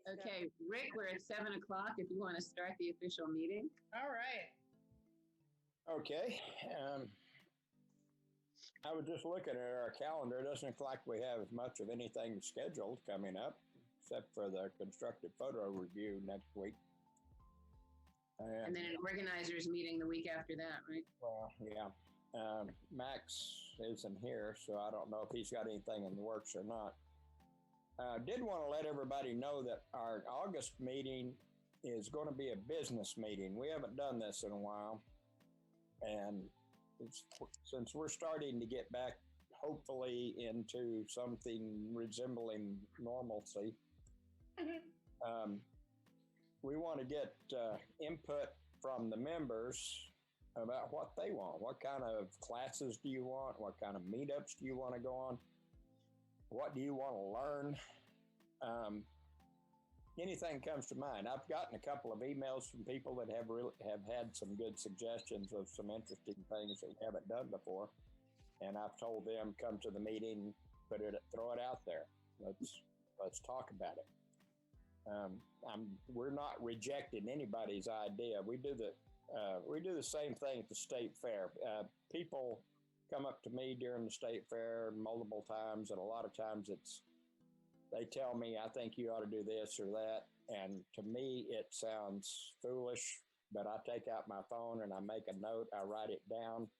Okay, Rick, we're at 7 o'clock if you want to start the official meeting. All right. Okay. I was just looking at our calendar. It doesn't look like we have much of anything scheduled coming up, except for the constructive photo review next week. And then an organizers meeting the week after that, right? Well, yeah. Max isn't here, so I don't know if he's got anything in the works or not. Did want to let everybody know that our August meeting is going to be a business meeting. We haven't done this in a while. And since we're starting to get back, hopefully, into something resembling normalcy, we want to get input from the members about what they want. What kind of classes do you want? What kind of meetups do you want to go on? What do you want to learn? Anything comes to mind. I've gotten a couple of emails from people that have had some good suggestions of some interesting things that we haven't done before. And I've told them, come to the meeting, throw it out there. Let's talk about it. We're not rejecting anybody's idea. We do the same thing at the state fair. People come up to me during the state fair multiple times, and a lot of times they tell me, I think you ought to do this or that. And to me, it sounds foolish, but I take out my phone and I make a note. I write it down,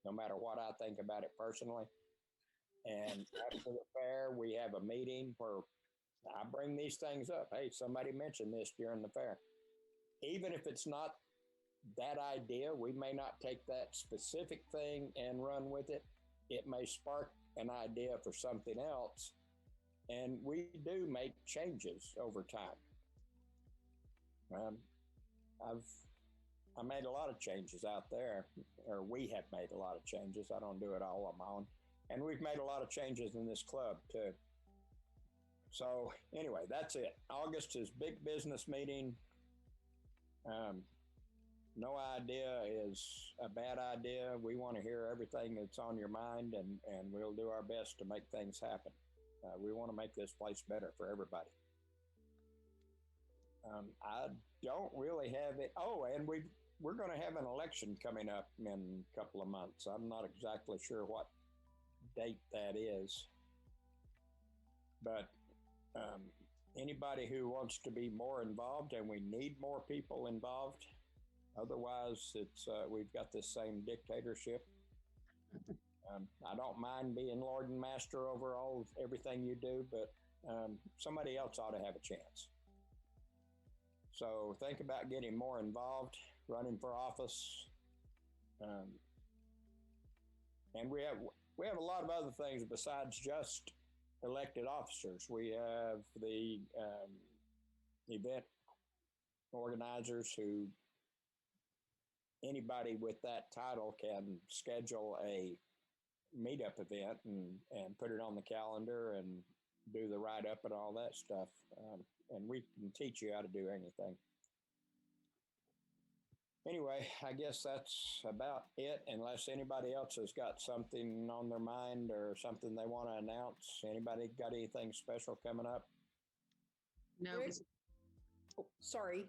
no matter what I think about it personally. And after the fair, we have a meeting where I bring these things up. Hey, somebody mentioned this during the fair. Even if it's not that idea, we may not take that specific thing and run with it. It may spark an idea for something else. And we do make changes over time. I made a lot of changes out there, or we have made a lot of changes. I don't do it all on my own. And we've made a lot of changes in this club too. So anyway, that's it. August is big business meeting. No idea is a bad idea. We want to hear everything that's on your mind, and we'll do our best to make things happen. We want to make this place better for everybody. I don't really have it. Oh, and we're going to have an election coming up in a couple of months. I'm not exactly sure what date that is, but anybody who wants to be more involved, and we need more people involved. Otherwise, we've got this same dictatorship. I don't mind being Lord and Master over everything you do, but somebody else ought to have a chance. So think about getting more involved, running for office, and we have a lot of other things besides just elected officers. We have the event organizers who anybody with that title can schedule a meetup event and put it on the calendar and do the write-up and all that stuff. And we can teach you how to do anything. Anyway, I guess that's about it, unless anybody else has got something on their mind or something they want to announce. Anybody got anything special coming up? No. Rick? Oh, sorry.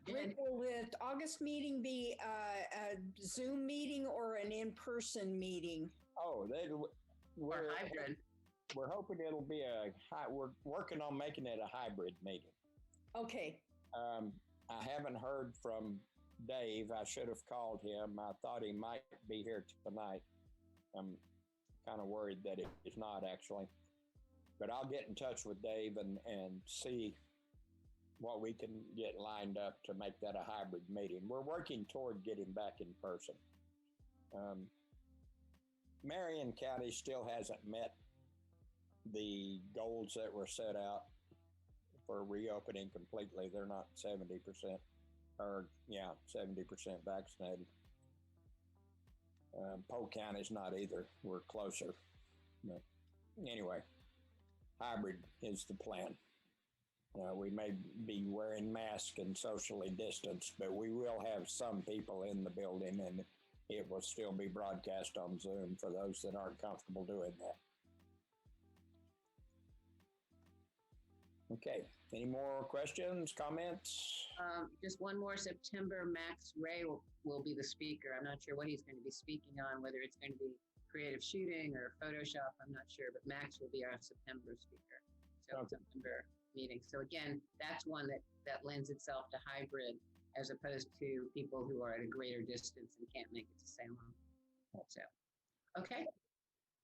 Rick, will the August meeting be a Zoom meeting or an in-person meeting? Oh, Or hybrid. We're hoping it'll be we're working on making it a hybrid meeting. Okay. I haven't heard from Dave. I should have called him. I thought he might be here tonight. I'm kind of worried that it is not, actually. But I'll get in touch with Dave and see what we can get lined up to make that a hybrid meeting. We're working toward getting back in person. Marion County still hasn't met the goals that were set out for reopening completely. They're not 70% vaccinated. Polk County's not either. We're closer. But anyway, hybrid is the plan. We may be wearing masks and socially distanced, but we will have some people in the building, and it will still be broadcast on Zoom for those that aren't comfortable doing that. Okay. Any more questions, comments? Just one more. September, Max Ray will be the speaker. I'm not sure what he's going to be speaking on, whether it's going to be creative shooting or Photoshop. I'm not sure, but Max will be our September speaker. So Okay. September meeting. So again, that's one that lends itself to hybrid as opposed to people who are at a greater distance and can't make it to Salem. So, okay.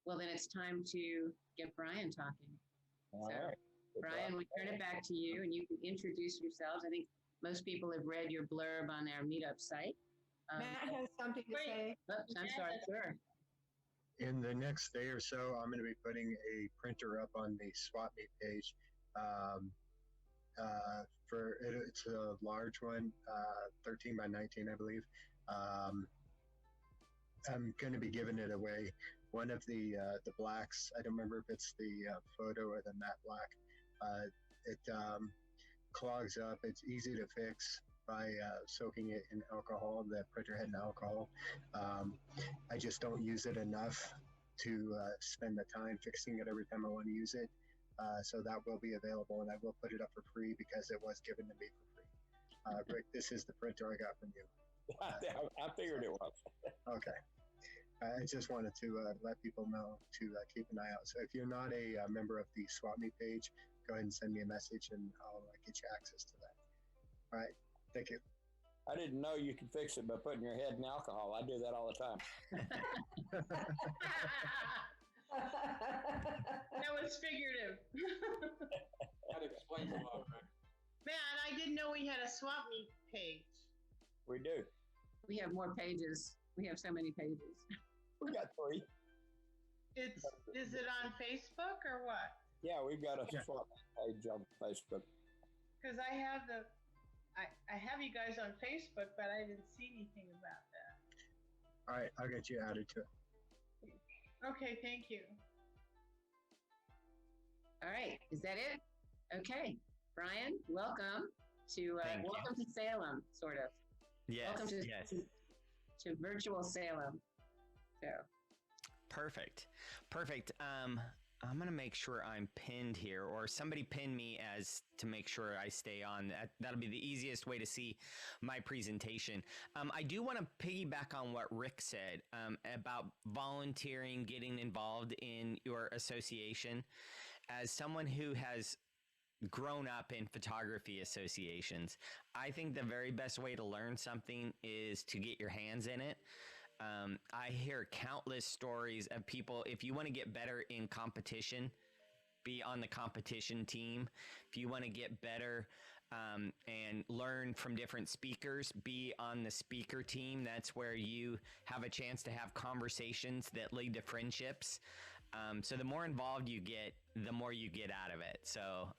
Well, then it's time to get Bryan talking. All So, right. Good Bryan, job. we turn it back to you and you can introduce yourselves. I think most people have read your blurb on our meetup site. Matt has something to say. Oops, I'm sorry, sure. In the next day or so, I'm going to be putting a printer up on the swap meet page. It's a large one, 13 by 19, I believe. I'm going to be giving it away. One of the blacks, I don't remember if it's the photo or the matte black. It clogs up. It's easy to fix by soaking it in alcohol, the printer head in alcohol. I just don't use it enough to spend the time fixing it every time I want to use it. So that will be available, and I will put it up for free because it was given to me for free. Rick, this is the printer I got from you. I figured it was. Okay. I just wanted to let people know to keep an eye out. So if you're not a member of the Swap Me page, go ahead and send me a message and I'll get you access to that. All right. Thank you. I didn't know you could fix it by putting your head in alcohol. I do that all the time. That was figurative. That explains a lot, right? Man, I didn't know we had a swap meet page. We do. We have more pages. We have so many pages. We got 3. Is it on Facebook or what? Yeah, we've got a Yeah. swap page on Facebook. Because I have you guys on Facebook, but I didn't see anything about that. All right. I'll get you added to it. Okay, thank you. All right, is that it? Okay, Bryan, welcome to Thank you. welcome to Salem, sort of. Yes, Welcome to, yes. to virtual Salem. So, Perfect. I'm going to make sure I'm pinned here, or somebody pin me as to make sure I stay on. That'll be the easiest way to see my presentation. I do want to piggyback on what Rick said about volunteering, getting involved in your association. As someone who has grown up in photography associations, I think the very best way to learn something is to get your hands in it. I hear countless stories of people, if you want to get better in competition, be on the competition team. If you want to get better and learn from different speakers, be on the speaker team. That's where you have a chance to have conversations that lead to friendships. So the more involved you get, the more you get out of it. So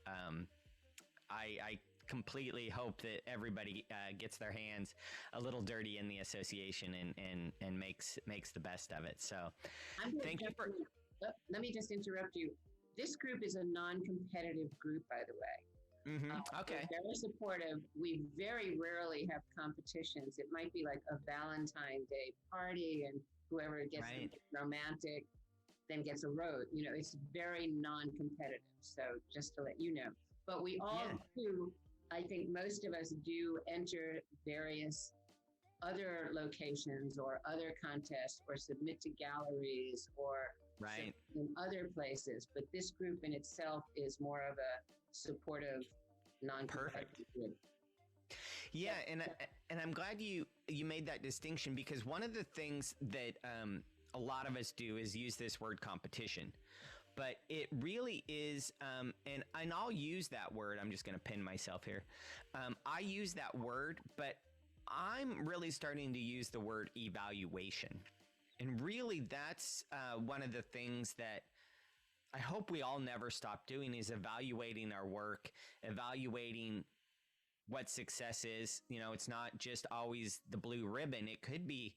I completely hope that everybody gets their hands a little dirty in the association and makes the best of it. So thank you for. Let me just interrupt you. This group is a non-competitive group, by the way. Okay. We're very supportive. We very rarely have competitions. It might be like a Valentine's Day party, and whoever gets Right. the romantic then gets a rose. You know, it's very non-competitive. So just to let you know. But we all do. I think most of us do enter various other locations or other contests or submit to galleries or Right. in other places. But this group in itself is more of a supportive, non-competitive group. Yeah, and I'm glad you made that distinction, because one of the things that a lot of us do is use this word competition. But it really is, and I'll use that word. I'm just going to pin myself here. I use that word, but I'm really starting to use the word evaluation. And really, that's one of the things that I hope we all never stop doing, is evaluating our work, evaluating what success is. You know, it's not just always the blue ribbon. It could be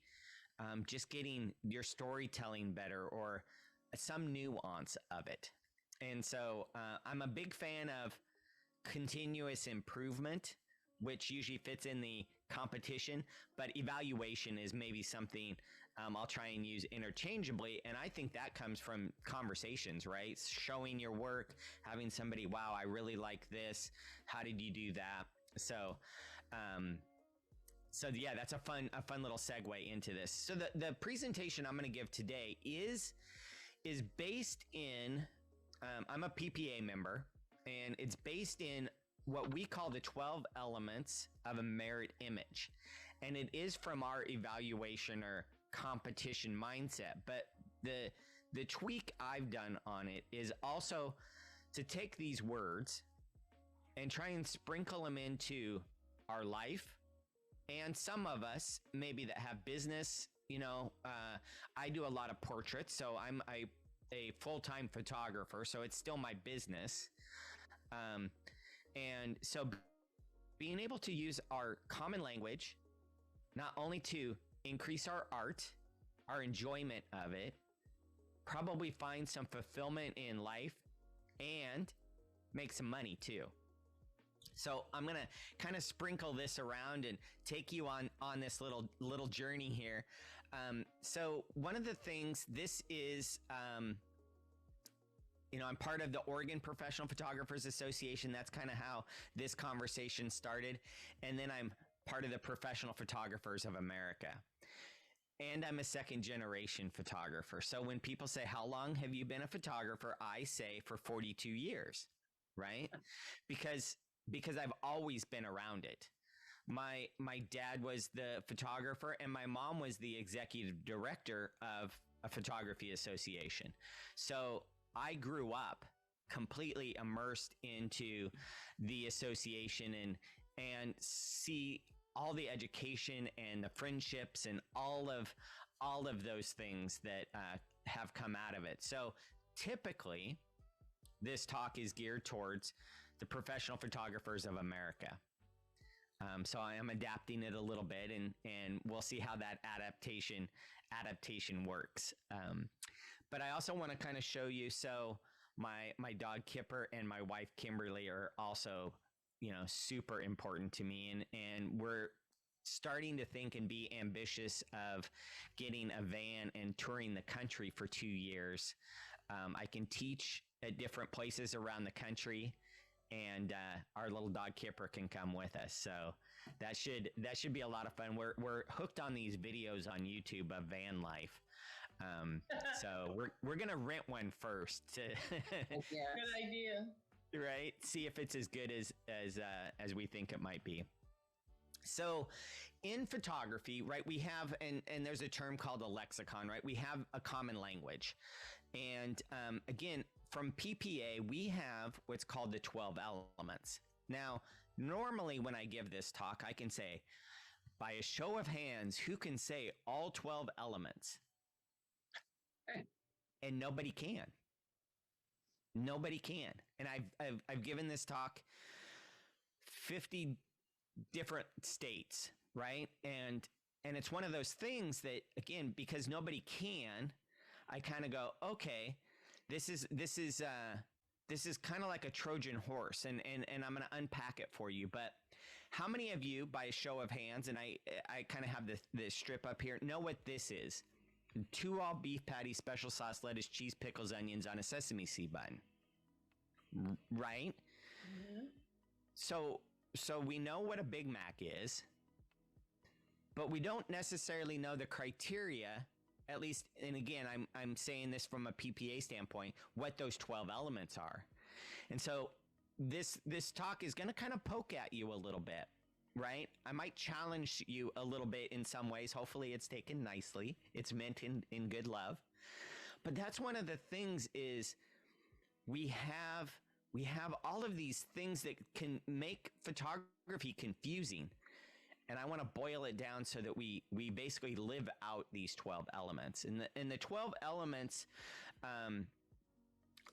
just getting your storytelling better or some nuance of it. And so I'm a big fan of continuous improvement, which usually fits in the competition, but evaluation is maybe something I'll try and use interchangeably. And I think that comes from conversations, right? Showing your work, having somebody, wow, I really like this. How did you do that? So yeah, that's a fun little segue into this. So the presentation I'm going to give today is based in, I'm a PPA member, and it's based in what we call the 12 elements of a merit image. And it is from our evaluation or competition mindset. But the tweak I've done on it is also to take these words and try and sprinkle them into our life. And some of us maybe that have business, I do a lot of portraits, so I'm a full-time photographer, so it's still my business. And so being able to use our common language, not only to increase our art, our enjoyment of it, probably find some fulfillment in life, and make some money too. So I'm going to kind of sprinkle this around and take you on this little journey here. So one of the things, this is, I'm part of the Oregon Professional Photographers Association. That's kind of how this conversation started. And then I'm part of the Professional Photographers of America. And I'm a second generation photographer. So when people say, how long have you been a photographer? I say for 42 years, right? Because I've always been around it. My dad was the photographer, and my mom was the executive director of a photography association. So I grew up completely immersed into the association and see all the education and the friendships and all of those things that have come out of it. So typically, this talk is geared towards the Professional Photographers of America. So I am adapting it a little bit, and we'll see how that adaptation works. But I also want to kind of show you, so my dog Kipper and my wife Kimberly are also, super important to me, and we're starting to think and be ambitious of getting a van and touring the country for 2 years. I can teach at different places around the country, and our little dog Kipper can come with us. So that should be a lot of fun. We're hooked on these videos on YouTube of van life. So we're gonna rent one first to Good idea. Right, see if it's as good as we think it might be. So in photography, right, we have, and there's a term called a lexicon, right? We have a common language. And again, from PPA, we have what's called the 12 elements. Now, normally when I give this talk, I can say, by a show of hands, who can say all 12 elements? And nobody can. Nobody can. And I've given this talk 50 different states, right? And it's one of those things that, again, because nobody can, I kind of go, okay, this is kind of like a Trojan horse, and I'm going to unpack it for you. But how many of you, by a show of hands, and I kind of have this strip up here, know what this is? 2 all beef patties, special sauce, lettuce, cheese, pickles, onions on a sesame seed bun, right? Mm-hmm. So we know what a Big Mac is, but we don't necessarily know the criteria, at least, and again, I'm saying this from a PPA standpoint, what those 12 elements are. And so this talk is going to kind of poke at you a little bit, right? I might challenge you a little bit in some ways. Hopefully it's taken nicely. It's meant in good love. But that's one of the things is we have all of these things that can make photography confusing. And I want to boil it down so that we basically live out these 12 elements. And the 12 elements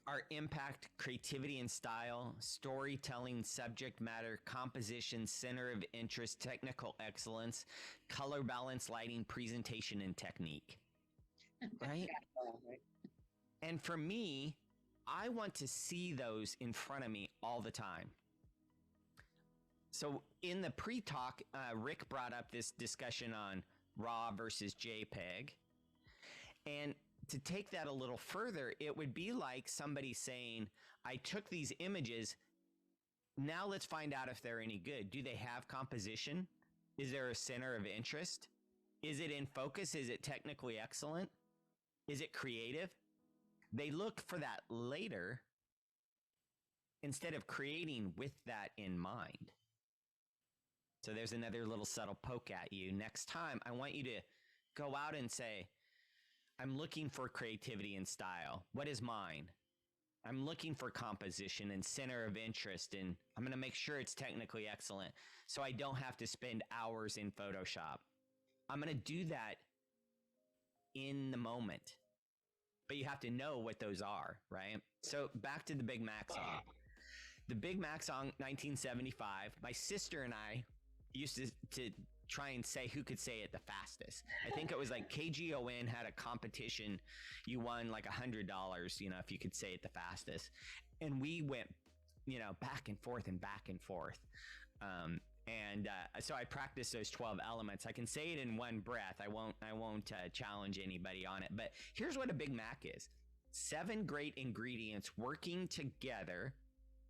are impact, creativity and style, storytelling, subject matter, composition, center of interest, technical excellence, color balance, lighting, presentation, and technique. Right? And for me, I want to see those in front of me all the time. So in the pre-talk, Rick brought up this discussion on RAW versus JPEG, And to take that a little further, it would be like somebody saying, I took these images. Now let's find out if they're any good. Do they have composition? Is there a center of interest? Is it in focus? Is it technically excellent? Is it creative? They look for that later instead of creating with that in mind. So there's another little subtle poke at you. Next time, I want you to go out and say, I'm looking for creativity and style. What is mine? I'm looking for composition and center of interest, and I'm going to make sure it's technically excellent so I don't have to spend hours in Photoshop. I'm going to do that in the moment, but you have to know what those are, right? So back to the Big Mac song. The Big Mac song, 1975, my sister and I used to try and say who could say it the fastest. I think it was like KGON had a competition. You won like $100, if you could say it the fastest. And we went, back and forth and back and forth. So I practiced those 12 elements. I can say it in one breath. I won't challenge anybody on it. But here's what a Big Mac is. 7 great ingredients working together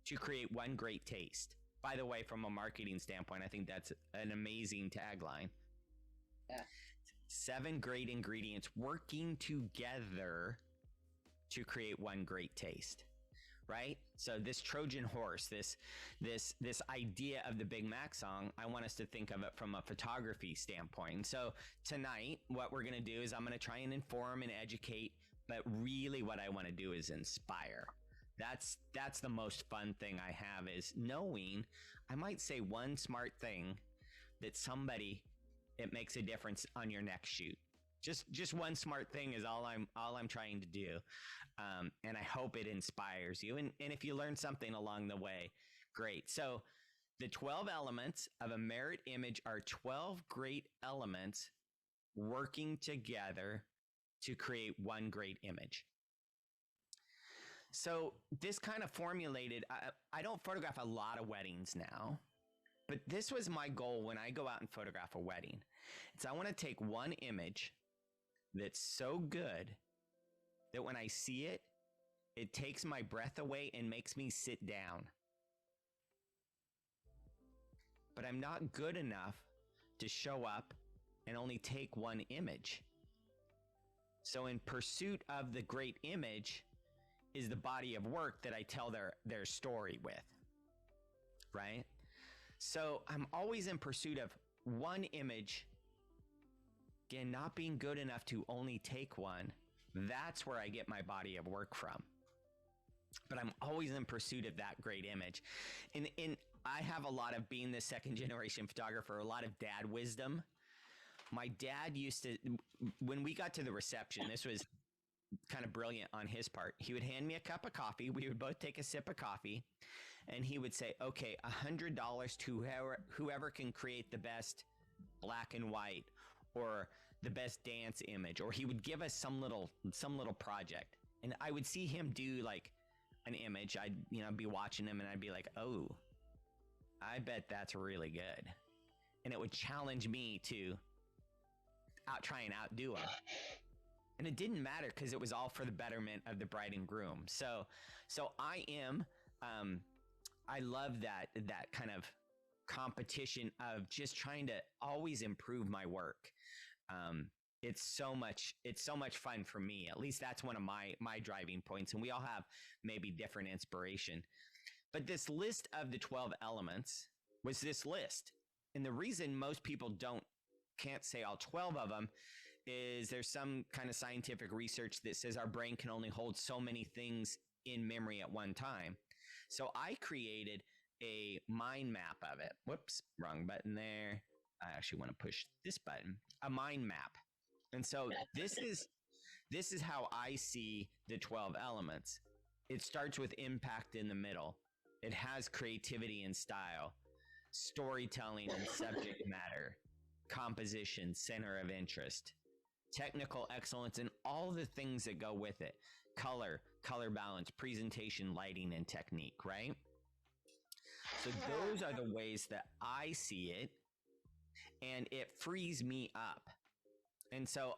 to create one great taste. By the way, from a marketing standpoint, I think that's an amazing tagline. Yeah. 7 great ingredients working together to create one great taste, right? So this Trojan horse, this idea of the Big Mac song, I want us to think of it from a photography standpoint. So tonight, what we're going to do is I'm going to try and inform and educate, but really what I want to do is inspire. That's the most fun thing I have, is knowing I might say one smart thing that it makes a difference on your next shoot. Just one smart thing is all I'm trying to do. And I hope it inspires you. And if you learn something along the way, great. So the 12 elements of a merit image are 12 great elements working together to create one great image. So this kind of formulated, I don't photograph a lot of weddings now, but this was my goal when I go out and photograph a wedding. It's I want to take one image that's so good that when I see it, it takes my breath away and makes me sit down. But I'm not good enough to show up and only take one image. So in pursuit of the great image is the body of work that I tell their story with, right? So I'm always in pursuit of one image. Again, not being good enough to only take one. That's where I get my body of work from. But I'm always in pursuit of that great image. And I have a lot of, being the second generation photographer, a lot of dad wisdom. My dad used to, when we got to the reception, this was kind of brilliant on his part. He would hand me a cup of coffee. We would both take a sip of coffee, and he would say, okay, $100 to whoever can create the best black and white or the best dance image, or he would give us some little project. And I would see him do like an image. I'd, be watching him and I'd be like, oh, I bet that's really good. And it would challenge me to try and outdo him. And it didn't matter because it was all for the betterment of the bride and groom. So I love that kind of competition of just trying to always improve my work. It's so much fun for me. At least that's one of my driving points. And we all have maybe different inspiration. But this list of the 12 elements was this list. And the reason most people can't say all 12 of them is there's some kind of scientific research that says our brain can only hold so many things in memory at one time. So I created a mind map of it. Whoops, wrong button there. I actually want to push this button, a mind map. And so this is how I see the 12 elements. It starts with impact in the middle. It has creativity and style, storytelling and subject matter, composition, center of interest, technical excellence, and all the things that go with it. Color balance, presentation, lighting, and technique, right? So those are the ways that I see it, and it frees me up. And so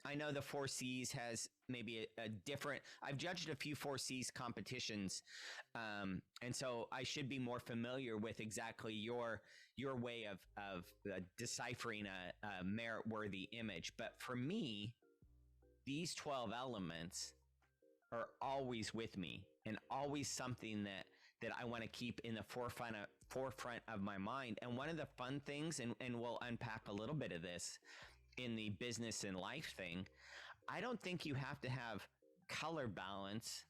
I know the 4Cs has maybe a different, I've judged a few 4Cs competitions. And so I should be more familiar with exactly your way of deciphering a merit-worthy image. But for me, these 12 elements are always with me and always something that I want to keep in the forefront of my mind. And one of the fun things, and we'll unpack a little bit of this in the business and life thing, I don't think you have to have color balance.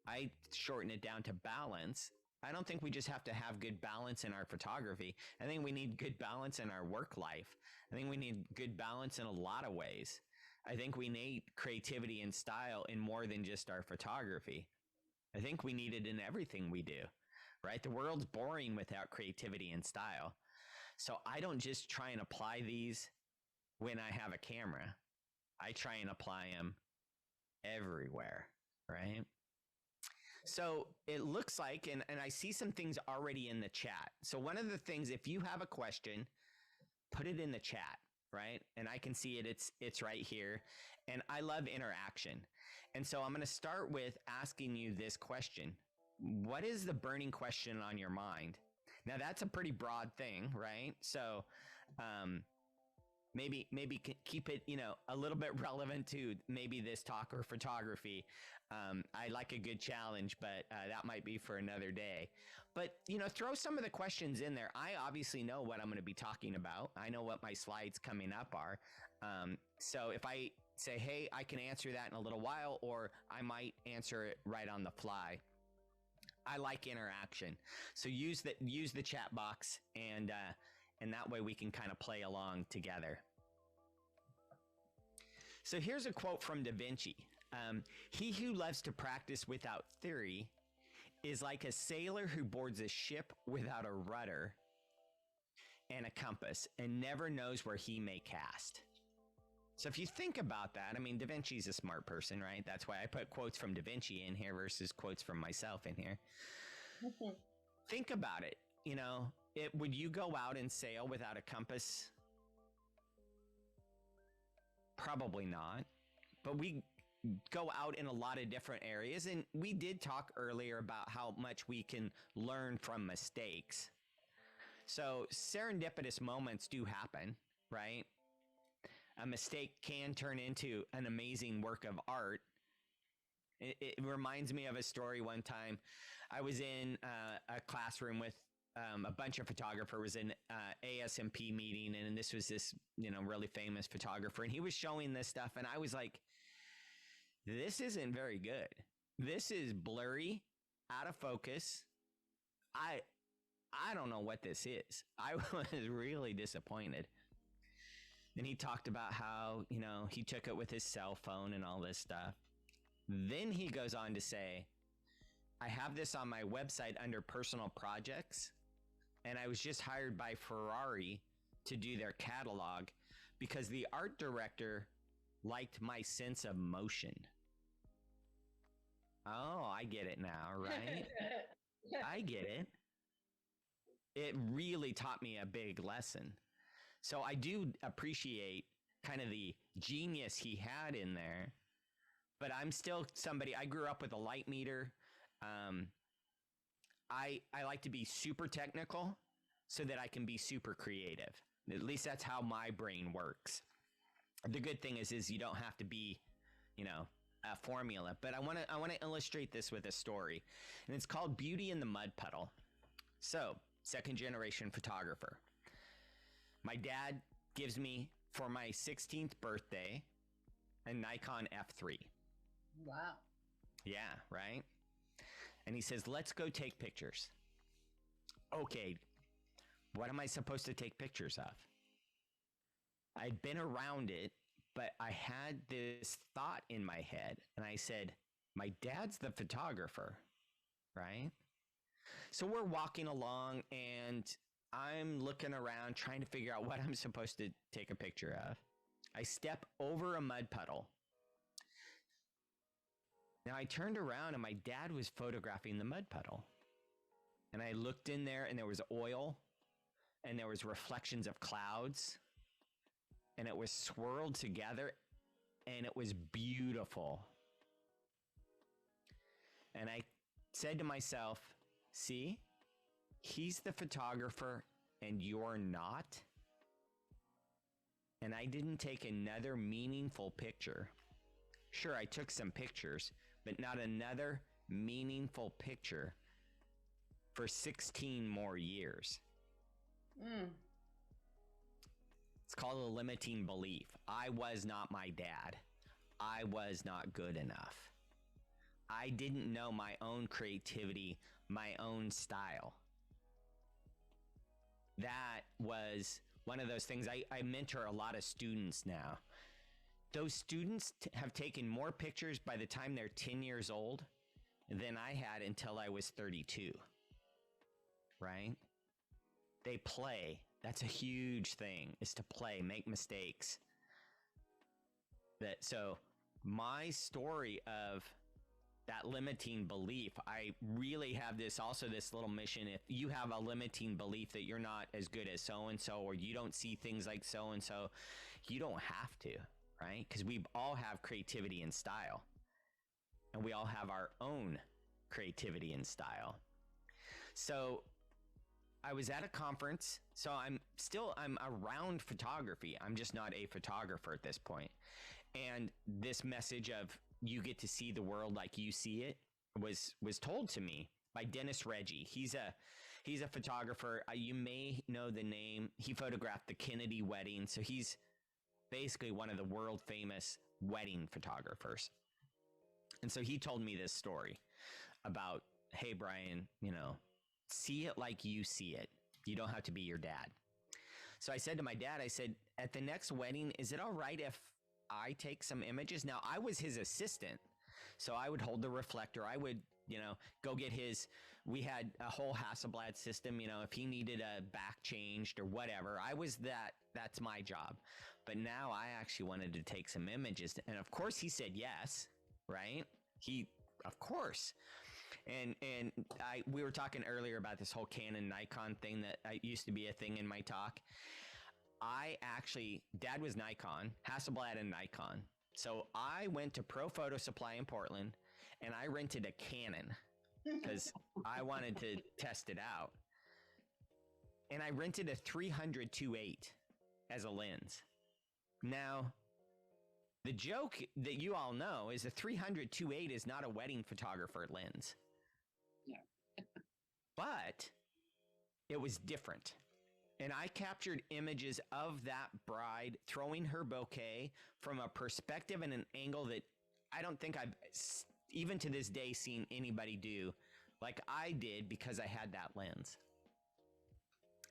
I shorten it down to balance. I don't think we just have to have good balance in our photography. I think we need good balance in our work life. I think we need good balance in a lot of ways. I think we need creativity and style in more than just our photography. I think we need it in everything we do, right? The world's boring without creativity and style. So I don't just try and apply these when I have a camera. I try and apply them everywhere, right? So it looks like, and I see some things already in the chat. So one of the things, if you have a question, put it in the chat, right? And I can see it, it's right here. And I love interaction. And so I'm going to start with asking you this question. What is the burning question on your mind? Now that's a pretty broad thing, right? So, maybe keep it, a little bit relevant to maybe this talk or photography. I like a good challenge, but that might be for another day. But, throw some of the questions in there. I obviously know what I'm going to be talking about. I know what my slides coming up are. So if I say, hey, I can answer that in a little while, or I might answer it right on the fly. I like interaction. So use the chat box, and that way we can kind of play along together. So here's a quote from DaVinci. He who loves to practice without theory is like a sailor who boards a ship without a rudder and a compass and never knows where he may cast. So if you think about that, DaVinci's a smart person, right? That's why I put quotes from DaVinci in here versus quotes from myself in here. Think about it. Would you go out and sail without a compass? Probably not. But we go out in a lot of different areas. And we did talk earlier about how much we can learn from mistakes. So serendipitous moments do happen, right? A mistake can turn into an amazing work of art. It reminds me of a story one time. I was in a classroom with a bunch of photographers in ASP meeting, and this was this really famous photographer, and he was showing this stuff, and I was like, this isn't very good. This is blurry, out of focus. I don't know what this is. I was really disappointed. And he talked about how, he took it with his cell phone and all this stuff. Then he goes on to say, I have this on my website under personal projects, and I was just hired by Ferrari to do their catalog because the art director liked my sense of motion. Oh, I get it now, right? I get it. It really taught me a big lesson. So I do appreciate kind of the genius he had in there, but I'm still somebody, I grew up with a light meter. I like to be super technical so that I can be super creative. At least that's how my brain works. The good thing is you don't have to be, a formula, but I want to illustrate this with a story, and it's called Beauty in the Mud Puddle. So, second generation photographer. My dad gives me, for my 16th birthday, a Nikon F3. Wow. Yeah, right? And he says, let's go take pictures. Okay, what am I supposed to take pictures of? I'd been around it, but I had this thought in my head, and I said, my dad's the photographer, right? So we're walking along, and I'm looking around trying to figure out what I'm supposed to take a picture of. I step over a mud puddle. Now I turned around and my dad was photographing the mud puddle. And I looked in there and there was oil and there was reflections of clouds. and it was swirled together, and it was beautiful. And I said to myself, see, he's the photographer and you're not. And I didn't take another meaningful picture. Sure, I took some pictures, but not another meaningful picture for 16 more years. It's called a limiting belief. I was not my dad. I was not good enough. I didn't know my own creativity, my own style. That was one of those things. I mentor a lot of students now. Those students have taken more pictures by the time they're 10 years old than I had until I was 32. Right? They play. That's a huge thing, is to play, make mistakes. So my story of that limiting belief, I really have this little mission. If you have a limiting belief that you're not as good as so-and-so, or you don't see things like so-and-so, you don't have to, right? Because we all have creativity and style, and we all have our own creativity and style. So I was at a conference, so I'm around photography. I'm just not a photographer at this point. And this message of you get to see the world like you see it was told to me by Dennis Reggie. He's a photographer. You may know the name. He photographed the Kennedy wedding. So he's basically one of the world famous wedding photographers. And so he told me this story about, hey, Bryan, see it like you see it. You don't have to be your dad. So I said to my dad, I said, at the next wedding, is it all right if I take some images? Now, I was his assistant, so I would hold the reflector. I would, go get we had a whole Hasselblad system, if he needed a back changed or whatever, that's my job. But now I actually wanted to take some images. And of course he said yes, right? Of course. And we were talking earlier about this whole Canon Nikon thing that used to be a thing in my talk. Dad was Nikon, Hasselblad and Nikon. So I went to Pro Photo Supply in Portland and I rented a Canon because I wanted to test it out. And I rented a 300-2.8 as a lens. Now, the joke that you all know is a 300-2.8 is not a wedding photographer lens. Yeah. But it was different. And I captured images of that bride throwing her bouquet from a perspective and an angle that I don't think I've, even to this day, seen anybody do like I did because I had that lens.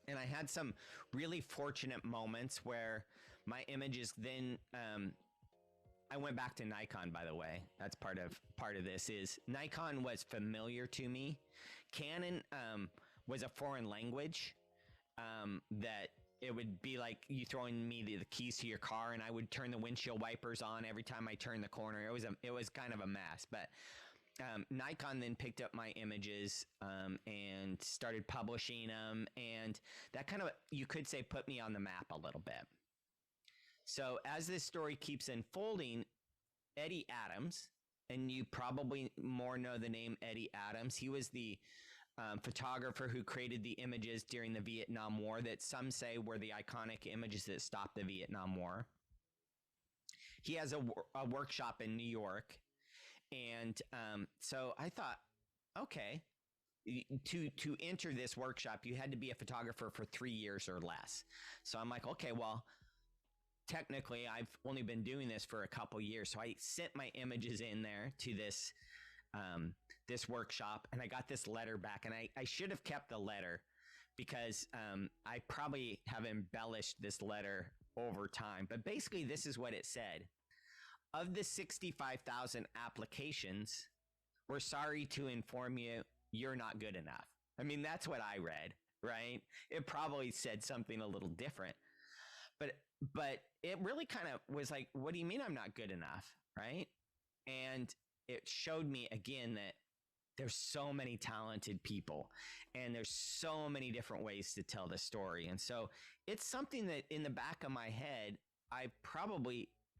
And I had some really fortunate moments where my images then, I went back to Nikon, by the way. That's part of this is Nikon was familiar to me. Canon was a foreign language. That it would be like you throwing me the keys to your car, and I would turn the windshield wipers on every time I turned the corner. It was kind of a mess, but Nikon then picked up my images and started publishing them, and that kind of, you could say, put me on the map a little bit. So as this story keeps unfolding, Eddie Adams, and you probably more know the name Eddie Adams. He was the photographer who created the images during the Vietnam War that some say were the iconic images that stopped the Vietnam War. He has a workshop in New York. And so I thought, okay, to enter this workshop, you had to be a photographer for 3 years or less. So I'm like, okay, well, technically I've only been doing this for a couple years. So I sent my images in there to this workshop, and I got this letter back, and I should have kept the letter because I probably have embellished this letter over time. But basically, this is what it said. Of the 65,000 applications, we're sorry to inform you, you're not good enough. I mean, that's what I read, right? It probably said something a little different. But it really kind of was like, what do you mean I'm not good enough, right? And it showed me again that there's so many talented people and there's so many different ways to tell the story. And so it's something that in the back of my head,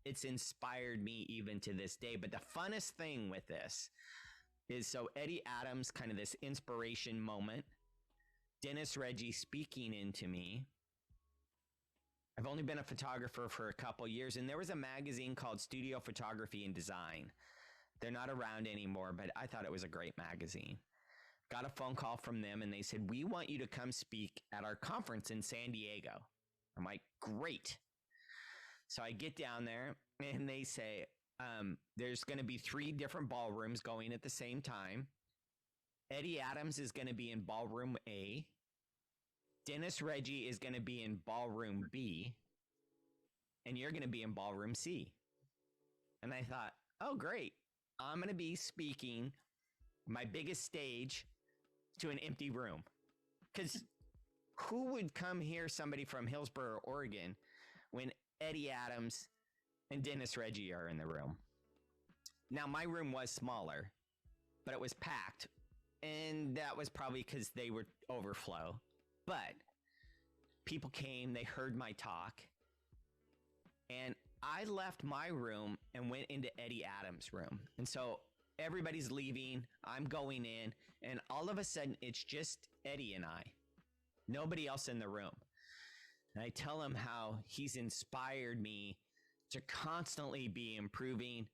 it's inspired me even to this day. But the funnest thing with this is, so Eddie Adams, kind of this inspiration moment, Dennis Reggie speaking into me. I've only been a photographer for a couple years, and there was a magazine called Studio Photography and Design. They're not around anymore, but I thought it was a great magazine. Got a phone call from them, and they said, we want you to come speak at our conference in San Diego. I'm like, great. So I get down there, and they say, there's going to be 3 different ballrooms going at the same time. Eddie Adams is going to be in ballroom A. Dennis Reggie is going to be in ballroom B. And you're going to be in ballroom C. And I thought, oh, great. I'm going to be speaking my biggest stage to an empty room. Because who would come hear somebody from Hillsboro, Oregon, when Eddie Adams and Dennis Reggie are in the room? Now, my room was smaller, but it was packed. And that was probably because they were overflow. But people came, they heard my talk. And I left my room and went into Eddie Adams' room. And so everybody's leaving, I'm going in, and all of a sudden it's just Eddie and I. Nobody else in the room. And I tell him how he's inspired me to constantly be improving.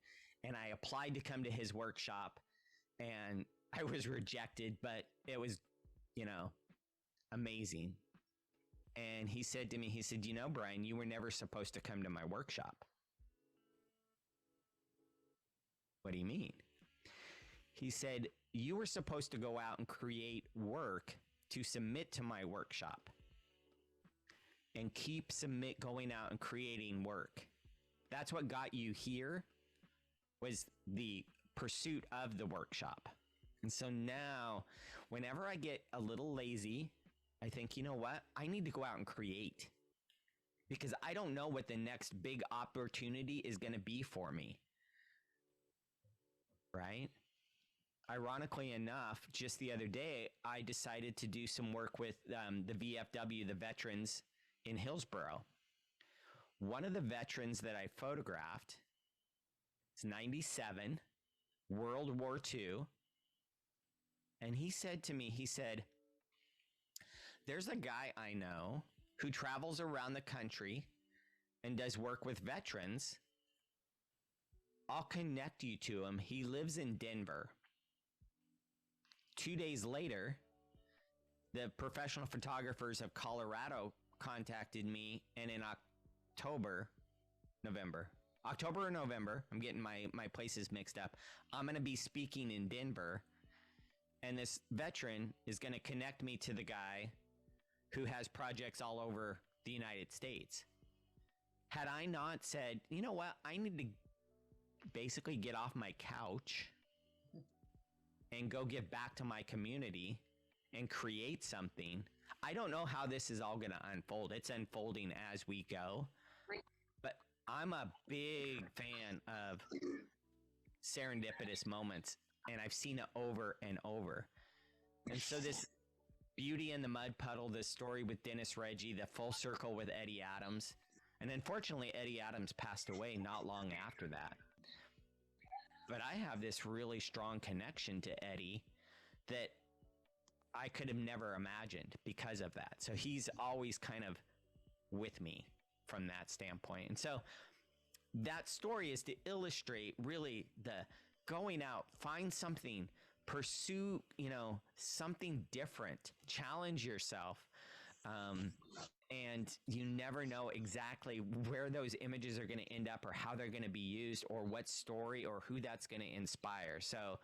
And I applied to come to his workshop, and I was rejected, but it was, amazing. And he said to me, Bryan, you were never supposed to come to my workshop. What do you mean? He said, you were supposed to go out and create work to submit to my workshop, and keep going out and creating work. That's what got you here, was the pursuit of the workshop. And so now, whenever I get a little lazy, I think, you know what? I need to go out and create, because I don't know what the next big opportunity is going to be for me. Right? Ironically enough, just the other day, I decided to do some work with the VFW, the veterans in Hillsboro. One of the veterans that I photographed is 97, World War II. And he said to me, there's a guy I know who travels around the country and does work with veterans. I'll connect you to him. He lives in Denver. 2 days later, the Professional Photographers of Colorado contacted me, and in October or November, I'm getting my places mixed up, I'm going to be speaking in Denver, and this veteran is going to connect me to the guy who has projects all over the United States. Had I not said, you know what, I need to basically get off my couch and go give back to my community and create something, I don't know how this is all going to unfold. It's unfolding as we go. But I'm a big fan of serendipitous moments, and I've seen it over and over. And so this Beauty in the Mud Puddle, this story with Dennis Reggie, the full circle with Eddie Adams. And unfortunately, Eddie Adams passed away not long after that. But I have this really strong connection to Eddie that I could have never imagined because of that. So he's always kind of with me from that standpoint. And so that story is to illustrate really the going out, find something, pursue, something different, challenge yourself. And you never know exactly where those images are going to end up, or how they're going to be used, or what story or who that's going to inspire. So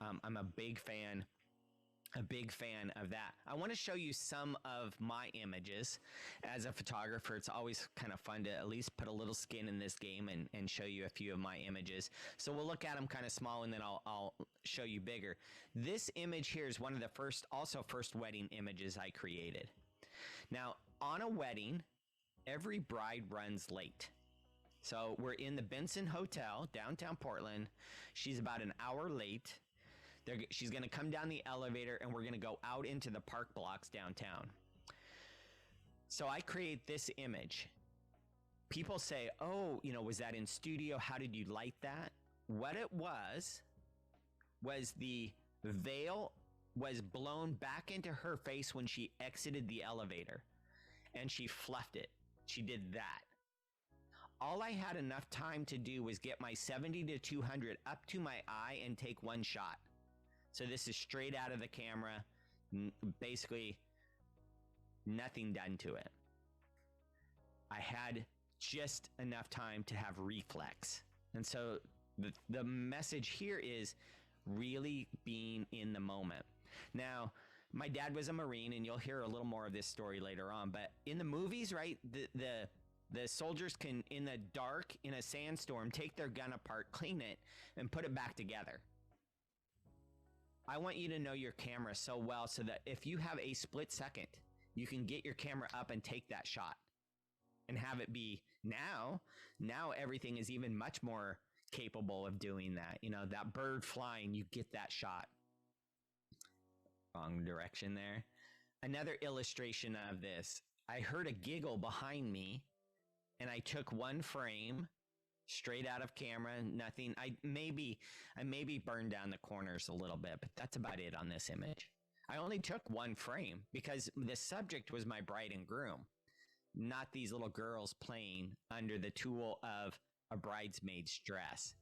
I'm a big fan of that. I want to show you some of my images. As a photographer, it's always kind of fun to at least put a little skin in this game and show you a few of my images. So we'll look at them kind of small, and then I'll show you bigger. This image here is one of the first wedding images I created. Now, on a wedding, every bride runs late. So we're in the Benson Hotel, downtown Portland. She's about an hour late. She's going to come down the elevator, and we're going to go out into the park blocks downtown. So I create this image. people say, oh, was that in studio? How did you light that? What it was the veil was blown back into her face when she exited the elevator, and she fluffed it. She did that. All I had enough time to do was get my 70 to 200 up to my eye and take one shot. So this is straight out of the camera, basically nothing done to it. I had just enough time to have reflex. And so the message here is really being in the moment. Now, my dad was a Marine, and you'll hear a little more of this story later on, but in the movies, right, the soldiers can, in the dark, in a sandstorm, take their gun apart, clean it, and put it back together. I want you to know your camera so well so that if you have a split second, you can get your camera up and take that shot and have it be now everything is even much more capable of doing that. That bird flying, you get that shot. Wrong direction there. Another illustration of this. I heard a giggle behind me, and I took one frame straight out of camera. Nothing. I maybe burned down the corners a little bit, but that's about it on this image. I only took one frame because the subject was my bride and groom, not these little girls playing under the tulle of a bridesmaid's dress.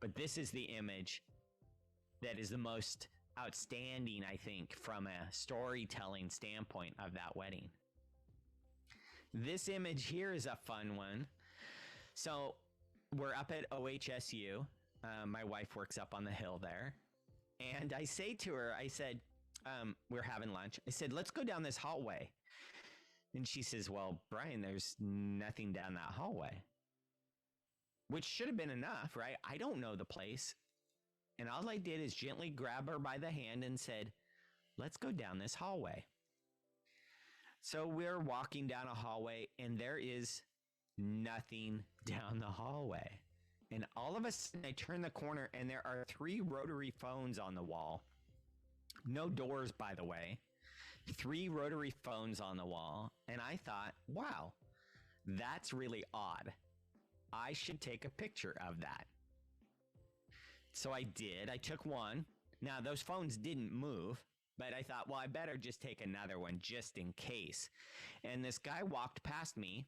But this is the image that is the most outstanding, I think, from a storytelling standpoint of that wedding. This image here is a fun one. So we're up at OHSU. My wife works up on the hill there. And I say to her, I said, we're having lunch. I said, let's go down this hallway. And she says, well, Bryan, there's nothing down that hallway. Which should have been enough, right? I don't know the place. And all I did is gently grab her by the hand and said, let's go down this hallway. So we're walking down a hallway, and there is nothing down the hallway. And all of a sudden, I turn the corner, and there are 3 rotary phones on the wall. No doors, by the way. 3 rotary phones on the wall. And I thought, wow, that's really odd. I should take a picture of that. So I did. I took one. Now, those phones didn't move, but I thought, well, I better just take another one just in case. And this guy walked past me,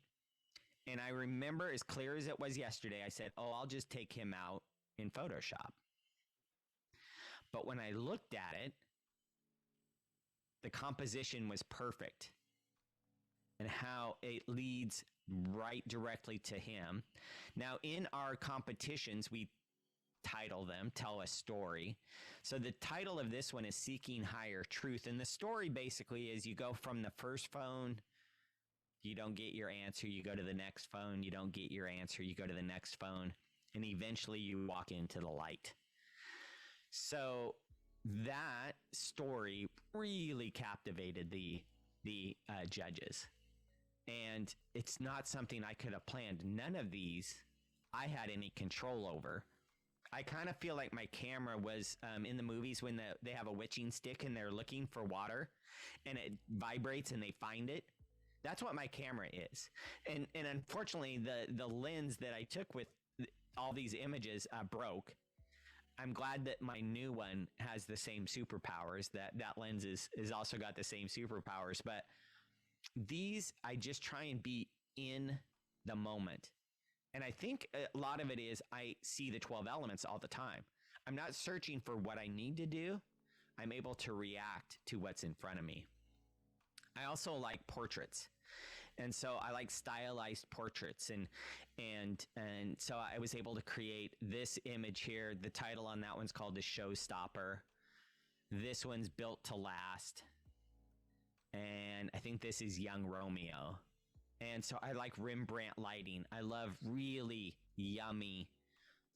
and I remember as clear as it was yesterday, I said, oh, I'll just take him out in Photoshop. But when I looked at it, the composition was perfect, and how it leads right directly to him. Now, in our competitions, we title them, tell a story. So the title of this one is Seeking Higher Truth. And the story basically is you go from the first phone, you don't get your answer, you go to the next phone, you don't get your answer, you go to the next phone, and eventually you walk into the light. So that story really captivated the judges. And it's not something I could have planned. None of these I had any control over. I kind of feel like my camera was in the movies when they have a witching stick and they're looking for water and it vibrates and they find it. That's what my camera is. And unfortunately, the lens that I took with all these images broke. I'm glad that my new one has the same superpowers. That lens is also got the same superpowers. But these, I just try and be in the moment. And I think a lot of it is I see the 12 elements all the time. I'm not searching for what I need to do. I'm able to react to what's in front of me. I also like portraits. And so I like stylized portraits. And so I was able to create this image here. The title on that one's called The Showstopper. This one's Built to Last. And I think this is Young Romeo. And so I like Rembrandt lighting. I love really yummy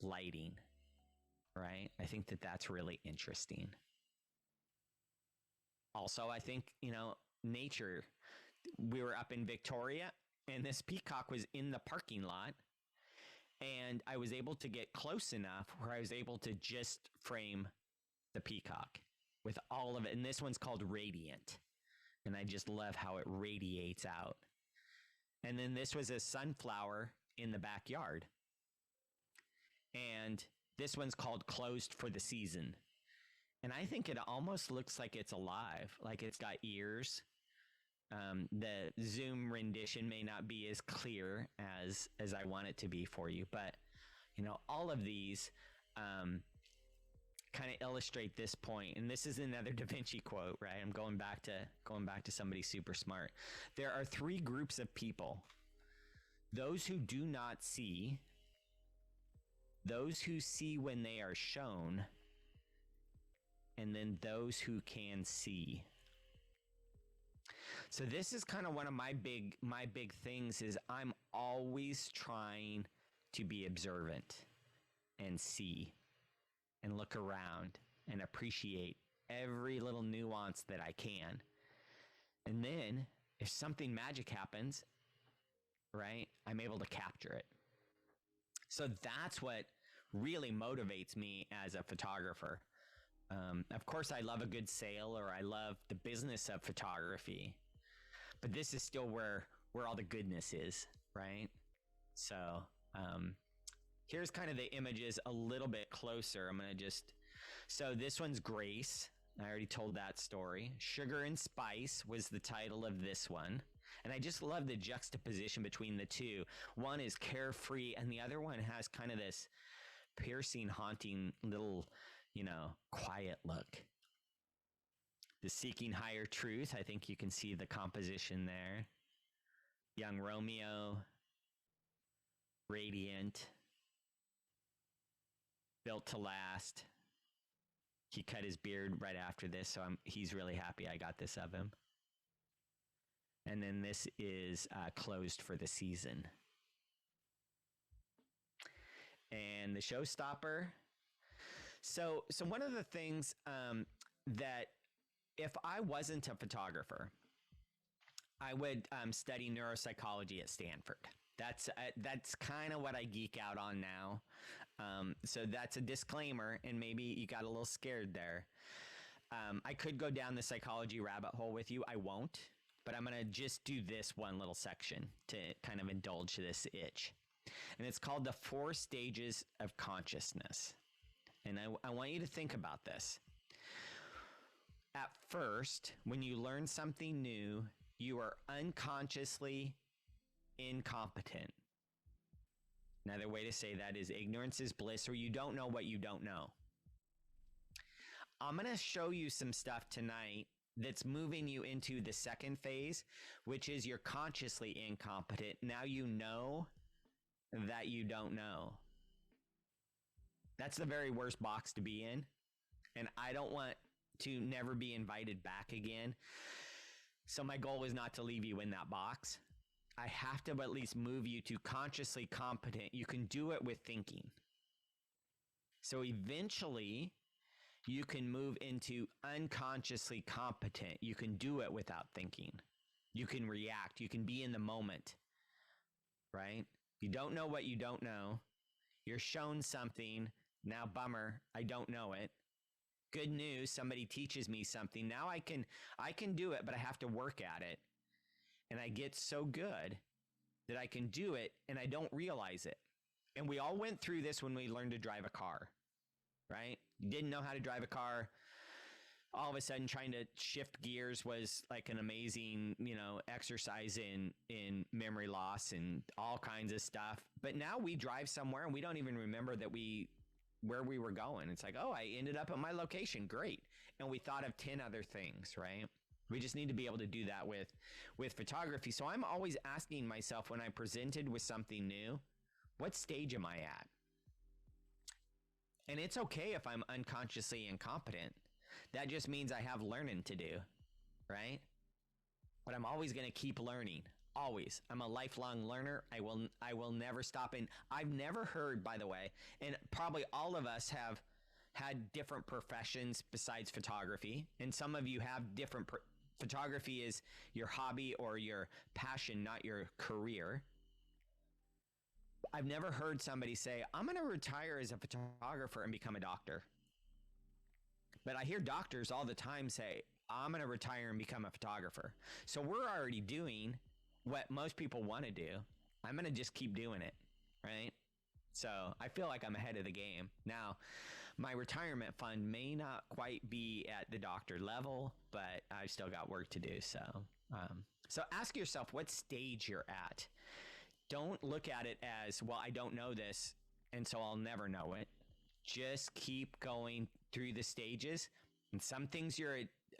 lighting, right? I think that that's really interesting. Also, I think, nature. We were up in Victoria, and this peacock was in the parking lot, and I was able to get close enough where I was able to just frame the peacock with all of it. And this one's called Radiant, and I just love how it radiates out. And then this was a sunflower in the backyard. And this one's called Closed for the Season. And I think it almost looks like it's alive, like it's got ears. The Zoom rendition may not be as clear as I want it to be for you, but you know, all of these kind of illustrate this point. And this is another DaVinci quote, right? I'm going back to somebody super smart. There are three groups of people: those who do not see, those who see when they are shown, and then those who can see. So this is kind of one of my big things is I'm always trying to be observant and see and look around and appreciate every little nuance that I can. And then if something magic happens, right, I'm able to capture it. So that's what really motivates me as a photographer. Of course, I love a good sale, or I love the business of photography, but this is still where all the goodness is, right? So here's kind of the images a little bit closer. I'm going to so this one's Grace. I already told that story. Sugar and Spice was the title of this one. And I just love the juxtaposition between the two. One is carefree, and the other one has kind of this piercing, haunting little, quiet look. The Seeking Higher Truth, I think you can see the composition there. Young Romeo, radiant, built to last. He cut his beard right after this, so he's really happy I got this of him. And then this is Closed for the Season. And the showstopper. So one of the things that if I wasn't a photographer, I would study neuropsychology at Stanford. That's kind of what I geek out on now. So that's a disclaimer, and maybe you got a little scared there. I could go down the psychology rabbit hole with you. I won't, but I'm going to just do this one little section to kind of indulge this itch. And it's called the 4 stages of consciousness. And I want you to think about this. At first, when you learn something new, you are unconsciously incompetent. Another way to say that is ignorance is bliss, or you don't know what you don't know. I'm going to show you some stuff tonight that's moving you into the second phase, which is you're consciously incompetent. Now you know that you don't know. That's the very worst box to be in. And I don't want to never be invited back again. So my goal is not to leave you in that box. I have to at least move you to consciously competent. You can do it with thinking. So eventually you can move into unconsciously competent. You can do it without thinking. You can react. You can be in the moment, right? You don't know what you don't know. You're shown something. Now, bummer, I don't know it. Good news, somebody teaches me something. Now I can do it, but I have to work at it. And I get so good that I can do it and I don't realize it. And we all went through this when we learned to drive a car, right? You didn't know how to drive a car. All of a sudden trying to shift gears was like an amazing, exercise in memory loss and all kinds of stuff. But now we drive somewhere and we don't even remember where we were going. It's like, oh, I ended up at my location. Great. And we thought of 10 other things, right? We just need to be able to do that with photography. So I'm always asking myself when I'm presented with something new, what stage am I at? And it's okay if I'm unconsciously incompetent. That just means I have learning to do, right? But I'm always going to keep learning. Always. I'm a lifelong learner. I will never stop. And I've never heard, by the way, and probably all of us have had different professions besides photography. And some of you have different photography is your hobby or your passion, not your career. I've never heard somebody say, I'm going to retire as a photographer and become a doctor. But I hear doctors all the time say, I'm going to retire and become a photographer. So we're already doing what most people want to do, I'm going to just keep doing it, right? So I feel like I'm ahead of the game. Now, my retirement fund may not quite be at the doctor level, but I've still got work to do. So ask yourself what stage you're at. Don't look at it as, well, I don't know this, and so I'll never know it. Just keep going through the stages. And some things you're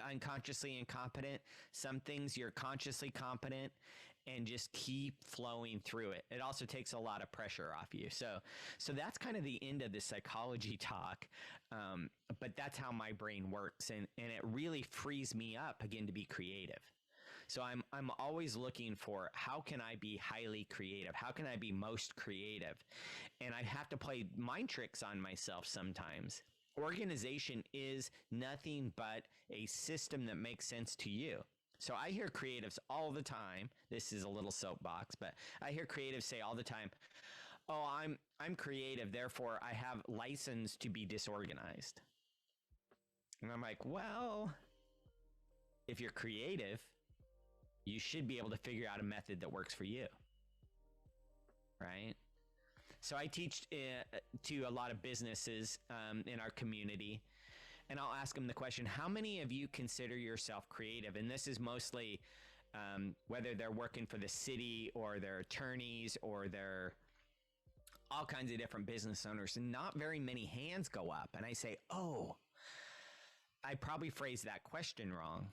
unconsciously incompetent, some things you're consciously competent, and just keep flowing through it. It also takes a lot of pressure off you. So that's kind of the end of the psychology talk. But that's how my brain works. And it really frees me up again to be creative. So I'm always looking for, how can I be highly creative? How can I be most creative? And I have to play mind tricks on myself sometimes. Organization is nothing but a system that makes sense to you. So I hear creatives all the time. This is a little soapbox, but I hear creatives say all the time, "Oh, I'm creative, therefore I have license to be disorganized." And I'm like, well, if you're creative, you should be able to figure out a method that works for you, right? So I teach to a lot of businesses in our community, and I'll ask them the question, how many of you consider yourself creative? And this is mostly whether they're working for the city or they're attorneys or they're all kinds of different business owners, and not very many hands go up. And I say, oh, I probably phrased that question wrong.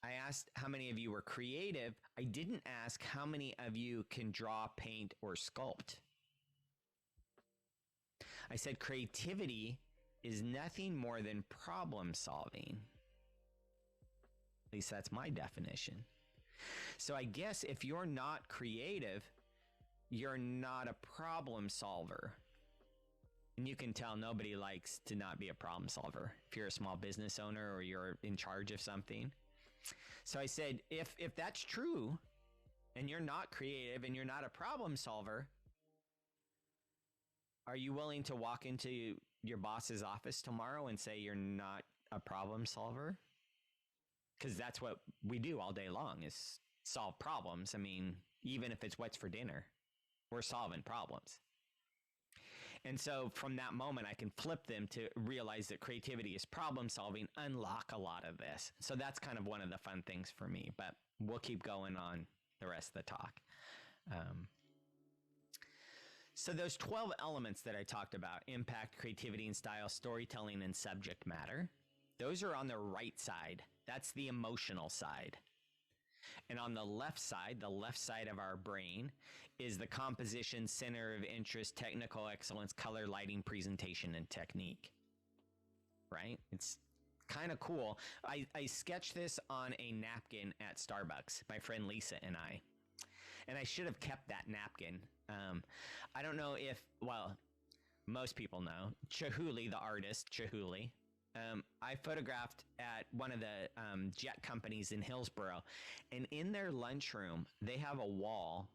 I asked how many of you were creative. I didn't ask how many of you can draw, paint, or sculpt. I said creativity is nothing more than problem solving. At least that's my definition. So I guess if you're not creative, you're not a problem solver. And you can tell nobody likes to not be a problem solver if you're a small business owner or you're in charge of something. So I said, if that's true and you're not creative and you're not a problem solver, are you willing to walk into your boss's office tomorrow and say you're not a problem solver? Because that's what we do all day long, is solve problems. I mean, even if it's what's for dinner, we're solving problems. And so from that moment, I can flip them to realize that creativity is problem solving, unlock a lot of this. So that's kind of one of the fun things for me, but we'll keep going on the rest of the talk. So those 12 elements that I talked about, impact, creativity and style, storytelling and subject matter, those are on the right side. That's the emotional side. And on the left side of our brain, is the composition, center of interest, technical excellence, color, lighting, presentation, and technique. Right? It's kind of cool. I sketched this on a napkin at Starbucks, my friend Lisa and I. And I should have kept that napkin. I don't know if, well, most people know, Chihuly, the artist, Chihuly. I photographed at one of the jet companies in Hillsboro, and in their lunchroom, they have a wall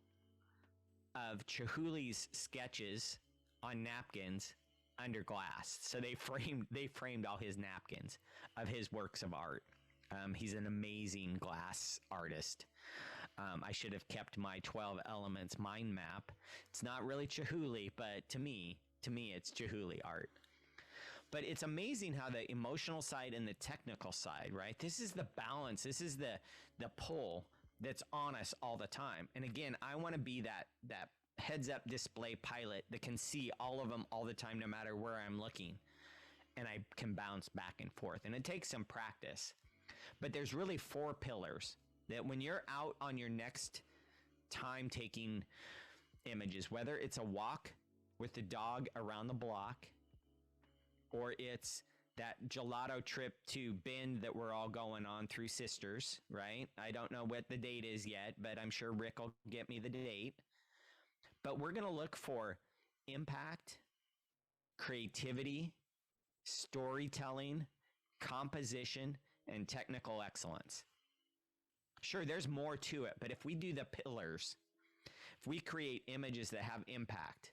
of Chihuly's sketches on napkins under glass. So they framed all his napkins of his works of art. He's an amazing glass artist. I should have kept my 12 elements mind map. It's not really Chihuly, but to me, it's Chihuly art. But it's amazing how the emotional side and the technical side, right? This is the balance. This is the pull that's on us all the time. And again, I want to be that heads-up display pilot that can see all of them all the time, no matter where I'm looking. And I can bounce back and forth. And it takes some practice. But there's really 4 pillars that when you're out on your next time taking images, whether it's a walk with the dog around the block, or it's that gelato trip to Bend that we're all going on through Sisters, right? I don't know what the date is yet, but I'm sure Rick will get me the date. But we're going to look for impact, creativity, storytelling, composition, and technical excellence. Sure, there's more to it, but if we do the pillars, if we create images that have impact,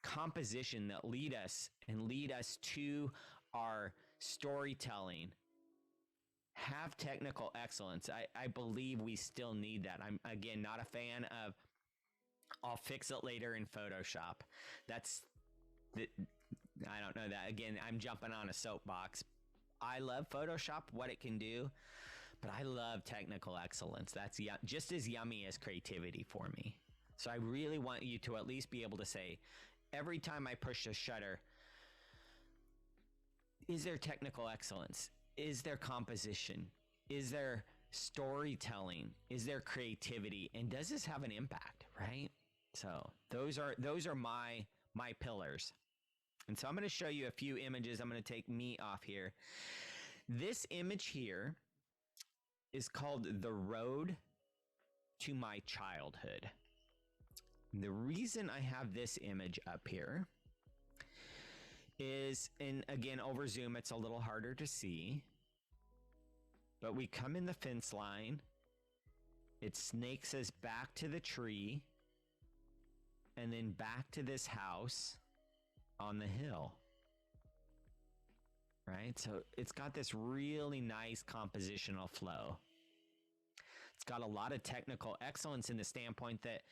composition that lead us to our storytelling, have technical excellence. I believe we still need that. I'm, again, not a fan of, I'll fix it later in Photoshop. I don't know that. Again, I'm jumping on a soapbox. I love Photoshop, what it can do, but I love technical excellence. That's just as yummy as creativity for me. So I really want you to at least be able to say, every time I push a shutter, is there technical excellence? Is there composition? Is there storytelling? Is there creativity? And does this have an impact, right? So those are my pillars. And so I'm going to show you a few images. I'm going to take me off here. This image here is called The Road to My Childhood. The reason I have this image up here is, and again, over Zoom, it's a little harder to see, but we come in the fence line. It snakes us back to the tree and then back to this house on the hill, right? So it's got this really nice compositional flow. It's got a lot of technical excellence in the standpoint that,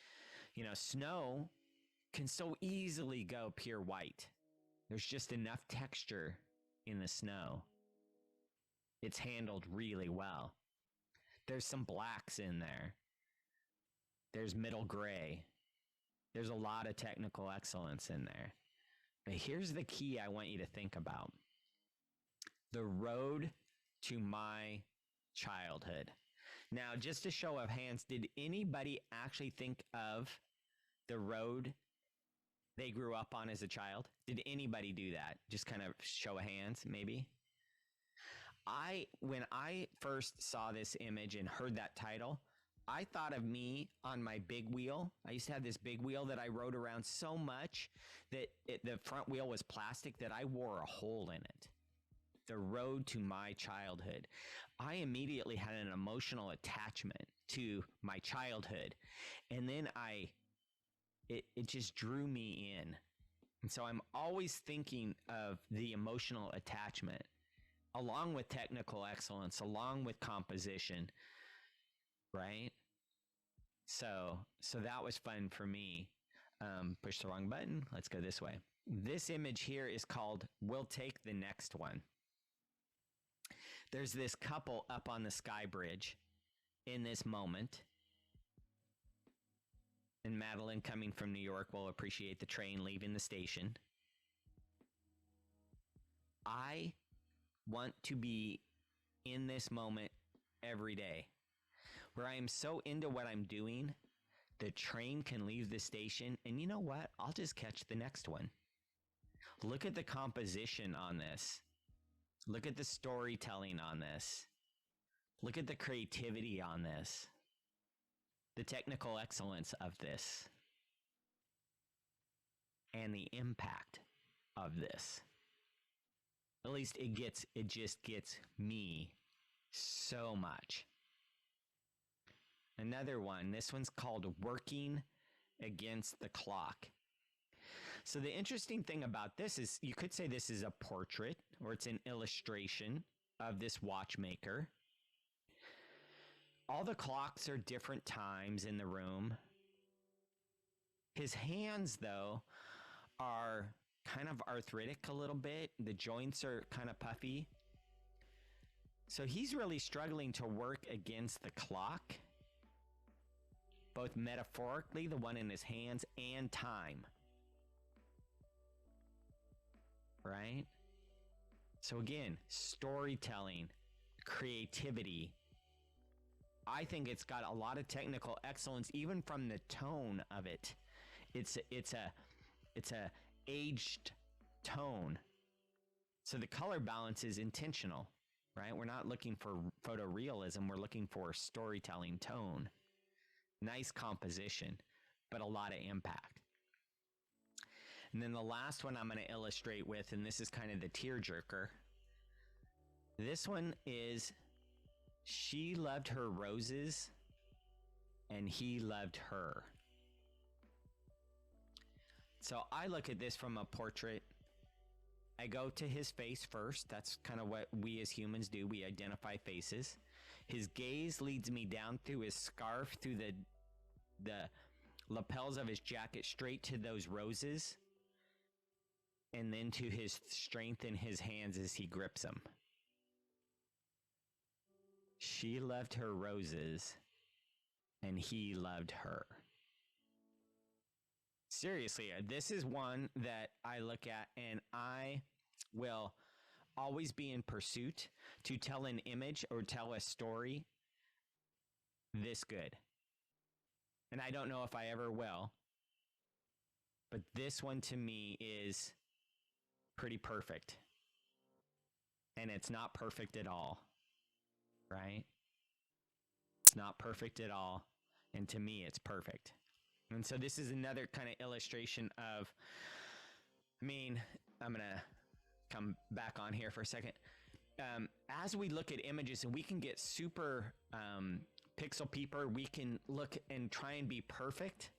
you know, snow can so easily go pure white. There's just enough texture in the snow. It's handled really well. There's some blacks in there. There's middle gray. There's a lot of technical excellence in there. But here's the key I want you to think about. The road to my childhood. Now, just a show of hands, did anybody actually think of the road they grew up on as a child? Did anybody do that? Just kind of show of hands, maybe? When I first saw this image and heard that title, I thought of me on my big wheel. I used to have this big wheel that I rode around so much that the front wheel was plastic that I wore a hole in it. The road to my childhood. I immediately had an emotional attachment to my childhood. And then it just drew me in. And so I'm always thinking of the emotional attachment along with technical excellence, along with composition, right? So that was fun for me. Push the wrong button. Let's go this way. This image here is called We'll Take the Next One. There's this couple up on the sky bridge in this moment. And Madeline, coming from New York, will appreciate the train leaving the station. I want to be in this moment every day where I am so into what I'm doing, the train can leave the station, and you know what? I'll just catch the next one. Look at the composition on this. Look at the storytelling on this. Look at the creativity on this. The technical excellence of this. And the impact of this. At least it just gets me so much. Another one, this one's called Working Against the Clock. So the interesting thing about this is you could say this is a portrait or it's an illustration of this watchmaker. All the clocks are different times in the room. His hands, though, are kind of arthritic a little bit. The joints are kind of puffy. So he's really struggling to work against the clock, both metaphorically, the one in his hands, and time. Right? So again, storytelling, creativity. I think it's got a lot of technical excellence, even from the tone of it. It's a aged tone. So the color balance is intentional, right? We're not looking for photorealism. We're looking for storytelling tone. Nice composition, but a lot of impact. And then the last one I'm going to illustrate with, and this is kind of the tearjerker. This one is, she loved her roses and he loved her. So I look at this from a portrait I go to his face first. That's kind of what we as humans do. We identify faces. His gaze leads me down through his scarf, through the lapels of his jacket, straight to those roses, and then to his strength in his hands as he grips them. She loved her roses, and he loved her. Seriously, this is one that I look at, and I will always be in pursuit to tell an image or tell a story this good. And I don't know if I ever will, but this one to me is pretty perfect. And it's not perfect at all, right? It's not perfect at all. And to me, it's perfect. And so this is another kind of illustration of, I'm going to come back on here for a second. As we look at images, and we can get super pixel peeper, we can look and try and be perfect.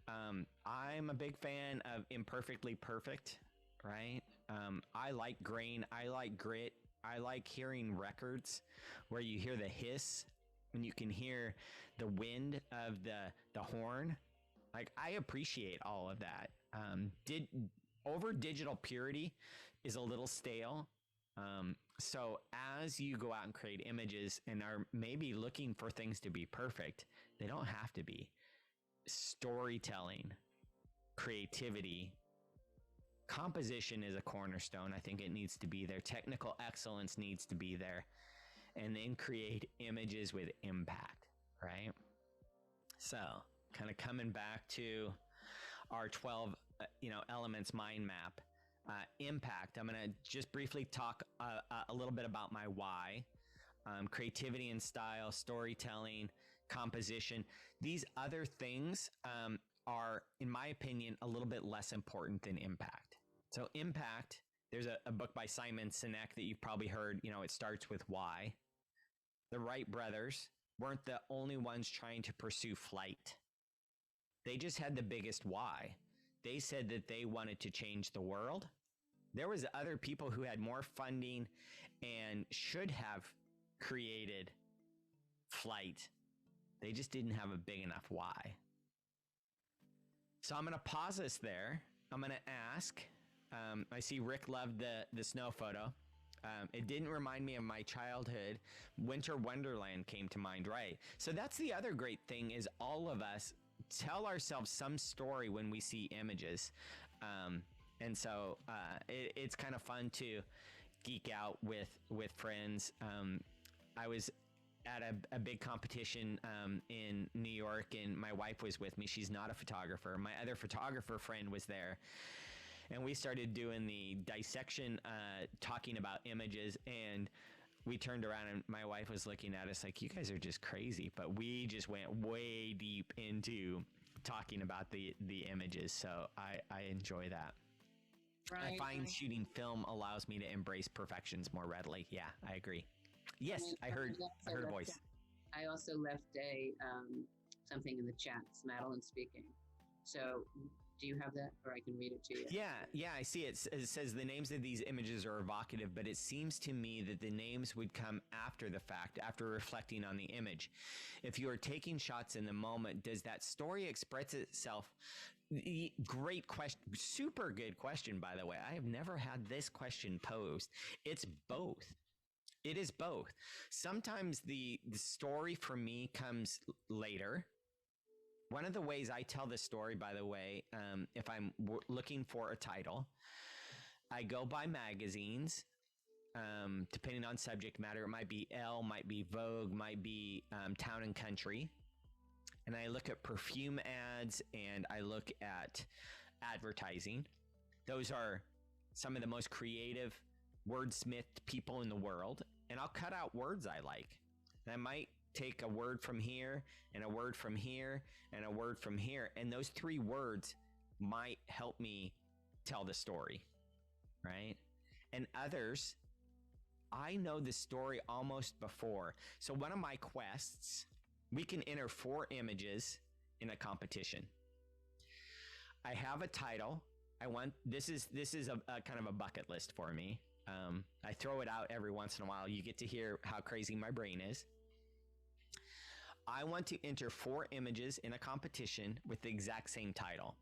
I'm a big fan of imperfectly perfect, right? I like grain. I like grit. I like hearing records where you hear the hiss and you can hear the wind of the horn. Like, I appreciate all of that. Over digital purity is a little stale. So as you go out and create images and are maybe looking for things to be perfect, they don't have to be. Storytelling, creativity, composition is a cornerstone. I think it needs to be there. Technical excellence needs to be there. And then create images with impact, right? So kind of coming back to our 12, elements mind map. Impact. I'm going to just briefly talk a little bit about my why. Creativity and style, storytelling, composition. These other things are, in my opinion, a little bit less important than impact. So impact, there's a book by Simon Sinek that you've probably heard, it starts with why. The Wright brothers weren't the only ones trying to pursue flight. They just had the biggest why. They said that they wanted to change the world. There was other people who had more funding and should have created flight. They just didn't have a big enough why. So I'm going to pause this there. I'm going to ask, I see Rick loved the snow photo. It didn't remind me of my childhood. Winter Wonderland came to mind, right? So that's the other great thing, is all of us tell ourselves some story when we see images. And so it's kind of fun to geek out with friends. I was at a big competition in New York, and my wife was with me. She's not a photographer. My other photographer friend was there. And we started doing the dissection, talking about images, and we turned around and my wife was looking at us like, you guys are just crazy. But we just went way deep into talking about the images. So I enjoy that. Right. I find shooting film allows me to embrace perfections more readily. Yeah, I agree. Yes, I heard a voice. I also left something in the chat. It's Madeline speaking. So do you have that, or I can read it to you? Yeah, I see it. It says the names of these images are evocative, but it seems to me that the names would come after the fact, after reflecting on the image. If you are taking shots in the moment, does that story express itself? Great question. Super good question, by the way. I have never had this question posed. It's both. It is both. Sometimes the story for me comes later. One of the ways I tell the story, by the way, if I'm looking for a title, I go by magazines, depending on subject matter. It might be Elle, might be Vogue, might be Town and Country. And I look at perfume ads and I look at advertising. Those are some of the most creative wordsmithed people in the world. And I'll cut out words I like. And I might take a word from here and a word from here and a word from here. And those three words might help me tell the story, right? And others, I know the story almost before. So one of my quests, we can enter 4 images in a competition. I have a title this is a kind of a bucket list for me. I throw it out every once in a while. You get to hear how crazy my brain is. I want to enter 4 images in a competition with the exact same title.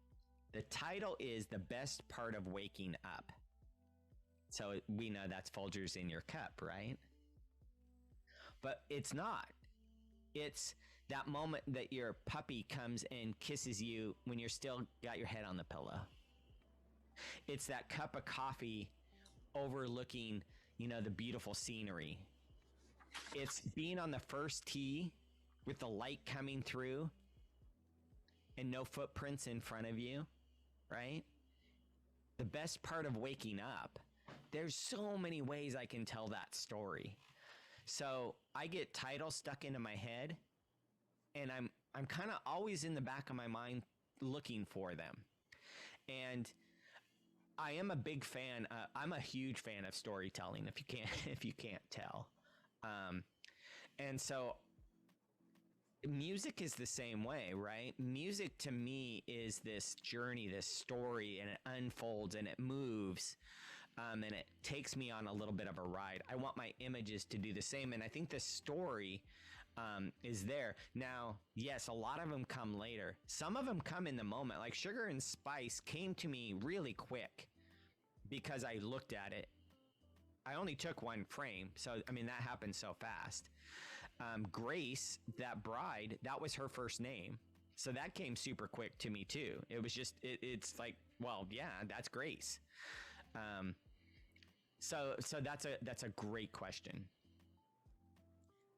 The title is The Best Part of Waking Up. So we know that's Folgers in your cup, right? But it's not. It's that moment that your puppy comes and kisses you when you're still got your head on the pillow. It's that cup of coffee overlooking, the beautiful scenery. It's being on the first tee with the light coming through and no footprints in front of you, right? The best part of waking up. There's so many ways I can tell that story. So I get titles stuck into my head, and I'm kind of always in the back of my mind looking for them. And I am a big fan. I'm a huge fan of storytelling. If you can't tell, and so music is the same way, right? Music to me is this journey, this story, and it unfolds and it moves. And it takes me on a little bit of a ride. I want my images to do the same. And I think the story is there. Now, yes, a lot of them come later. Some of them come in the moment. Like Sugar and Spice came to me really quick because I looked at it. I only took 1 frame. So, that happened so fast. Grace, that bride, that was her first name. So that came super quick to me too. It was just, it's like, well, yeah, that's Grace. So that's a great question.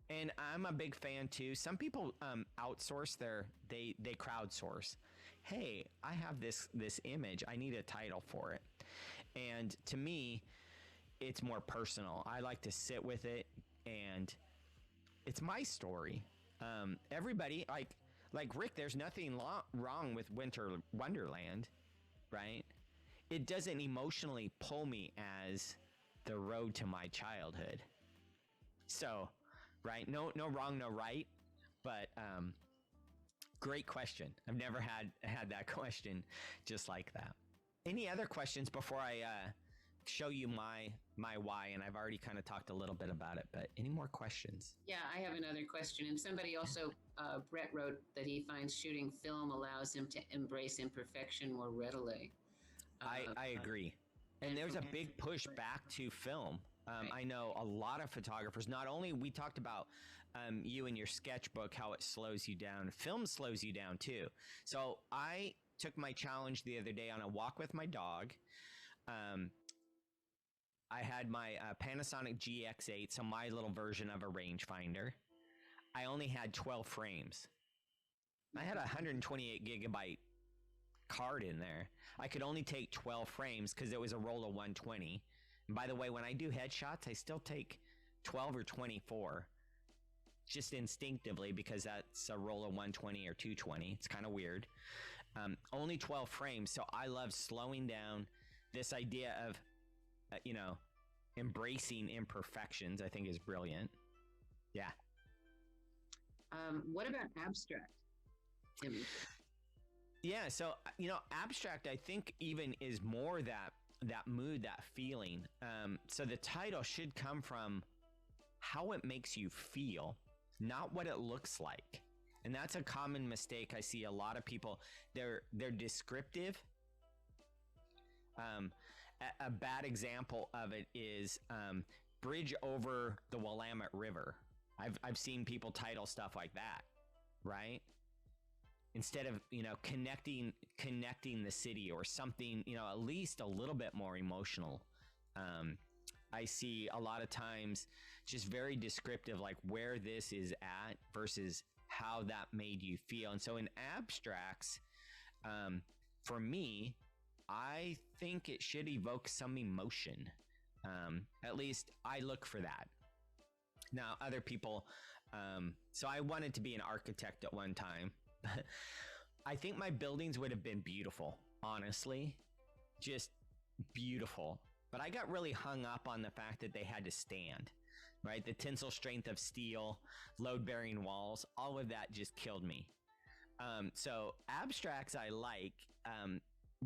And I'm a big fan too. Some people, outsource they crowdsource. Hey, I have this image. I need a title for it. And to me, it's more personal. I like to sit with it, and it's my story. Everybody like Rick, there's nothing wrong with Winter Wonderland, right? It doesn't emotionally pull me as the road to my childhood. So, right? No wrong, no right. But great question. I've never had that question just like that. Any other questions before I show you my why? And I've already kind of talked a little bit about it, but any more questions? Yeah, I have another question. And somebody also, Brett wrote that he finds shooting film allows him to embrace imperfection more readily. I agree. And there's a big push back to film. Right. I know a lot of photographers, not only we talked about you and your sketchbook, how it slows you down. Film slows you down too. So I took my challenge the other day on a walk with my dog. I had my Panasonic GX8, so my little version of a rangefinder. I only had 12 frames. I had a 128 gigabyte card in there. I could only take 12 frames because it was a roll of 120. And by the way, when I do headshots, I still take 12 or 24 just instinctively because that's a roll of 120 or 220. It's kind of weird. Only 12 frames. So I love slowing down. This idea of, embracing imperfections, I think is brilliant. Yeah. What about abstract images? Yeah, so abstract I think even is more that mood, that feeling. So the title should come from how it makes you feel, not what it looks like. And that's a common mistake I see a lot of people. They're descriptive. A bad example of it is bridge over the Willamette River. I've seen people title stuff like that, right? Instead of, connecting the city or something, at least a little bit more emotional. I see a lot of times just very descriptive, like where this is at versus how that made you feel. And so in abstracts, for me, I think it should evoke some emotion. At least I look for that. Now, other people, so I wanted to be an architect at one time. I think my buildings would have been beautiful, honestly, just beautiful. But I got really hung up on the fact that they had to stand, right? The tensile strength of steel, load-bearing walls, all of that just killed me. So abstracts I like,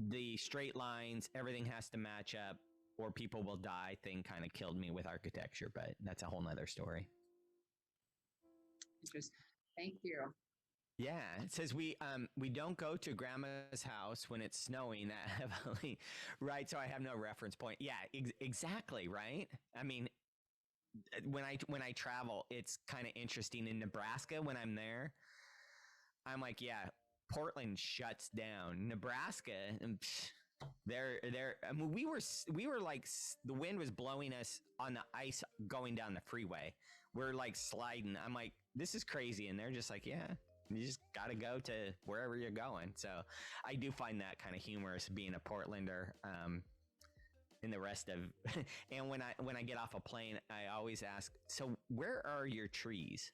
the straight lines, everything has to match up or people will die thing kind of killed me with architecture, but that's a whole nother story. Interesting. Thank you. Yeah, it says we don't go to grandma's house when it's snowing that heavily, right? So I have no reference point. Yeah, exactly, right? I mean, when I travel, it's kind of interesting. In Nebraska, when I'm there, I'm like, yeah, Portland shuts down. Nebraska, they're. I mean, we were like, the wind was blowing us on the ice going down the freeway. We're like sliding. I'm like, this is crazy, and they're just like, yeah. You just got to go to wherever you're going. So I do find that kind of humorous being a Portlander, in the rest of, and when I get off a plane, I always ask, so where are your trees?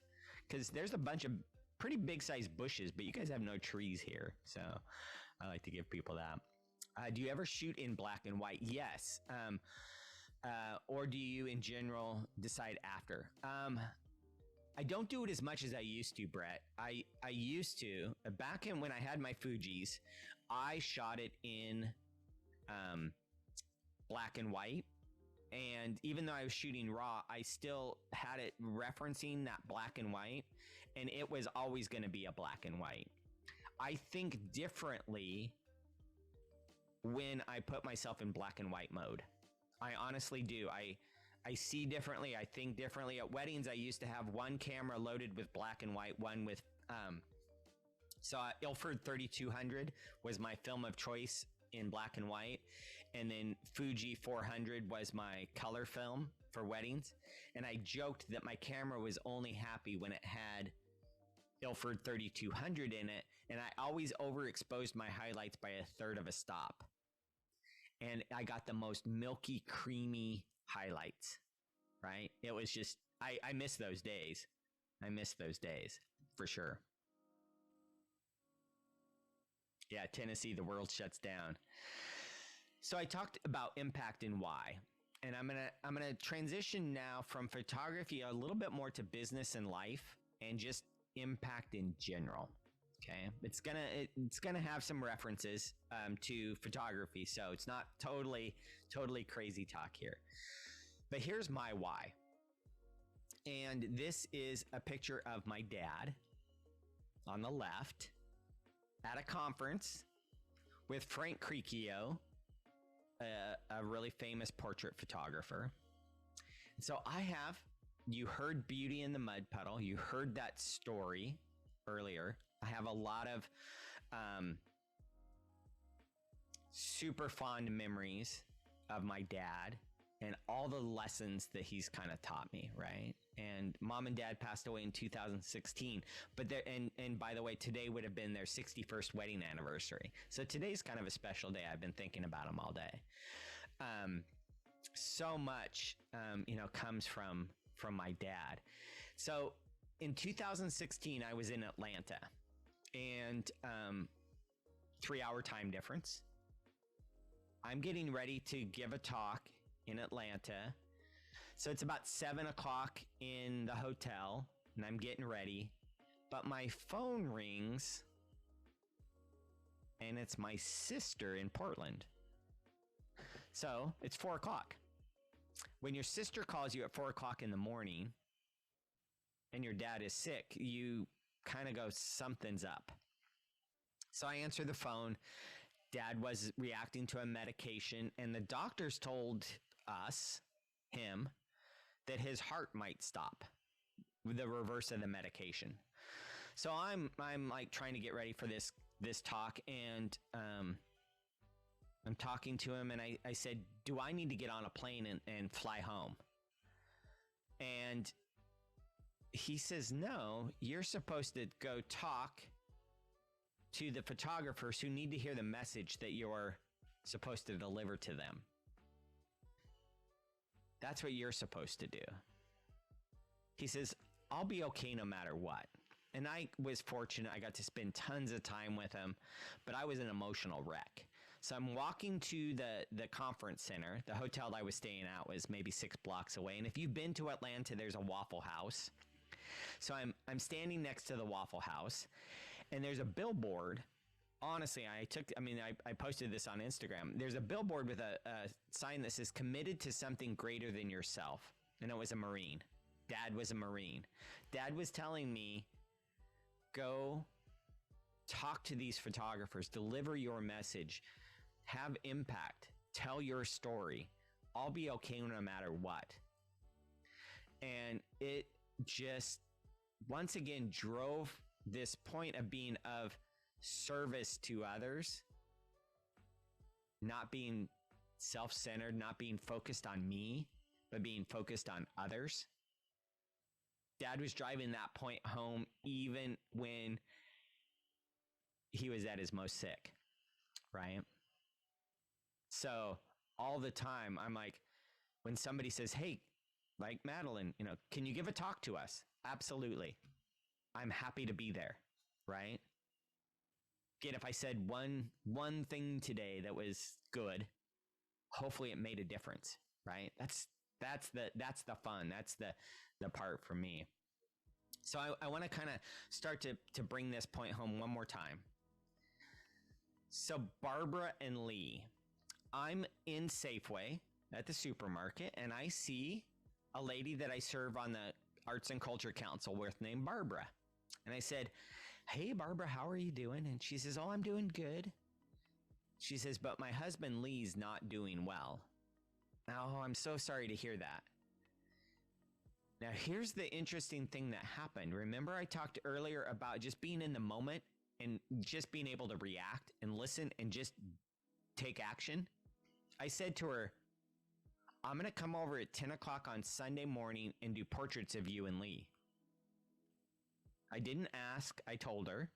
Cause there's a bunch of pretty big sized bushes, but you guys have no trees here. So I like to give people that. Do you ever shoot in black and white? Yes. Or do you in general decide after? I don't do it as much as I used to, Brett. I used to, back in when I had my Fujis, I shot it in black and white. And even though I was shooting raw, I still had it referencing that black and white. And it was always going to be a black and white. I think differently when I put myself in black and white mode. I honestly do. I see differently. I think differently. At weddings, I used to have one camera loaded with black and white, one with, so Ilford 3200 was my film of choice in black and white. And then Fuji 400 was my color film for weddings. And I joked that my camera was only happy when it had Ilford 3200 in it. And I always overexposed my highlights by a third of a stop. And I got the most milky, creamy highlights, right? It was just, I miss those days. I miss those days for sure. Yeah, Tennessee, the world shuts down. So I talked about impact and why, and I'm gonna transition now from photography a little bit more to business and life and just impact in general. Okay, it's gonna have some references to photography, so it's not totally crazy talk here. But here's my why. And this is a picture of my dad on the left at a conference with Frank Cricchio, a really famous portrait photographer. And so you heard Beauty in the Mud Puddle. You heard that story earlier. I have a lot of super fond memories of my dad and all the lessons that he's kind of taught me, right? And mom and dad passed away in 2016, but and by the way, today would have been their 61st wedding anniversary. So today's kind of a special day. I've been thinking about them all day. So much, comes from my dad. So in 2016, I was in Atlanta, and 3-hour time difference. I'm getting ready to give a talk in Atlanta. So it's about 7 o'clock in the hotel, and I'm getting ready, but my phone rings, and it's my sister in Portland. So it's 4 o'clock. When your sister calls you at 4 o'clock in the morning and your dad is sick, you kind of go, something's up. So I answer the phone. Dad was reacting to a medication, and the doctors told him, that his heart might stop with the reverse of the medication. So I'm like trying to get ready for this talk, and I'm talking to him, and I said, do I need to get on a plane and fly home? And he says, no, you're supposed to go talk to the photographers who need to hear the message that you're supposed to deliver to them. That's what you're supposed to do. He says, I'll be okay no matter what. And I was fortunate. I got to spend tons of time with him, but I was an emotional wreck. So I'm walking to the conference center. The hotel I was staying at was maybe 6 blocks away. And if you've been to Atlanta, there's a Waffle House. So I'm standing next to the Waffle House, and there's a billboard honestly, I posted this on Instagram. There's a billboard with a sign that says committed to something greater than yourself. And it was a Marine. Dad was a Marine. Dad was telling me, go talk to these photographers, deliver your message, have impact, tell your story. I'll be okay no matter what. And it just once again drove this point of being of service to others, not being self-centered, not being focused on me, but being focused on others. Dad was driving that point home even when he was at his most sick, right? So all the time, I'm like, when somebody says, hey, like Madeline, can you give a talk to us? Absolutely. I'm happy to be there, right? Again, if I said one thing today that was good, hopefully it made a difference, right? That's the fun. That's the part for me. So I want to kind of start to bring this point home one more time. So Barbara and Lee, I'm in Safeway at the supermarket, and I see a lady that I serve on the Arts and Culture Council with named Barbara. And I said, hey, Barbara, how are you doing? And she says, oh, I'm doing good. She says, but my husband Lee's not doing well. Oh, I'm so sorry to hear that. Now, here's the interesting thing that happened. Remember I talked earlier about just being in the moment and just being able to react and listen and just take action? I said to her, I'm going to come over at 10 o'clock on Sunday morning and do portraits of you and Lee. I didn't ask. I told her.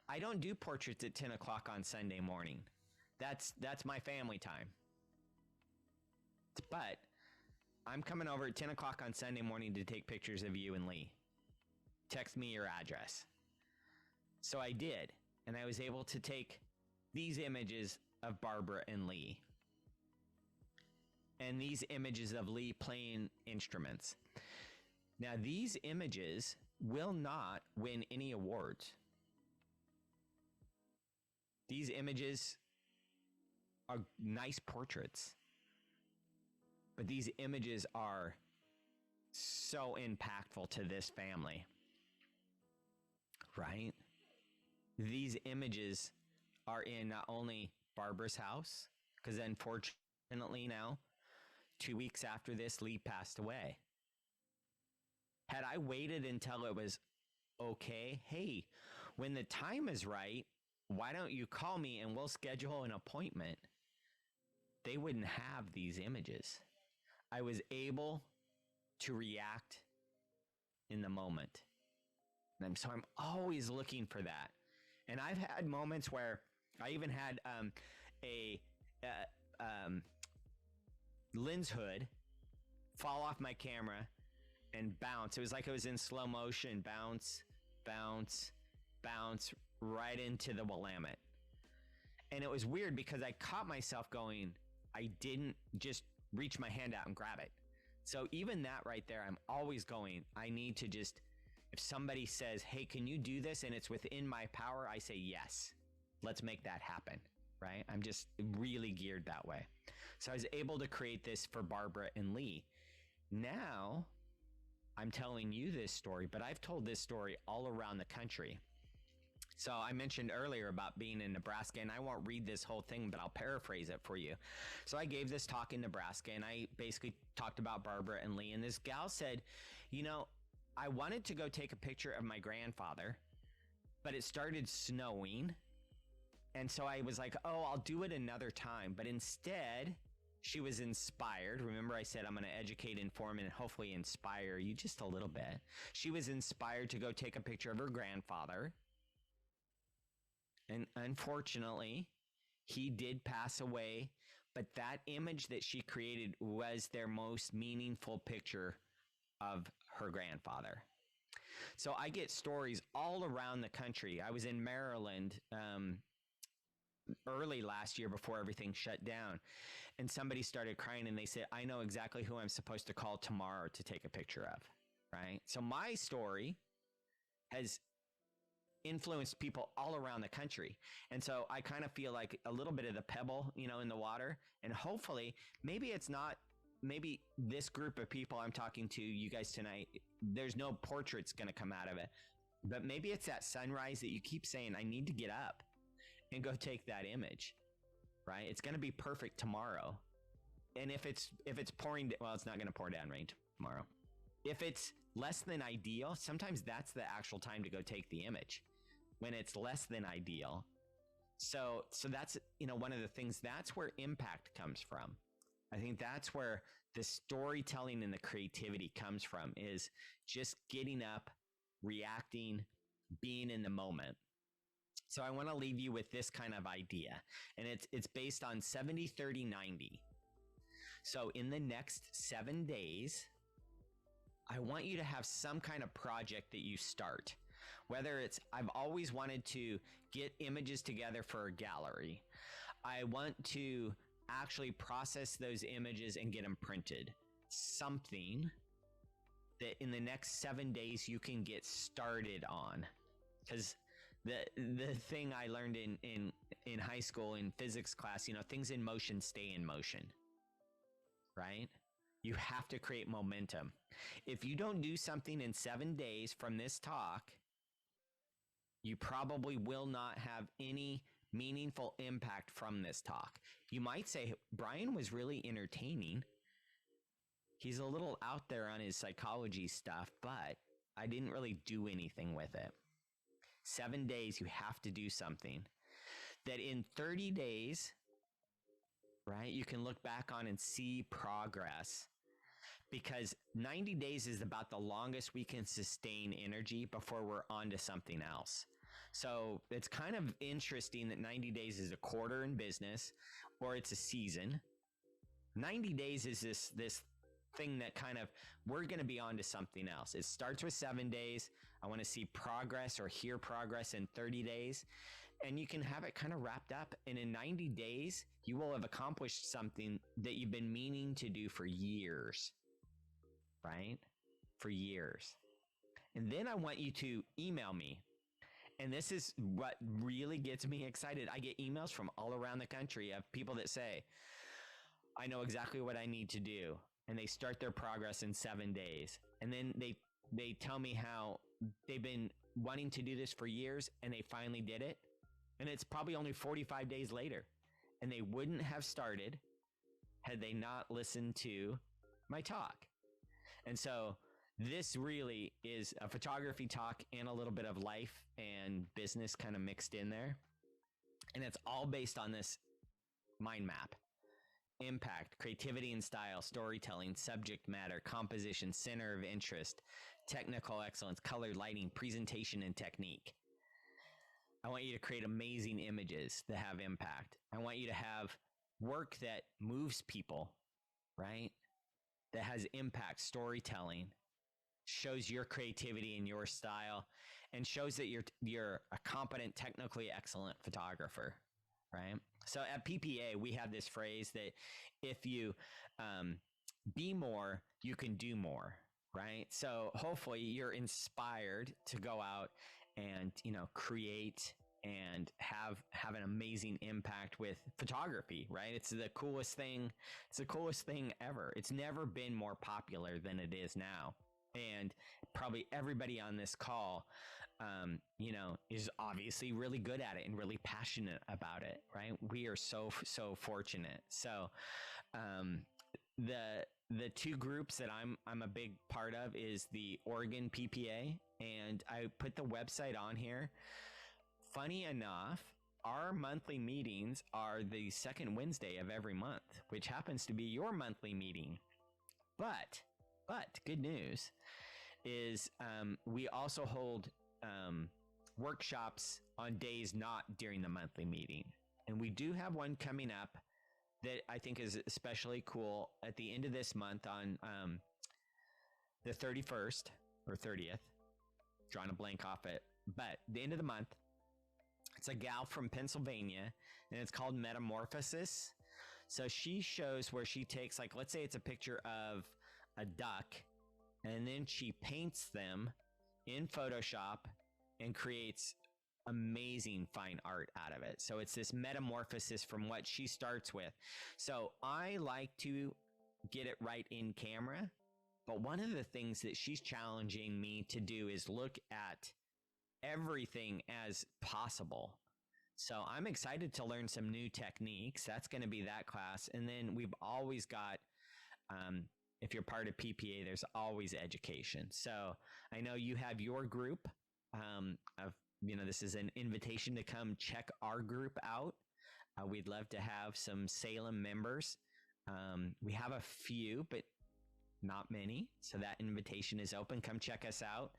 I don't do portraits at 10 o'clock on Sunday morning. That's my family time. But I'm coming over at 10 o'clock on Sunday morning to take pictures of you and Lee. Text me your address. So I did, and I was able to take these images of Barbara and Lee, and these images of Lee playing instruments. Now, these images will not win any awards. These images are nice portraits, but these images are so impactful to this family, right? These images are in not only Barbara's house, because unfortunately now, 2 weeks after this, Lee passed away. Had I waited until it was okay, hey, when the time is right, why don't you call me and we'll schedule an appointment? They wouldn't have these images. I was able to react in the moment. And so I'm always looking for that. And I've had moments where I even had a lens hood fall off my camera and bounce. It was like it was in slow motion, bounce, bounce, bounce right into the Willamette. And it was weird because I caught myself going, I didn't just reach my hand out and grab it. So even that right there, I'm always going, I need to just, if somebody says, hey, can you do this? And it's within my power, I say, yes, let's make that happen, right? I'm just really geared that way. So I was able to create this for Barbara and Lee. Now I'm telling you this story, but I've told this story all around the country. So I mentioned earlier about being in Nebraska, and I won't read this whole thing, but I'll paraphrase it for you. So I gave this talk in Nebraska, and I basically talked about Barbara and Lee, and this gal said, I wanted to go take a picture of my grandfather, but it started snowing. And so I was like, oh, I'll do it another time. But instead, she was inspired. Remember, I said I'm going to educate, inform, and hopefully inspire you just a little bit. She was inspired to go take a picture of her grandfather. And unfortunately, he did pass away. But that image that she created was their most meaningful picture of her grandfather. So I get stories all around the country. I was in Maryland early last year before everything shut down, and somebody started crying and they said, I know exactly who I'm supposed to call tomorrow to take a picture of, right? So my story has influenced people all around the country. And so I kind of feel like a little bit of the pebble, in the water, and hopefully maybe this group of people I'm talking to, you guys tonight, there's no portraits going to come out of it, but maybe it's that sunrise that you keep saying, I need to get up and go take that image, right? It's going to be perfect tomorrow. And if it's pouring, well, it's not going to pour down rain tomorrow. If it's less than ideal, sometimes that's the actual time to go take the image, when it's less than ideal. So that's, one of the things, that's where impact comes from. I think that's where the storytelling and the creativity comes from, is just getting up, reacting, being in the moment. So I want to leave you with this kind of idea, and it's based on 70, 30, 90. So in the next 7 days, I want you to have some kind of project that you start. Whether it's, I've always wanted to get images together for a gallery. I want to actually process those images and get them printed. Something that in the next 7 days you can get started on. Because the thing I learned in high school in physics class, things in motion stay in motion, right? You have to create momentum. If you don't do something in 7 days from this talk, you probably will not have any meaningful impact from this talk. You might say, Bryan was really entertaining. He's a little out there on his psychology stuff, but I didn't really do anything with it. 7 days, you have to do something that in 30 days, right, you can look back on and see progress, because 90 days is about the longest we can sustain energy before we're on to something else. So it's kind of interesting that 90 days is a quarter in business, or it's a season. 90 days is this thing that kind of, we're going to be on to something else. It starts with 7 days. I want to see progress or hear progress in 30 days. And you can have it kind of wrapped up. And in 90 days, you will have accomplished something that you've been meaning to do for years, right? For years. And then I want you to email me. And this is what really gets me excited. I get emails from all around the country of people that say, I know exactly what I need to do. And they start their progress in 7 days. And then they tell me how they've been wanting to do this for years, and they finally did it. And it's probably only 45 days later. And they wouldn't have started had they not listened to my talk. And so this really is a photography talk and a little bit of life and business kind of mixed in there. And it's all based on this mind map. Impact, creativity and style, storytelling, subject matter, composition, center of interest, technical excellence, color, lighting, presentation, and technique. I want you to create amazing images that have impact. I want you to have work that moves people, right? That has impact, storytelling, shows your creativity and your style, and shows that you're a competent, technically excellent photographer, right? So at PPA, we have this phrase that if you be more, you can do more, right? So hopefully you're inspired to go out and, create and have an amazing impact with photography, right? It's the coolest thing. It's the coolest thing ever. It's never been more popular than it is now. And probably everybody on this call, is obviously really good at it and really passionate about it, right? We are so fortunate. So, the two groups that I'm a big part of is the Oregon PPA, and I put the website on here. Funny enough, our monthly meetings are the second Wednesday of every month, which happens to be your monthly meeting. But good news is we also hold workshops on days not during the monthly meeting. And we do have one coming up that I think is especially cool at the end of this month on the 31st or 30th. Drawing a blank off it. But the end of the month, it's a gal from Pennsylvania, and it's called Metamorphosis. So she shows where she takes, like, let's say it's a picture of a duck, and then she paints them in Photoshop and creates amazing fine art out of it. So it's this metamorphosis from what she starts with. So I like to get it right in camera. But one of the things that she's challenging me to do is look at everything as possible. So I'm excited to learn some new techniques. That's going to be that class. And then we've always got, if you're part of PPA, there's always education. So I know you have your group of, this is an invitation to come check our group out. We'd love to have some Salem members. We have a few, but not many. So that invitation is open. Come check us out.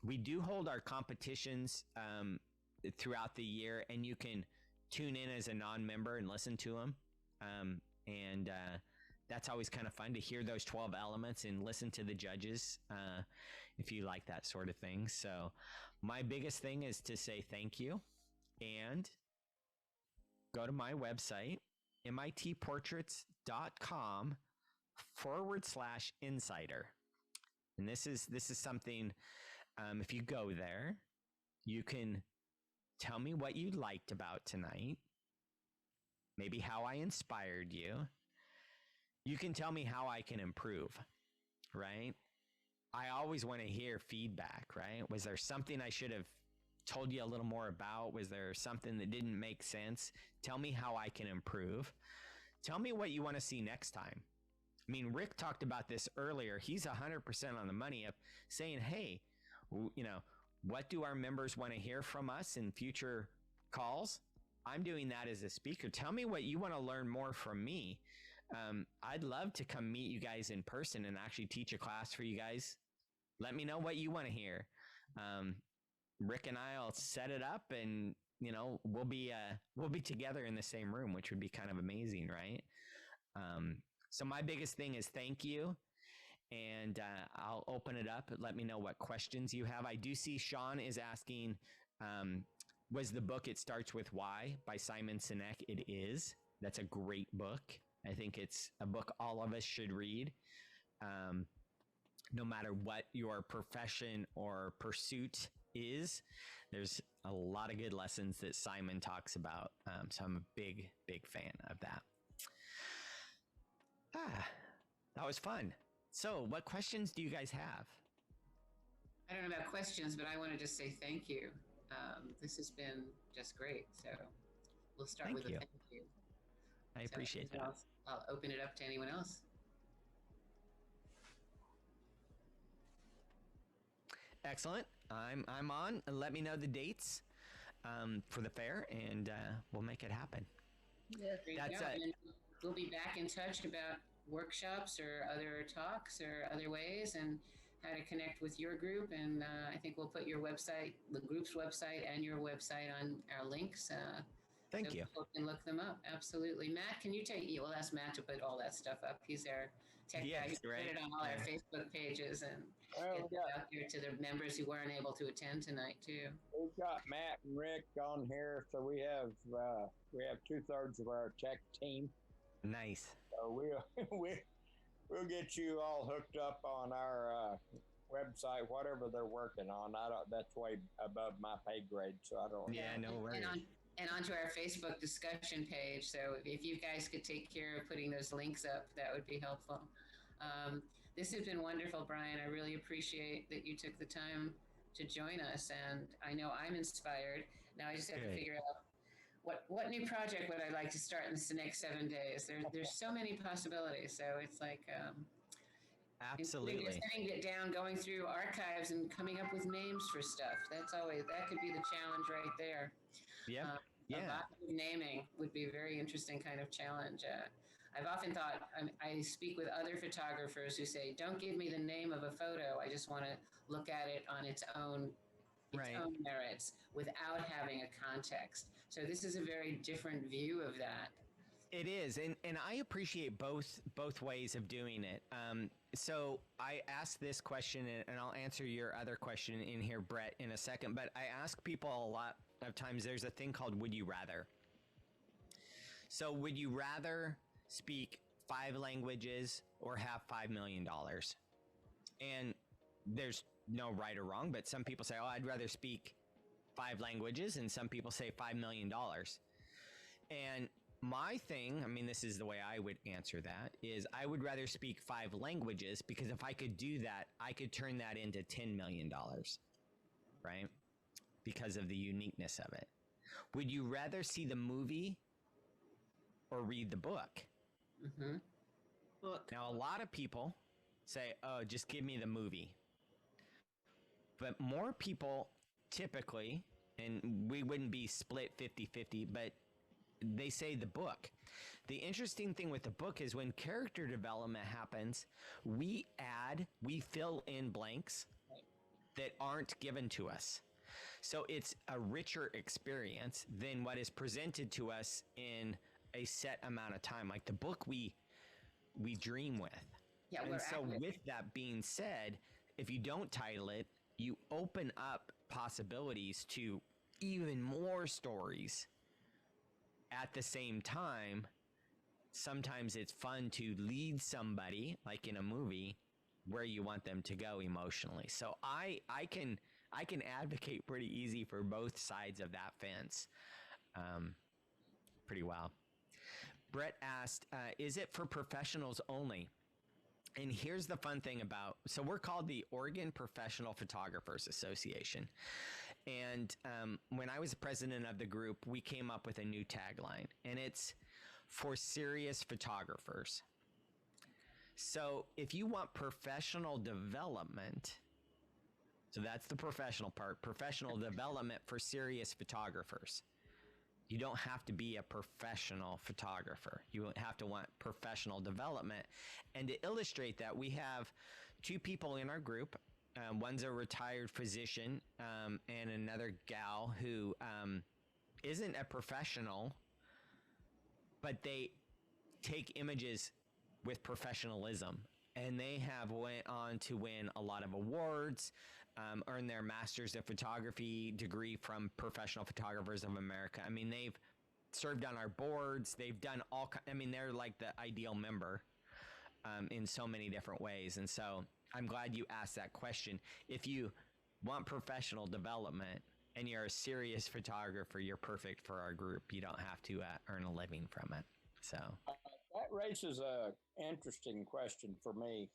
We do hold our competitions throughout the year, and you can tune in as a non-member and listen to them. And that's always kind of fun to hear those 12 elements and listen to the judges if you like that sort of thing. So my biggest thing is to say thank you, and go to my website, mitportraits.com/insider. And this is something, if you go there, you can tell me what you liked about tonight, maybe how I inspired you. You can tell me how I can improve, right? I always want to hear feedback, right? Was there something I should have told you a little more about? Was there something that didn't make sense? Tell me how I can improve. Tell me what you want to see next time. I mean, Rick talked about this earlier. He's 100% on the money of saying, hey, what do our members want to hear from us in future calls? I'm doing that as a speaker. Tell me what you want to learn more from me. I'd love to come meet you guys in person and actually teach a class for you guys. Let me know what you want to hear. Rick and I'll set it up, and we'll be together in the same room, which would be kind of amazing, right? So my biggest thing is thank you, and I'll open it up. Let me know what questions you have. I do see Sean is asking, was the book It Starts With Why by Simon Sinek? It is. That's a great book. I think it's a book all of us should read. No matter what your profession or pursuit is, there's a lot of good lessons that Simon talks about. So I'm a big, big fan of that. That was fun. So what questions do you guys have? I don't know about questions, but I want to just say thank you. This has been just great. So we'll start with a thank you. I appreciate that. I'll open it up to anyone else. Excellent. I'm on. Let me know the dates for the fair, and we'll make it happen. Yeah, that's it. We'll be back in touch about workshops or other talks or other ways, and how to connect with your group. And I think we'll put your website, the group's website, and your website on our links. Thank you. People can look them up. Absolutely. Matt, can you we'll ask Matt to put all that stuff up. He's our tech guy. He put it on all our Facebook pages and get it out there to the members who weren't able to attend tonight too. We've got Matt and Rick on here, so we have 2/3 of our tech team. Nice. So we'll get you all hooked up on our website, whatever they're working on. That's way above my pay grade, so I don't. Yeah, no worries. And onto our Facebook discussion page. So if you guys could take care of putting those links up, that would be helpful. This has been wonderful, Bryan. I really appreciate that you took the time to join us, and I know I'm inspired. Now I just have to figure out what new project would I like to start in the next 7 days. There's so many possibilities. So it's like absolutely sitting it down, going through archives and coming up with names for stuff. That could be the challenge right there. Naming would be a very interesting kind of challenge. I've often thought, I speak with other photographers who say, don't give me the name of a photo. I just want to look at it on its own merits without having a context. So this is a very different view of that. It is, and I appreciate both ways of doing it. So I asked this question, and I'll answer your other question in here, Brett, in a second. But I ask people a lot of times, there's a thing called would you rather. So would you rather speak 5 languages or have $5 million? And there's no right or wrong, but some people say, oh, I'd rather speak 5 languages, and some people say $5 million. And my thing, I mean, this is the way I would answer that, is I would rather speak 5 languages, because if I could do that, I could turn that into $10 million, right? Because of the uniqueness of it. Would you rather see the movie or read the book? Mm-hmm. Book. Now, a lot of people say, oh, just give me the movie. But more people typically, and we wouldn't be split 50-50, but they say the book. The interesting thing with the book is when character development happens, we fill in blanks that aren't given to us. So it's a richer experience than what is presented to us in a set amount of time. Like the book we dream with. Yeah, and so with that being said, if you don't title it, you open up possibilities to even more stories. At the same time, sometimes it's fun to lead somebody, like in a movie, where you want them to go emotionally. So I can advocate pretty easy for both sides of that fence. Pretty well. Brett asked, is it for professionals only? And here's the fun thing about, so we're called the Oregon Professional Photographers Association. And when I was the president of the group, we came up with a new tagline, and it's for serious photographers. So if you want professional development, so that's the professional part, professional development for serious photographers. You don't have to be a professional photographer. You have to want professional development. And to illustrate that, we have 2 people in our group. One's a retired physician, and another gal who isn't a professional, but they take images with professionalism. And they have went on to win a lot of awards, earn their master's of photography degree from Professional Photographers of America. I mean, they've served on our boards. They've done they're like the ideal member in so many different ways. And so I'm glad you asked that question. If you want professional development and you're a serious photographer, you're perfect for our group. You don't have to earn a living from it. So that raises a interesting question for me.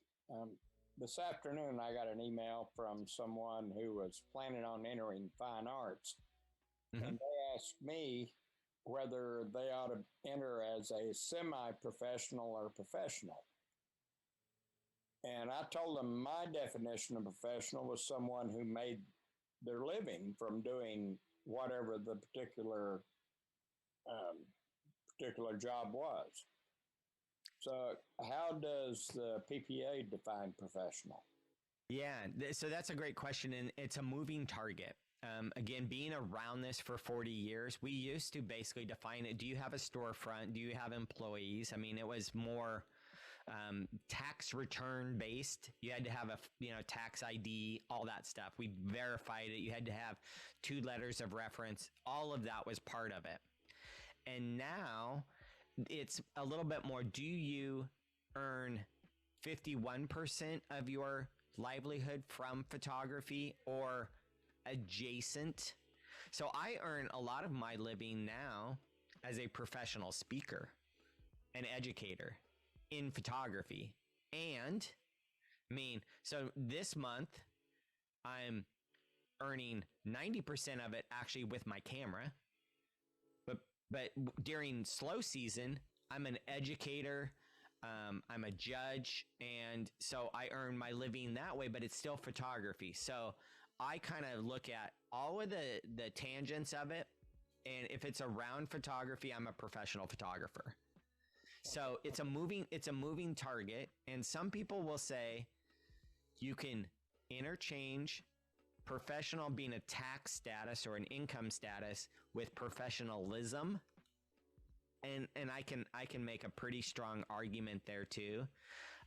This afternoon, I got an email from someone who was planning on entering fine arts. Mm-hmm. And they asked me whether they ought to enter as a semi-professional or professional. And I told them my definition of professional was someone who made their living from doing whatever the particular job was. So how does the PPA define professional? Yeah, so that's a great question, and it's a moving target. Again, being around this for 40 years, we used to basically define it. Do you have a storefront? Do you have employees? I mean, it was more tax return based. You had to have a tax ID, all that stuff. We verified it. You had to have 2 letters of reference. All of that was part of it. And now it's a little bit more. Do you earn 51% of your livelihood from photography or adjacent? So I earn a lot of my living now as a professional speaker, an educator in photography. And I mean, so this month I'm earning 90% of it actually with my camera. But during slow season, I'm an educator, I'm a judge, and so I earn my living that way, but it's still photography. So I kind of look at all of the tangents of it, and if it's around photography, I'm a professional photographer. So it's a moving target, and some people will say you can interchange professional being a tax status or an income status with professionalism. And I can make a pretty strong argument there too.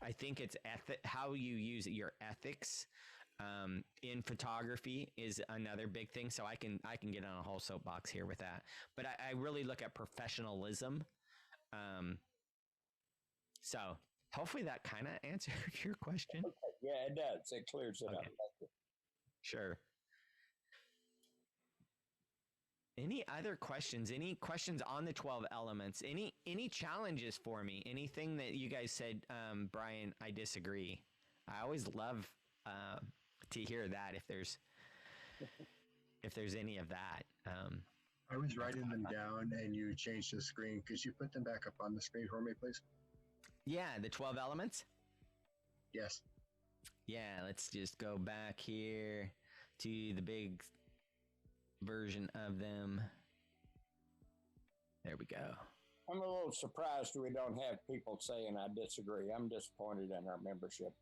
I think it's how you use your ethics in photography is another big thing. So I can get on a whole soapbox here with that. But I really look at professionalism. So hopefully that kind of answered your question. Yeah, it does. It clears it up. Sure. Any other questions? Any questions on the 12 elements? Any challenges for me? Anything that you guys said, Bryan, I disagree. I always love to hear that if there's any of that. I was writing them down and you changed the screen. Could you put them back up on the screen for me, please? Yeah, the 12 elements? Yes. Yeah, let's just go back here to the big version of them. There we go. I'm a little surprised we don't have people saying I disagree. I'm disappointed in our membership.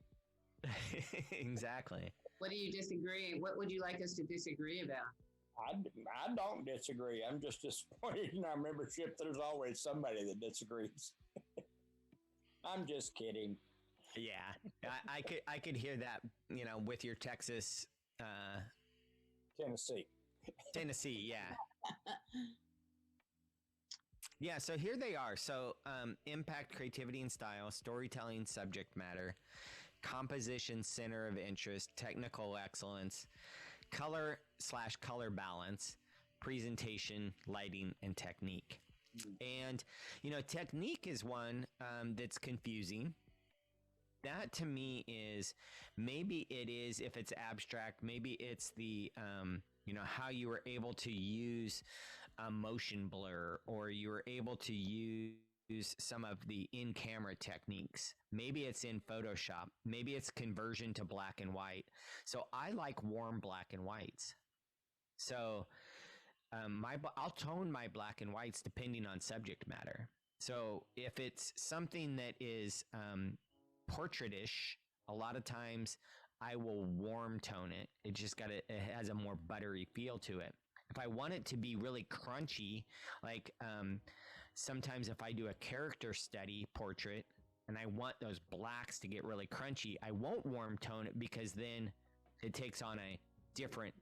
Exactly. What do you disagree? What would you like us to disagree about? I don't disagree. I'm just disappointed in our membership. There's always somebody that disagrees. I'm just kidding. Yeah, I could hear that, with your Texas, Tennessee, yeah. Yeah, so here they are. So impact, creativity and style, storytelling, subject matter, composition, center of interest, technical excellence, color/color balance, presentation, lighting, and technique. And, technique is one that's confusing. That to me is, maybe it is, if it's abstract, maybe it's the, how you were able to use a motion blur, or you were able to use some of the in-camera techniques. Maybe it's in Photoshop. Maybe it's conversion to black and white. So I like warm black and whites. So I'll tone my black and whites depending on subject matter. So if it's something that is portraitish, a lot of times I will warm tone it. It has a more buttery feel to it. If I want it to be really crunchy, like sometimes if I do a character study portrait and I want those blacks to get really crunchy, I won't warm tone it, because then it takes on a different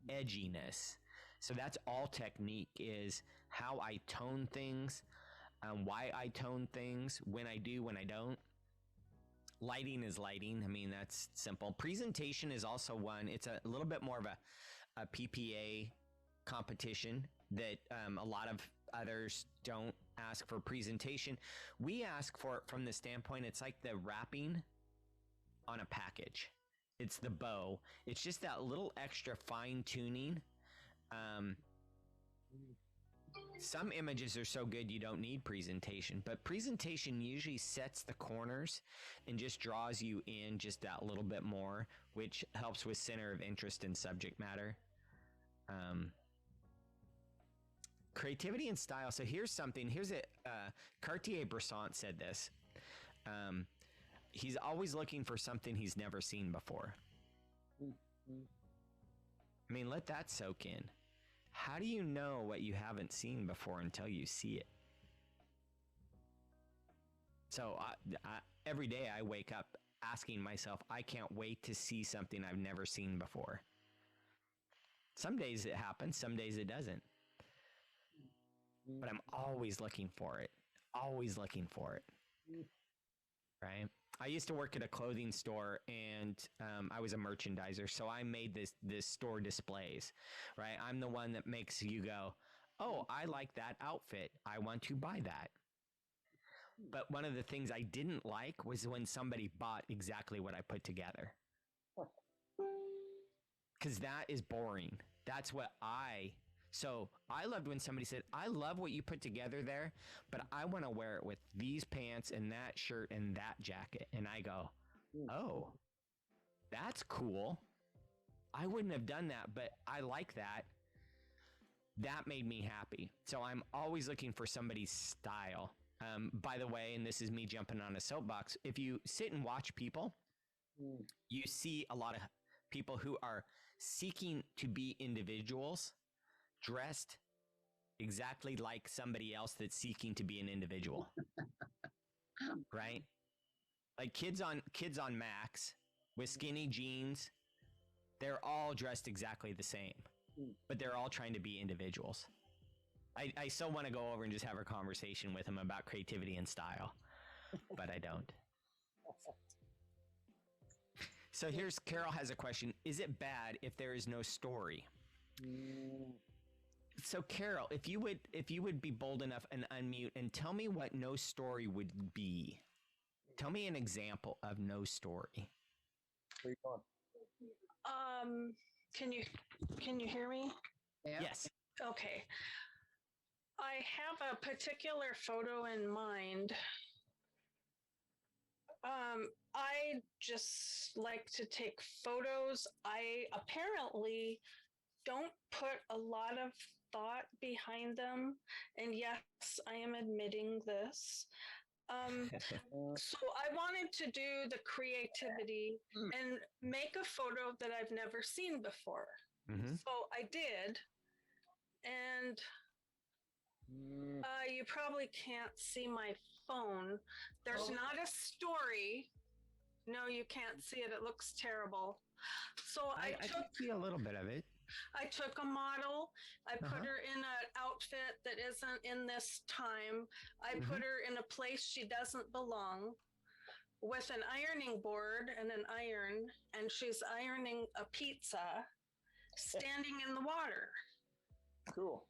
edginess. So that's all technique, is how I tone things, why I tone things, when I do, when I don't. Lighting is lighting. I mean, that's simple. Presentation is also one. It's a little bit more of a PPA competition that a lot of others don't ask for presentation. We ask for it from the standpoint, it's like the wrapping on a package. It's the bow. It's just that little extra fine tuning. Some images are so good you don't need presentation, but presentation usually sets the corners and just draws you in just that little bit more, which helps with center of interest and subject matter. Creativity and style. So here's Cartier-Bresson said this. He's always looking for something he's never seen before. I mean, let that soak in. How do you know what you haven't seen before until you see it? So every day I wake up asking myself, I can't wait to see something I've never seen before. Some days it happens, some days it doesn't. But I'm always looking for it. Always looking for it. Right? I used to work at a clothing store, and I was a merchandiser. So I made this store displays, right? I'm the one that makes you go, oh, I like that outfit. I want to buy that. But one of the things I didn't like was when somebody bought exactly what I put together. Because that is boring. That's what So I loved when somebody said, I love what you put together there, but I want to wear it with these pants and that shirt and that jacket. And I go, oh, that's cool. I wouldn't have done that, but I like that. That made me happy. So I'm always looking for somebody's style. By the way, and this is me jumping on a soapbox, if you sit and watch people, you see a lot of people who are seeking to be individuals, dressed exactly like somebody else that's seeking to be an individual. Right? Like kids on Max with skinny jeans, they're all dressed exactly the same, but they're all trying to be individuals. I so want to go over and just have a conversation with them about creativity and style, but I don't. So Carol has a question. Is it bad if there is no story? So Carol, if you would be bold enough and unmute and tell me what no story would be. Tell me an example of no story. Where you going? Can you hear me? Yeah. Yes. Okay. I have a particular photo in mind. I just like to take photos. I apparently don't put a lot of thought behind them. And yes, I am admitting this. So I wanted to do the creativity and make a photo that I've never seen before. Mm-hmm. So I did. And you probably can't see my phone. There's not a story. No, you can't see it. It looks terrible. So I can see a little bit of it. I took a model. I put her in an outfit that isn't in this time. I put her in a place she doesn't belong with an ironing board and an iron, and she's ironing a pizza standing in the water. Cool.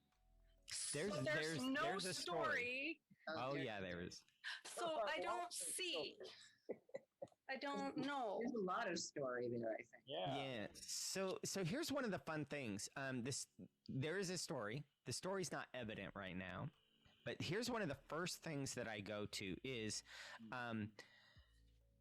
There's no a story. Oh yeah, there is. So I don't see. I don't know. There's a lot of story there, I think. Yeah. So here's one of the fun things. There is a story. The story's not evident right now, but here's one of the first things that I go to is,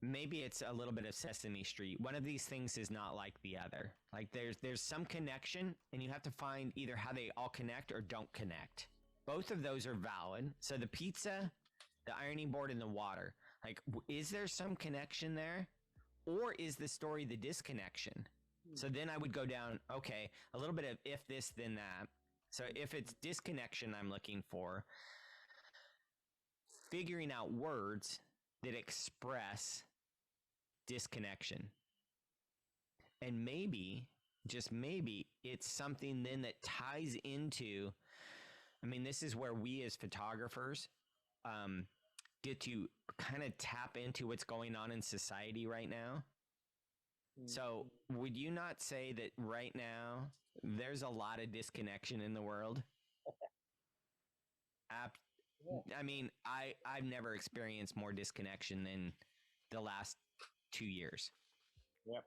maybe it's a little bit of Sesame Street. One of these things is not like the other. Like there's some connection, and you have to find either how they all connect or don't connect. Both of those are valid. So the pizza, the ironing board, and the water. Like, is there some connection there? Or is the story the disconnection? So then I would go down, okay, a little bit of if this, then that. So if it's disconnection I'm looking for, figuring out words that express disconnection. And maybe, just maybe, it's something then that ties into, I mean, this is where we as photographers, get to kind of tap into what's going on in society right now. So would you not say that right now there's a lot of disconnection in the world? I mean, I've never experienced more disconnection than the last 2 years. Yep.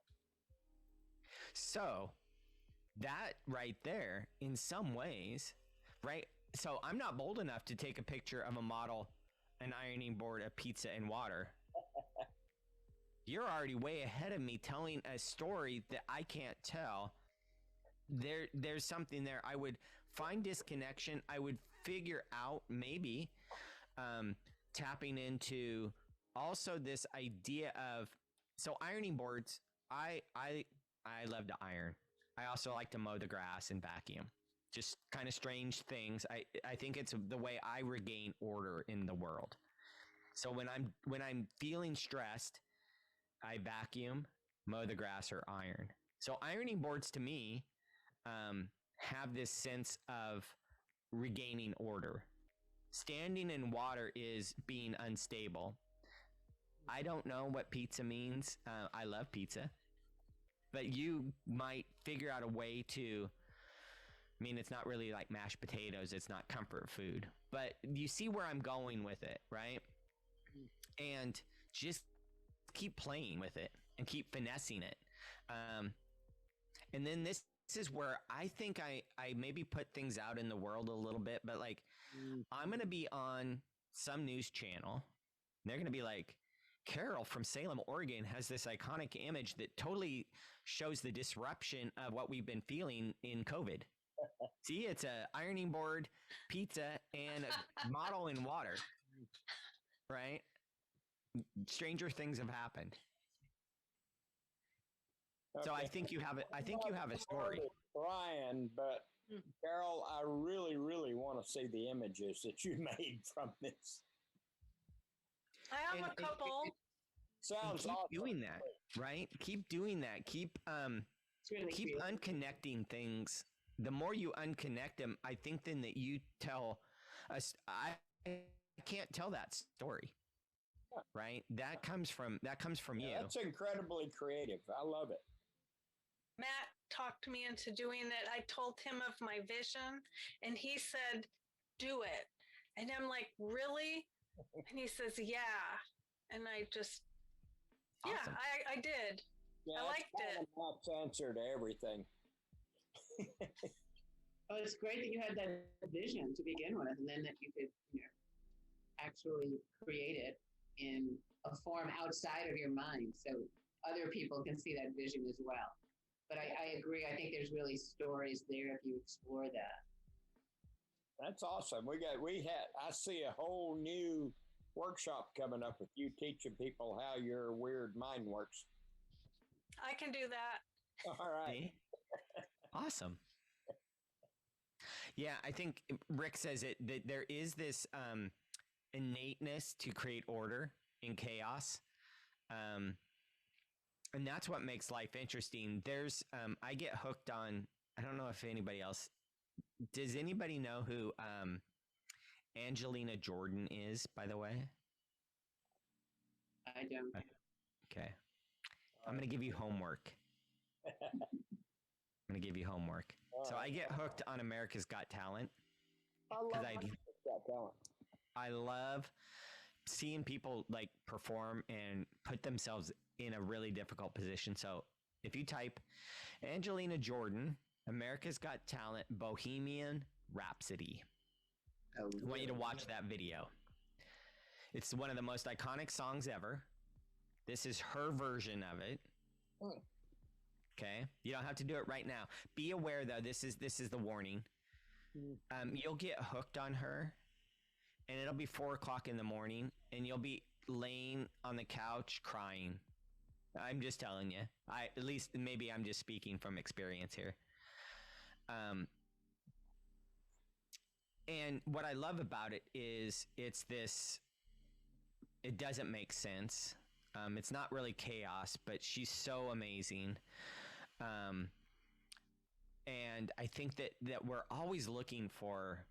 So that right there, in some ways, right? So I'm not bold enough to take a picture of a model, an ironing board, a pizza, and water. You're already way ahead of me telling a story that I can't tell. There's something there. I would find disconnection. I would figure out maybe tapping into also this idea of, so ironing boards, I love to iron. I also like to mow the grass and vacuum. Just kind of strange things. I think it's the way I regain order in the world. So when I'm feeling stressed, I vacuum, mow the grass, or iron. So ironing boards to me have this sense of regaining order. Standing in water is being unstable. I don't know what pizza means. I love pizza. But you might figure out a way to, I mean, it's not really like mashed potatoes. It's not comfort food. But you see where I'm going with it, right? And just keep playing with it and keep finessing it. And then this is where I think I maybe put things out in the world a little bit, but like I'm going to be on some news channel. They're going to be like, Carol from Salem, Oregon has this iconic image that totally shows the disruption of what we've been feeling in COVID. See, it's a ironing board, pizza, and a model in water, right? Stranger things have happened. Okay. So I think you have it. I think you have a story, Bryan. But Carol, I really, really want to see the images that you made from this. I have a couple. Sounds keep awesome. Doing that, right? Keep doing that. Keep keep unconnecting things. The more you unconnect them, I think then that you tell us. I can't tell that story. Right? That comes from you. That's incredibly creative. I love it. Matt, talked me into doing it. I told him of my vision and he said, do it. And I'm like, really? And he says, yeah. And I just, Awesome. I did. Yeah, I liked it. That's answer to everything. Oh, it's great that you had that vision to begin with, and then that you could, actually create it in a form outside of your mind, so other people can see that vision as well. But I agree. I think there's really stories there if you explore that. That's awesome. I see a whole new workshop coming up with you teaching people how your weird mind works. I can do that. All right. Awesome. Yeah, I think Rick says it that there is this innateness to create order in chaos. And that's what makes life interesting. There's I get hooked on, I don't know if anybody else, does anybody know who Angelina Jordan is, by the way? I don't. Okay. I'm going to give you homework. So I get hooked on America's Got Talent. I love seeing people like perform and put themselves in a really difficult position. So if you type Angelina Jordan, America's Got Talent, Bohemian Rhapsody, I want you to watch that video. It's one of the most iconic songs ever. This is her version of it. Okay. You don't have to do it right now. Be aware though, this is the warning. You'll get hooked on her and it'll be 4:00 in the morning and you'll be laying on the couch crying. I'm just telling you. At least maybe I'm just speaking from experience here. And what I love about it is it doesn't make sense. It's not really chaos, but she's so amazing. And I think that we're always looking for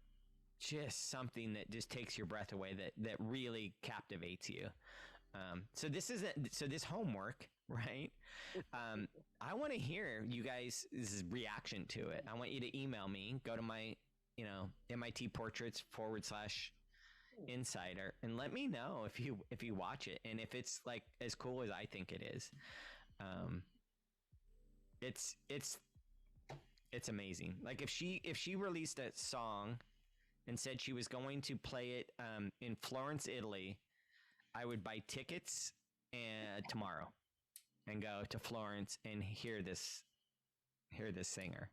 just something that just takes your breath away, that really captivates you. So this homework, right? I want to hear you guys' reaction to it. I want you to email me, go to my, MIT Portraits /insider and let me know if you watch it and if it's like as cool as I think it is. It's amazing. Like if she released a song and said she was going to play it in Florence, Italy, I would buy tickets tomorrow and go to Florence and hear this singer.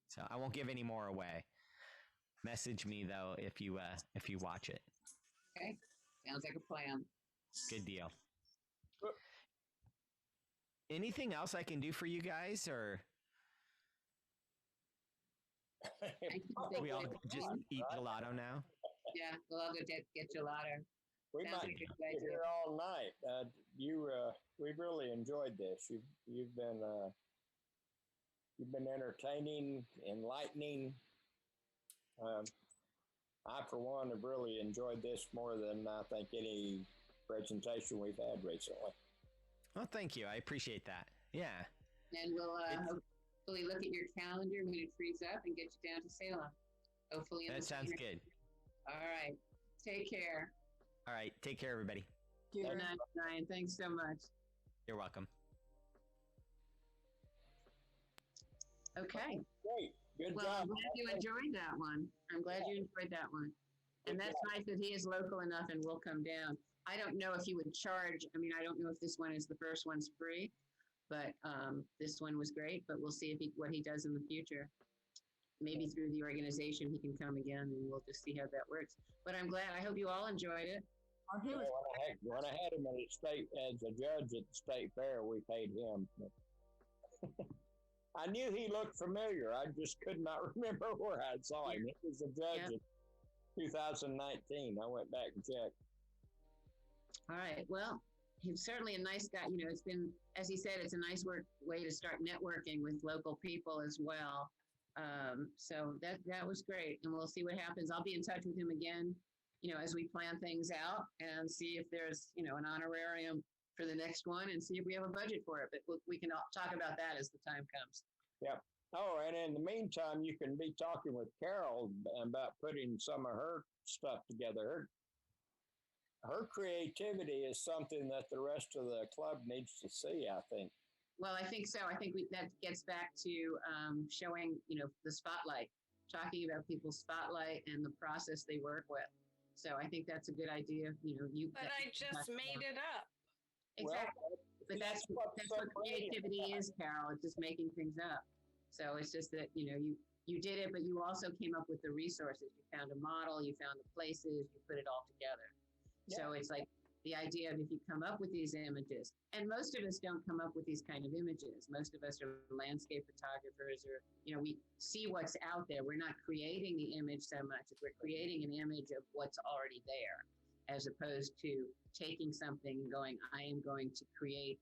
So I won't give any more away. Message me though if you watch it. Okay, sounds like a plan. Good deal. Anything else I can do for you guys, or we all just eat gelato now? Yeah, we'll all go get gelato. We Sounds might like a be good idea. here all night. We've really enjoyed this. You've been entertaining, enlightening. I, for one, have really enjoyed this more than I think any presentation we've had recently. Well, thank you. I appreciate that. Yeah. And we'll hopefully look at your calendar when it frees up and get you down to Salem. Hopefully. That sounds good. All right. Take care. All right. Take care, everybody. Good night, Bryan. Thanks so much. You're welcome. Okay. Great. Good Well, job. I'm glad you enjoyed that one. And that's nice that he is local enough and will come down. I don't know if he would charge. I mean, I don't know if this one is the first one's free, but this one was great. But we'll see what he does in the future. Maybe through the organization he can come again, and we'll just see how that works. But I'm glad. I hope you all enjoyed it. When I had him as a judge at the state fair, we paid him. I knew he looked familiar. I just could not remember where I saw him. He was a judge in 2019. I went back and checked. All right. Well, he's certainly a nice guy. It's been, as he said, it's a nice way to start networking with local people as well. So that was great. And we'll see what happens. I'll be in touch with him again, as we plan things out and see if there's, an honorarium for the next one and see if we have a budget for it. But we can talk about that as the time comes. Yeah. Oh, and in the meantime, you can be talking with Carol about putting some of her stuff together. Her creativity is something that the rest of the club needs to see, I think. Well, I think so. I think that gets back to showing, the spotlight, talking about people's spotlight and the process they work with. So I think that's a good idea. But I just made it up. Exactly. Well, but that's what creativity is, Carol. It's just making things up. So it's just that, you did it, but you also came up with the resources. You found a model, you found the places, you put it all together. Yeah. So it's like the idea of if you come up with these images, and most of us don't come up with these kind of images. Most of us are landscape photographers, or, we see what's out there. We're not creating the image so much as we're creating an image of what's already there, as opposed to taking something and going, I am going to create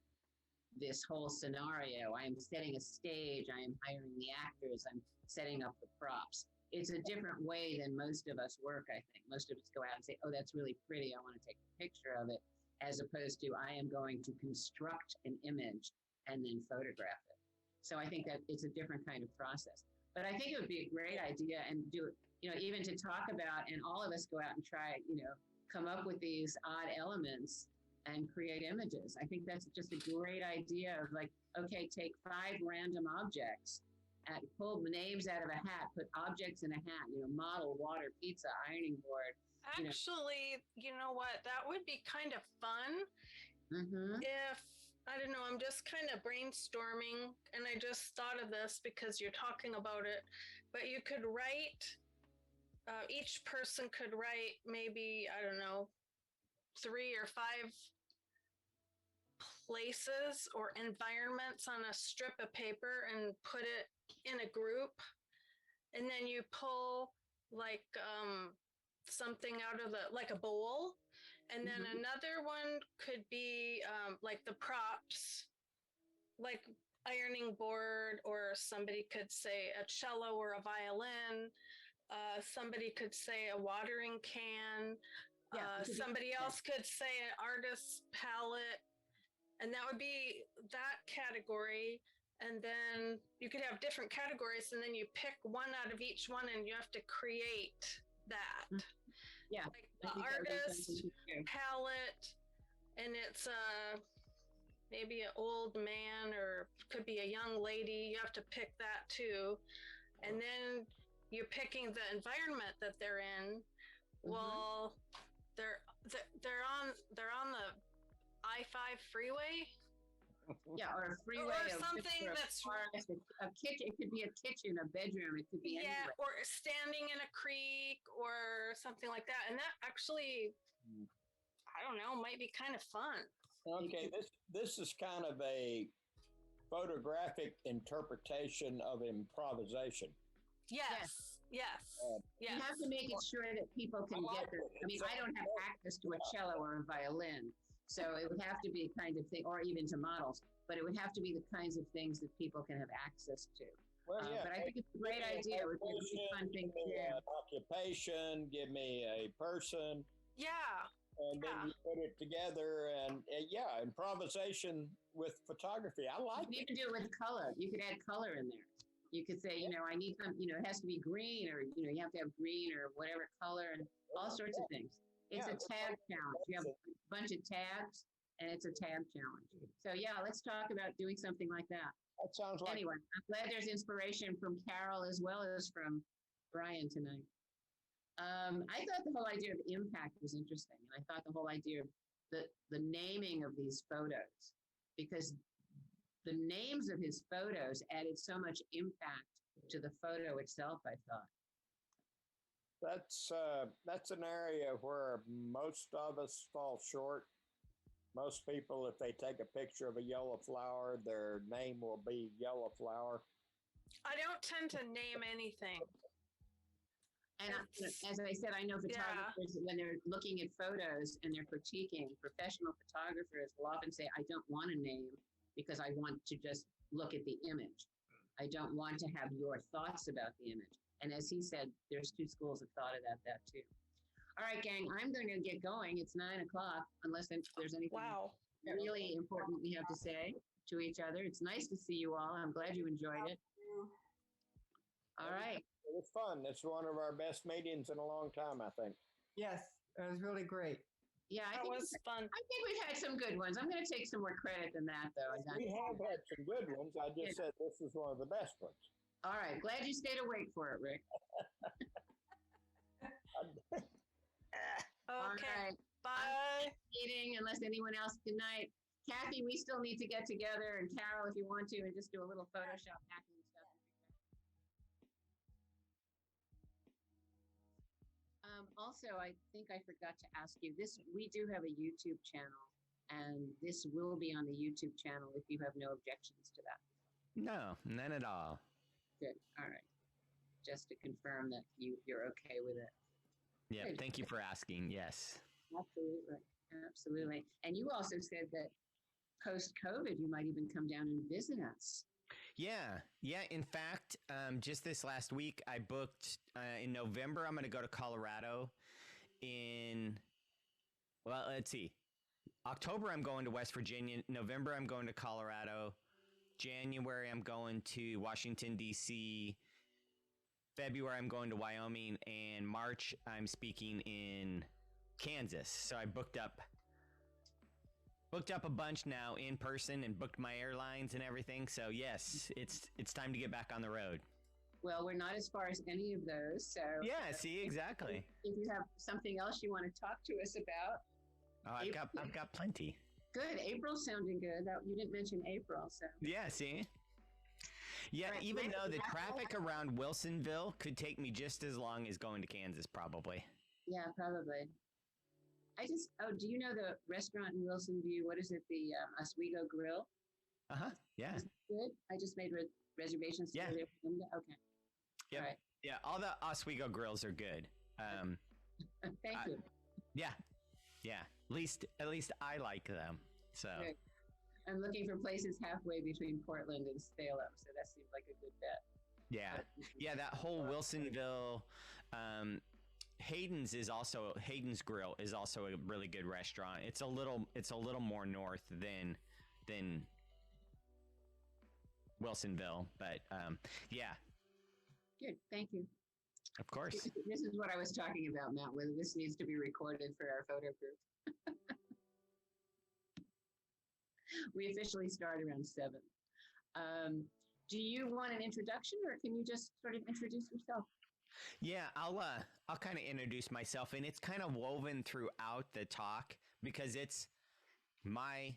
this whole scenario. I am setting a stage. I am hiring the actors. I'm setting up the props. It's a different way than most of us work, I think. Most of us go out and say, oh, that's really pretty. I want to take a picture of it, as opposed to I am going to construct an image and then photograph it. So I think that it's a different kind of process. But I think it would be a great idea and do it, even to talk about, and all of us go out and try, come up with these odd elements and create images. I think that's just a great idea of like, okay, take 5 random objects, and pull the names out of a hat, put objects in a hat, model, water, pizza, ironing board. Actually, you know what? That would be kind of fun. Mm-hmm. If, I don't know, I'm just kind of brainstorming, and I just thought of this because you're talking about it, but you could write, each person could write maybe, I don't know, 3 or 5 places or environments on a strip of paper and put it in a group, and then you pull like something out of like a bowl, and then another one could be like the props, like ironing board, or somebody could say a cello or a violin, somebody could say a watering can, somebody else could say an artist's palette, and that would be that category. And then you could have different categories, and then you pick one out of each one, and you have to create that. Yeah. Like the artist palette, and it's maybe an old man, or could be a young lady. You have to pick that too. And then you're picking the environment that they're in. Well, they're on the I-5 freeway. Yeah, or a freeway, or something that's a kitchen. It could be a kitchen, a bedroom. It could be anywhere. Or standing in a creek or something like that. And that actually, I don't know, might be kind of fun. Okay, this is kind of a photographic interpretation of improvisation. Yes. You have to make it sure that people can get there. I mean, I don't have access to a cello or a violin. So it would have to be a kind of thing, or even to models, but it would have to be the kinds of things that people can have access to. Well, but I think it's a great idea. It would be a really fun thing to do. An occupation, give me a person. Yeah. And then you put it together, and improvisation with photography. I like it. You can do it with color. You could add color in there. You could say, I need some, it has to be green, or, you have to have green or whatever color, and all sorts of things. It's a tab challenge. You have a bunch of tabs, and it's a tab challenge. So let's talk about doing something like that. That sounds like. Anyway, I'm glad there's inspiration from Carol as well as from Bryan tonight. I thought the whole idea of impact was interesting, and I thought the whole idea of the naming of these photos, because the names of his photos added so much impact to the photo itself, I thought. That's an area where most of us fall short. Most people, if they take a picture of a yellow flower, their name will be yellow flower. I don't tend to name anything. And as I said, I know photographers, when they're looking at photos and they're critiquing, professional photographers will often say, I don't want a name because I want to just look at the image. I don't want to have your thoughts about the image. And as he said, there's 2 schools of thought about that too. All right, gang, I'm going to get going. It's 9:00, unless there's anything really important we have to say. to each other. It's nice to see you all. I'm glad you enjoyed it. All right. It was fun. It's one of our best meetings in a long time, I think. Yes, it was really great. Yeah, That was fun. I think we've had some good ones. I'm going to take some more credit than that, though. We have had some good ones. I just said this is one of the best ones. All right. Glad you stayed awake for it, Rick. All Okay. right. Bye. Meeting, unless anyone else tonight. Kathy, we still need to get together, and Carol, if you want to, and just do a little Photoshop hacking stuff. Also, I think I forgot to ask you this. We do have a YouTube channel, and this will be on the YouTube channel if you have no objections to that. No, none at all. Good. All right. Just to confirm that you're okay with it. Yeah, Good. thank you for asking. Yes. Absolutely. Absolutely. And you also said that post-COVID, you might even come down and visit us. Yeah. In fact, just this last week, I booked in November. I'm going to go to Colorado. Let's see. October, I'm going to West Virginia. November, I'm going to Colorado. January, I'm going to Washington, D.C. February, I'm going to Wyoming. And March, I'm speaking in Kansas. So I booked up a bunch now in person and booked my airlines and everything. So yes, it's time to get back on the road. Well, we're not as far as any of those. So yeah, see, exactly. If you have something else you want to talk to us about. Oh, I've got plenty. Good. April's sounding good. You didn't mention April, so. Yeah, see? Yeah, Right. even though the traffic around Wilsonville could take me just as long as going to Kansas, probably. Yeah, probably. Do you know the restaurant in Wilson View? What is it? The Oswego Grill? Uh-huh, yeah. Is it good? I just made reservations. Yeah. Okay. Yep. All right. Yeah, all the Oswego grills are good. Thank you. Yeah. At least I like them. So Good. I'm looking for places halfway between Portland and Salem, so that seems like a good bet. yeah, that whole Wilsonville, Hayden's Grill is also a really good restaurant. It's a little more north than Wilsonville, but yeah. Good, thank you. Of course. This is what I was talking about, Matt, whether this needs to be recorded for our photo group. We officially start around 7. Do you want an introduction, or can you just sort of introduce yourself? Yeah, I'll kind of introduce myself, and it's kind of woven throughout the talk because it's my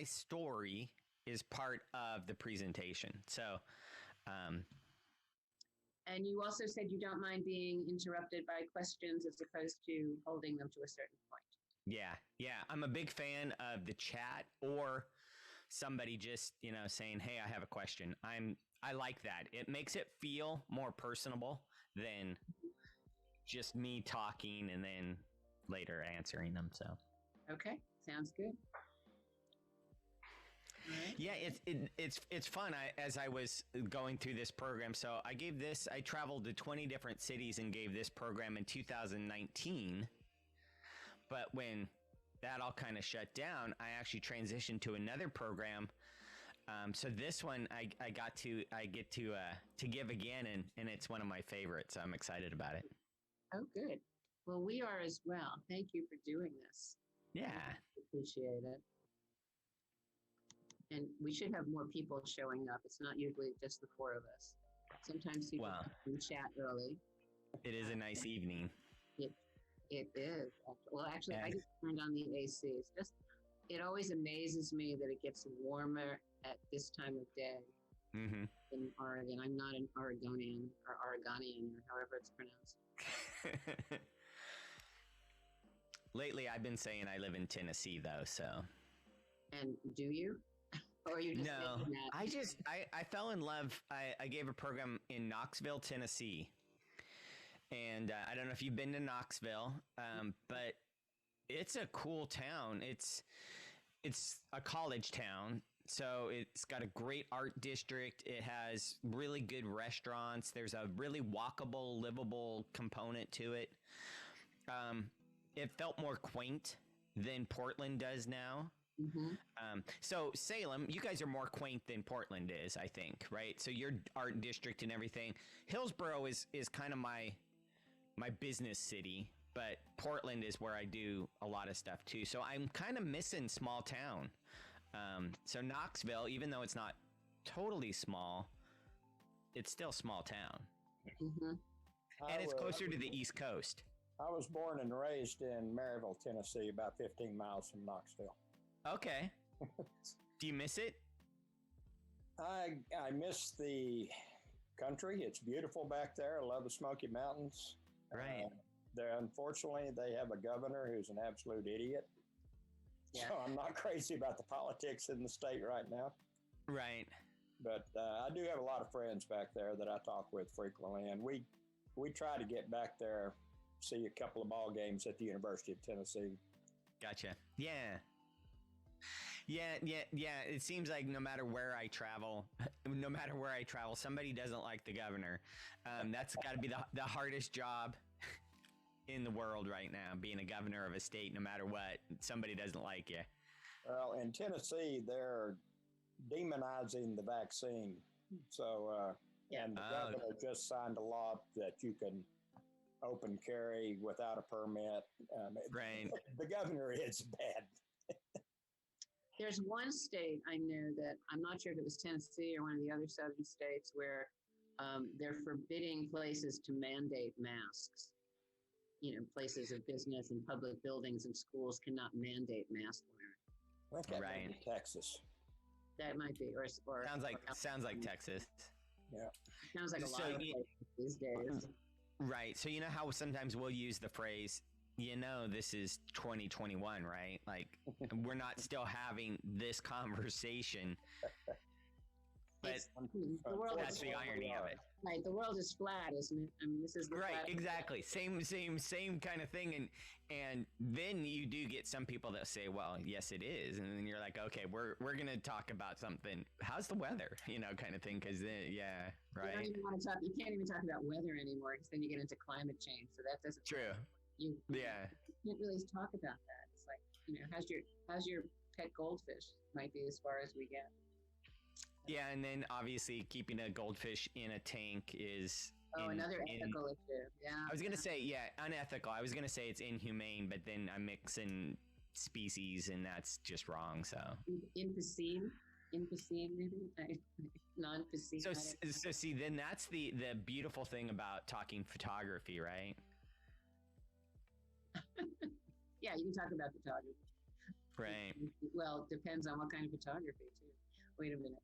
story is part of the presentation. So, and you also said you don't mind being interrupted by questions as opposed to holding them to a certain point. Yeah, I'm a big fan of the chat or somebody just, saying, "Hey, I have a question." I like that. It makes it feel more personable than just me talking and then later answering them. So, okay, sounds good. Right. Yeah, it's fun. As I was going through this program, so I traveled to 20 different cities and gave this program in 2019. But when that all kind of shut down, I actually transitioned to another program. So this one I get to give again, and it's one of my favorites. So I'm excited about it. Oh, good. Well, we are as well. Thank you for doing this. Yeah. Appreciate it. And we should have more people showing up. It's not usually just the 4 of us. Sometimes people can chat early. It is a nice evening. It is. Well, actually, I just turned on the AC. It always amazes me that it gets warmer at this time of day in Oregon. I'm not an Oregonian or however it's pronounced. Lately, I've been saying I live in Tennessee, though. So. And do you? Or you just no, I fell in love. I gave a program in Knoxville, Tennessee. And I don't know if you've been to Knoxville, but it's a cool town. It's a college town. So it's got a great art district. It has really good restaurants. There's a really walkable, livable component to it. It felt more quaint than Portland does now. So Salem, you guys are more quaint than Portland is, I think, right? So your art district and everything. Hillsboro is kind of my business city, but Portland is where I do a lot of stuff too. So I'm kind of missing small town. So Knoxville, even though it's not totally small, it's still small town. And it's closer to the East Coast. I was born and raised in Maryville, Tennessee, about 15 miles from Knoxville. Okay. Do you miss it? I miss the country. It's beautiful back there. I love the Smoky Mountains. Right. Unfortunately, they have a governor who's an absolute idiot. Yeah. So I'm not crazy about the politics in the state right now. Right. But I do have a lot of friends back there that I talk with frequently, and we try to get back there, see a couple of ball games at the University of Tennessee. Gotcha. Yeah. It seems like no matter where I travel, somebody doesn't like the governor. That's got to be the hardest job in the world right now, being a governor of a state. No matter what, somebody doesn't like you. Well, in Tennessee, they're demonizing the vaccine. So, and the governor just signed a law that you can open carry without a permit. Right. The governor is bad. There's one state I know that, I'm not sure if it was Tennessee or one of the other southern states, where they're forbidding places to mandate masks. You know, places of business and public buildings and schools cannot mandate mask wearing. I think that might be Texas. That might be, or sounds like Texas. Yeah. Sounds like a lot of places these days. Right. So you know how sometimes we'll use the phrase, this is 2021, right? Like we're not still having this conversation. But the world that's the irony of it. Right, the world is flat, isn't it? I mean, this is right, exactly. Same kind of thing, and then you do get some people that say, "Well, yes, it is," and then you're like, "Okay, we're gonna talk about something. How's the weather?" Kind of thing, because right. You don't even want to talk. You can't even talk about weather anymore, because then you get into climate change. So that doesn't. True. You can't really talk about that. It's like, how's your pet goldfish? Might be as far as we get. Yeah, and then obviously keeping a goldfish in a tank is another ethical issue. Yeah, I was gonna say unethical. I was gonna say it's inhumane, but then I'm mixing species, and that's just wrong. So Impacine maybe non-piscine. So see, then that's the beautiful thing about talking photography, right? Yeah, you can talk about photography. Right. Well, it depends on what kind of photography too. Wait a minute.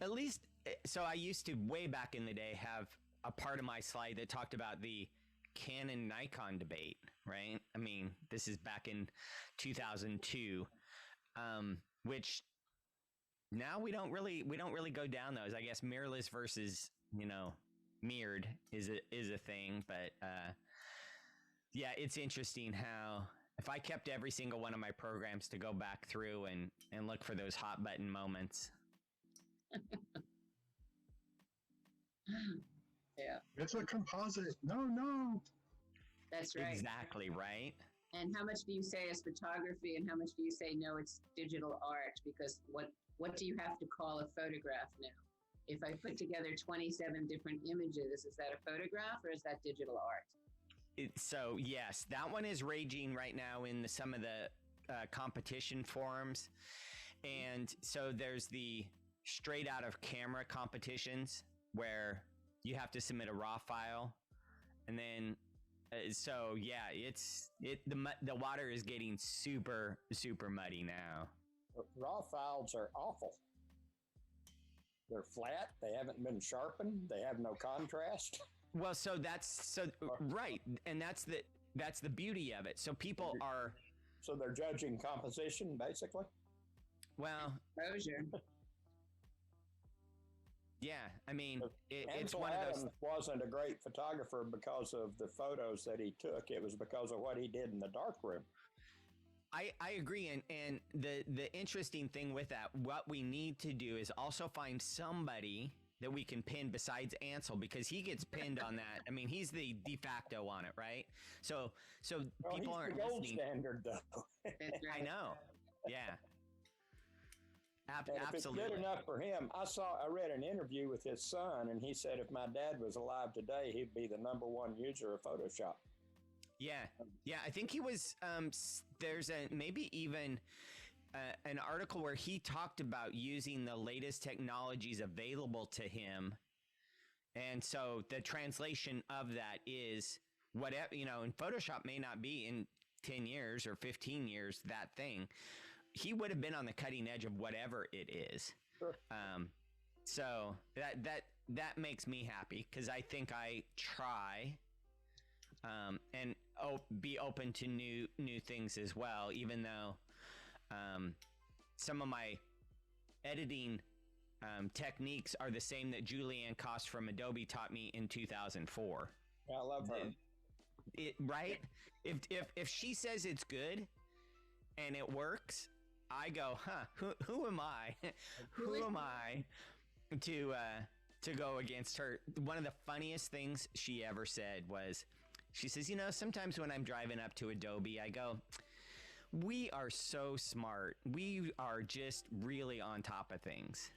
At least, so I used to, way back in the day, have a part of my slide that talked about the Canon-Nikon debate, right? I mean, this is back in 2002, which now we don't really go down those. I guess mirrorless versus, mirrored is a thing, but yeah, it's interesting how if I kept every single one of my programs to go back through and look for those hot button moments. Yeah. It's a composite. No. That's right. Exactly right. And how much do you say is photography, and how much do you say no, it's digital art? Because what do you have to call a photograph now? If I put together 27 different images, is that a photograph or is that digital art? So yes, that one is raging right now in some of the competition forums. And so there's the straight out of camera competitions where you have to submit a raw file, and then so yeah, the water is getting super muddy now. Raw files are awful. They're flat. They haven't been sharpened. They have no contrast. Well, right, and that's the beauty of it. So people are. So they're judging composition, basically. Well, exposure. Yeah, I mean, it's Ansel one of Adams those. Wasn't a great photographer because of the photos that he took. It was because of what he did in the darkroom. I agree, and the interesting thing with that, what we need to do is also find somebody that we can pin besides Ansel, because he gets pinned on that. I mean, he's the de facto on it, right? So people aren't the gold listening. standard, though. I know. Yeah. And if it's Absolutely. good enough for him, I read an interview with his son, and he said if my dad was alive today, he'd be the #1 user of Photoshop. Yeah. I think he was. There's maybe even an article where he talked about using the latest technologies available to him, and so the translation of that is whatever, and Photoshop may not be in 10 years or 15 years that thing. He would have been on the cutting edge of whatever it is. Sure. So that makes me happy because I think I try and be open to new things as well, even though some of my editing techniques are the same that Julianne Cost from Adobe taught me in 2004. Yeah, I love her. Right? If she says it's good and it works, I go, who am I? Who am I to go against her? One of the funniest things she ever said was, she says, sometimes when I'm driving up to Adobe, I go, we are so smart. We are just really on top of things.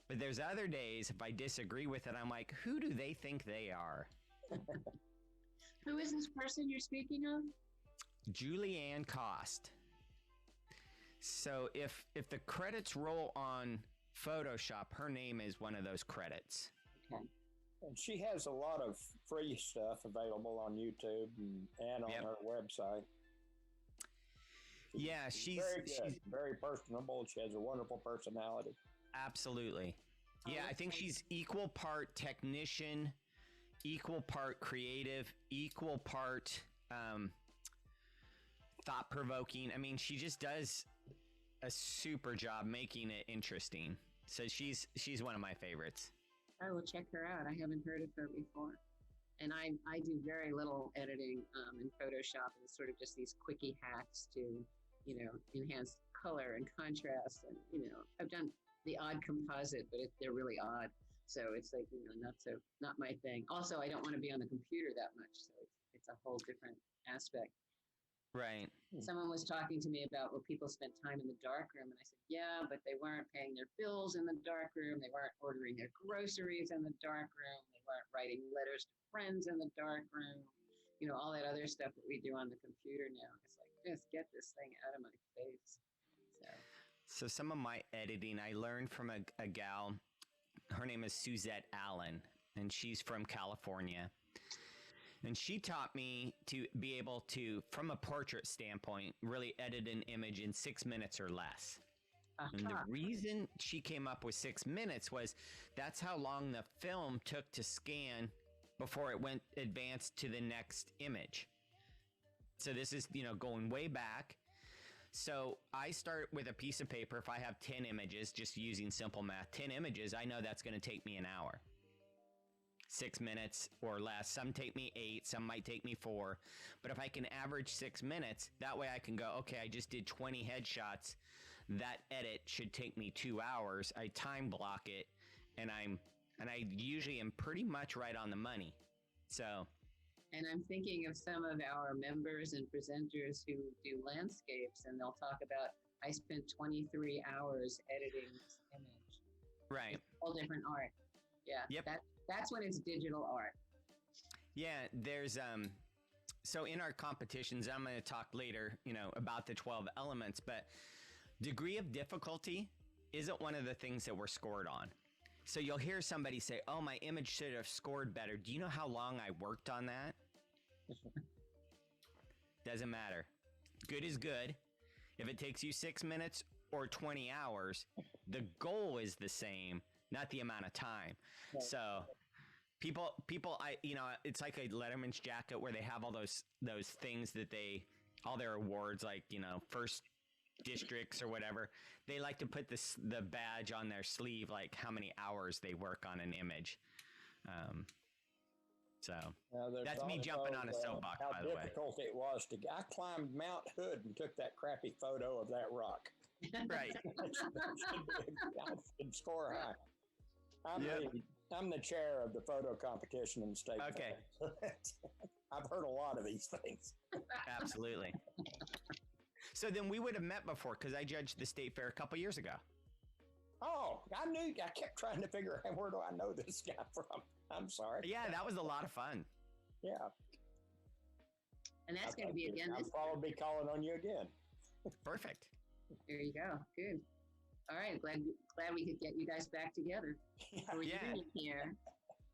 But there's other days, if I disagree with it, I'm like, who do they think they are? Who is this person you're speaking of? Julianne Cost. So if the credits roll on Photoshop, her name is one of those credits. Okay. And she has a lot of free stuff available on YouTube and on her website. Yeah, she's very personable. She has a wonderful personality. Absolutely. Yeah, I think she's equal part technician, equal part creative, equal part thought-provoking. I mean, she just does a super job making it interesting. So she's one of my favorites. I will check her out. I haven't heard of her before. And I do very little editing in Photoshop. It's sort of just these quickie hacks to, enhance color and contrast. And, I've done the odd composite, but they're really odd. So it's like, not my thing. Also, I don't want to be on the computer that much. So it's a whole different aspect. Right. Someone was talking to me about, people spent time in the darkroom. And I said, yeah, but they weren't paying their bills in the darkroom. They weren't ordering their groceries in the darkroom. They weren't writing letters to friends in the darkroom. All that other stuff that we do on the computer now. It's like, just get this thing out of my face. So some of my editing, I learned from a gal. Her name is Suzette Allen, and she's from California. And she taught me to be able to, from a portrait standpoint, really edit an image in 6 minutes or less. And the reason she came up with 6 minutes was that's how long the film took to scan before it went advanced to the next image. So this is, going way back. So I start with a piece of paper. If I have 10 images, just using simple math, 10 images, I know that's going to take me an hour. 6 minutes or less. Some take me 8, some might take me 4. But if I can average 6 minutes, that way I can go, okay, I just did 20 headshots. That edit should take me 2 hours. I time block it, and I usually am pretty much right on the money. So. And I'm thinking of some of our members and presenters who do landscapes, and they'll talk about, I spent 23 hours editing this image. Right. It's all different art. Yeah. Yep. That's when it's digital art. Yeah, there's so in our competitions, I'm going to talk later, about the 12 elements, but degree of difficulty isn't one of the things that we're scored on. So you'll hear somebody say, "Oh, my image should have scored better." Do you know how long I worked on that? Doesn't matter. Good is good. If it takes you 6 minutes or 20 hours, the goal is the same, not the amount of time. Right. So people, it's like a Letterman's jacket where they have all those things that all their awards, like, first districts or whatever. They like to put the badge on their sleeve, like how many hours they work on an image. So that's me jumping on a soapbox, by the way. How difficult it was I climbed Mount Hood and took that crappy photo of that rock. Right. And score high. I'm the chair of the photo competition in the state. Okay. I've heard a lot of these things. Absolutely. So then we would have met before, because I judged the state fair a couple years ago. Oh, I kept trying to figure out where do I know this guy from. I'm sorry. Yeah, that was a lot of fun. Yeah. And that's going to be again I'll this. probably be calling on you again. Perfect. There you go. Good. All right. Glad we could get you guys back together for reunion here.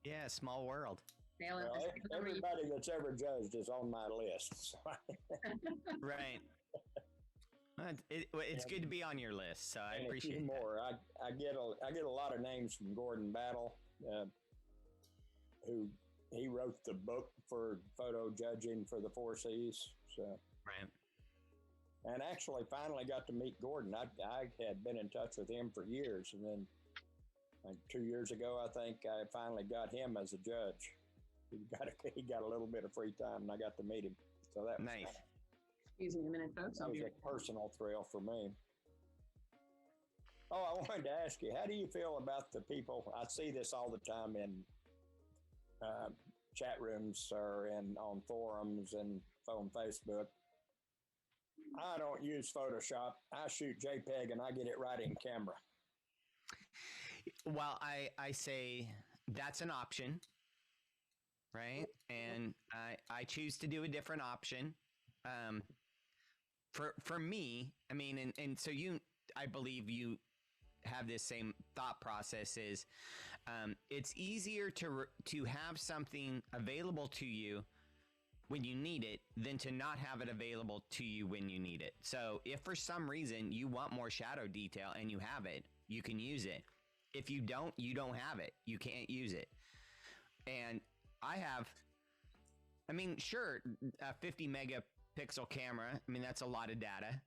Yeah, small world. Well, everybody that's ever judged is on my list. Right. It's good to be on your list, so I appreciate it. More. I get a lot of names from Gordon Battle, who he wrote the book for photo judging for the 4 Cs. So right. And actually, finally got to meet Gordon. I had been in touch with him for years, and then like 2 years ago, I think I finally got him as a judge. He got a little bit of free time, and I got to meet him. So that was nice. Excuse me a minute, folks. That was a personal thrill for me. Oh, I wanted to ask you, how do you feel about the people? I see this all the time in chat rooms or on forums and on Facebook. I don't use Photoshop. I shoot JPEG and I get it right in camera. Well, I say that's an option, right? And I choose to do a different option. For me, I mean, and so I believe you have this same thought process is, it's easier to have something available to you when you need it than to not have it available to you when you need it. So if for some reason you want more shadow detail and you have it, you can use it. If you don't have it. You can't use it. And sure, a 50 megapixel camera, I mean, that's a lot of data,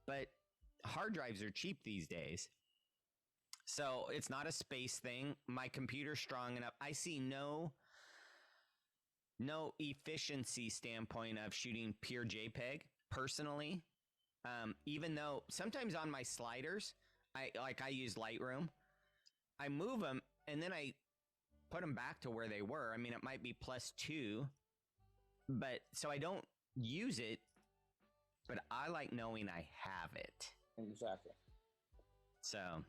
but hard drives are cheap these days. So it's not a space thing. My computer's strong enough. I see no efficiency standpoint of shooting pure JPEG personally. Even though sometimes on my sliders, I use Lightroom, I move them and then I put them back to where they were. I mean, it might be +2, but so I don't use it, but I like knowing I have it. Exactly. So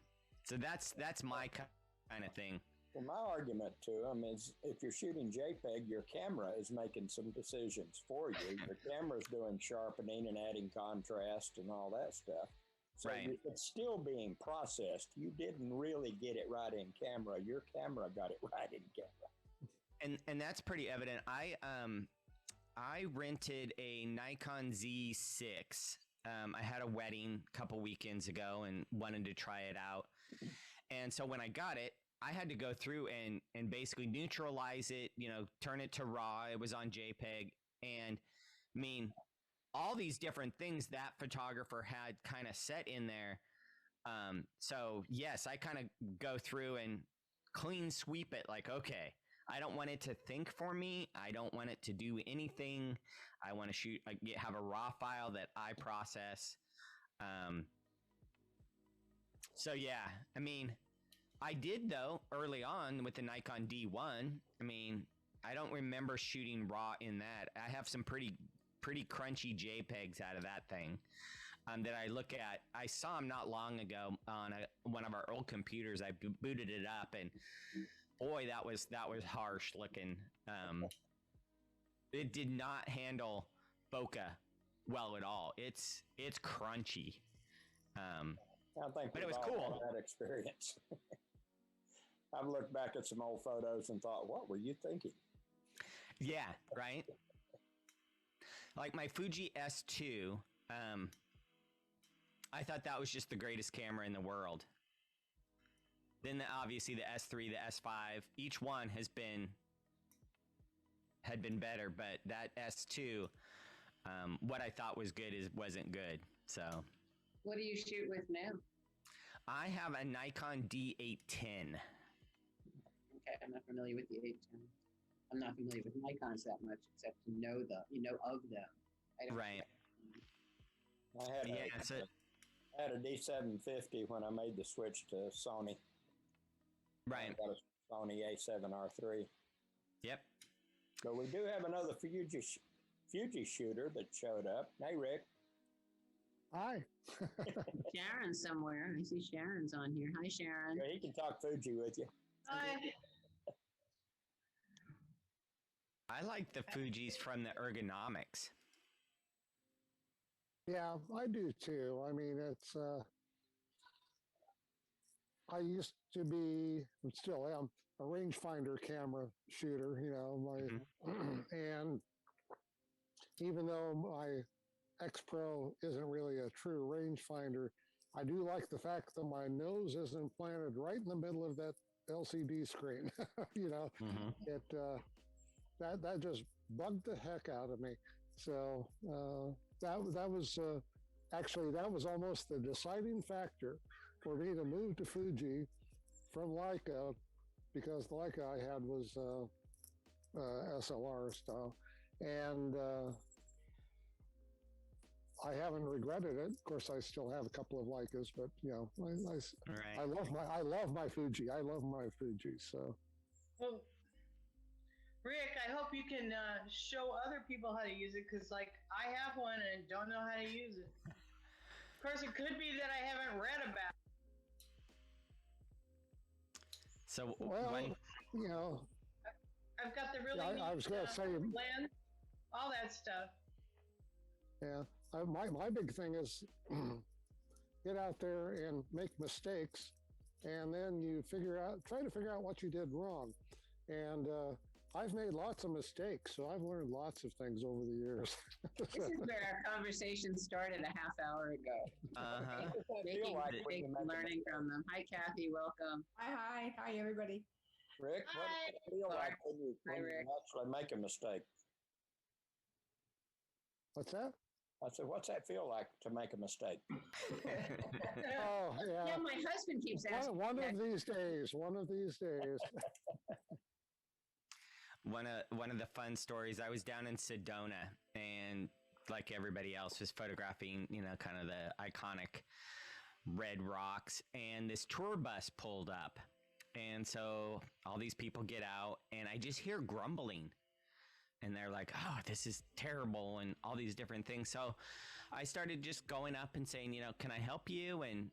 that's my kind of thing. Well, my argument to them is if you're shooting JPEG, your camera is making some decisions for you. Your camera's doing sharpening and adding contrast and all that stuff. So right. It's still being processed. You didn't really get it right in camera. Your camera got it right in camera. And that's pretty evident. I rented a Nikon Z6. I had a wedding a couple weekends ago and wanted to try it out. And so when I got it, I had to go through and basically neutralize it, turn it to RAW. It was on JPEG. And I mean, all these different things that photographer had kind of set in there. So yes, I kind of go through and clean sweep it like, okay, I don't want it to think for me. I don't want it to do anything. I want to have a raw file that I process. So yeah, I mean, I did though early on with the Nikon D1. I mean, I don't remember shooting raw in that. I have some pretty crunchy JPEGs out of that thing that I look at. I saw them not long ago on one of our old computers. I booted it up, and boy, that was harsh looking. It did not handle bokeh well at all. It's crunchy. But it was cool. That experience. I've looked back at some old photos and thought, what were you thinking? Yeah, right. Like my Fuji S2, I thought that was just the greatest camera in the world. Then obviously the S3, the S5, each one had been better, but that S2, what I thought was good wasn't good. So, what do you shoot with now? I have a Nikon D810. Okay, I'm not familiar with the 810. I'm not familiar with Nikons that much, except to know of them. Right. I had a D750 when I made the switch to Sony. Right. I got a Sony A7R3. Yep. But we do have another Fuji shooter that showed up. Hey, Rick. Hi. Sharon somewhere. I see Sharon's on here. Hi, Sharon. Yeah, he can talk Fuji with you. Hi. I like the Fujis from the ergonomics. Yeah, I do too. I mean, it's, I used to be, and still am, a rangefinder camera shooter, you know, and even though my X Pro isn't really a true rangefinder, I do like the fact that my nose isn't planted right in the middle of that LCD screen. You know, it that just bugged the heck out of me. So that was actually that was almost the deciding factor for me to move to Fuji from Leica, because the Leica I had was SLR style, and I haven't regretted it. Of course, I still have a couple of Leicas, but you know, I love my Fuji. I love my Fuji. So, well, Rick, I hope you can show other people how to use it, because like I have one and don't know how to use it. Of course, it could be that I haven't read about it. So, well, you know, I've got the really I was going to say lens, all that stuff. Yeah, my big thing is get out there and make mistakes, and then you try to figure out what you did wrong. And I've made lots of mistakes, so I've learned lots of things over the years. This is where our conversation started a half hour ago. Making mistakes, learning from them. Hi, Kathy. Welcome. Hi. Hi, everybody. Rick, what does it feel like when you actually make a mistake? What's that? I said, what's that feel like to make a mistake? Oh, yeah. Yeah, my husband keeps asking. One of these days. One of these days. One of the fun stories, I was down in Sedona, and like everybody else was photographing, you know, kind of the iconic red rocks, and this tour bus pulled up. And so all these people get out, and I just hear grumbling. And they're like, oh, this is terrible, and all these different things. So I started just going up and saying, you know, can I help you? And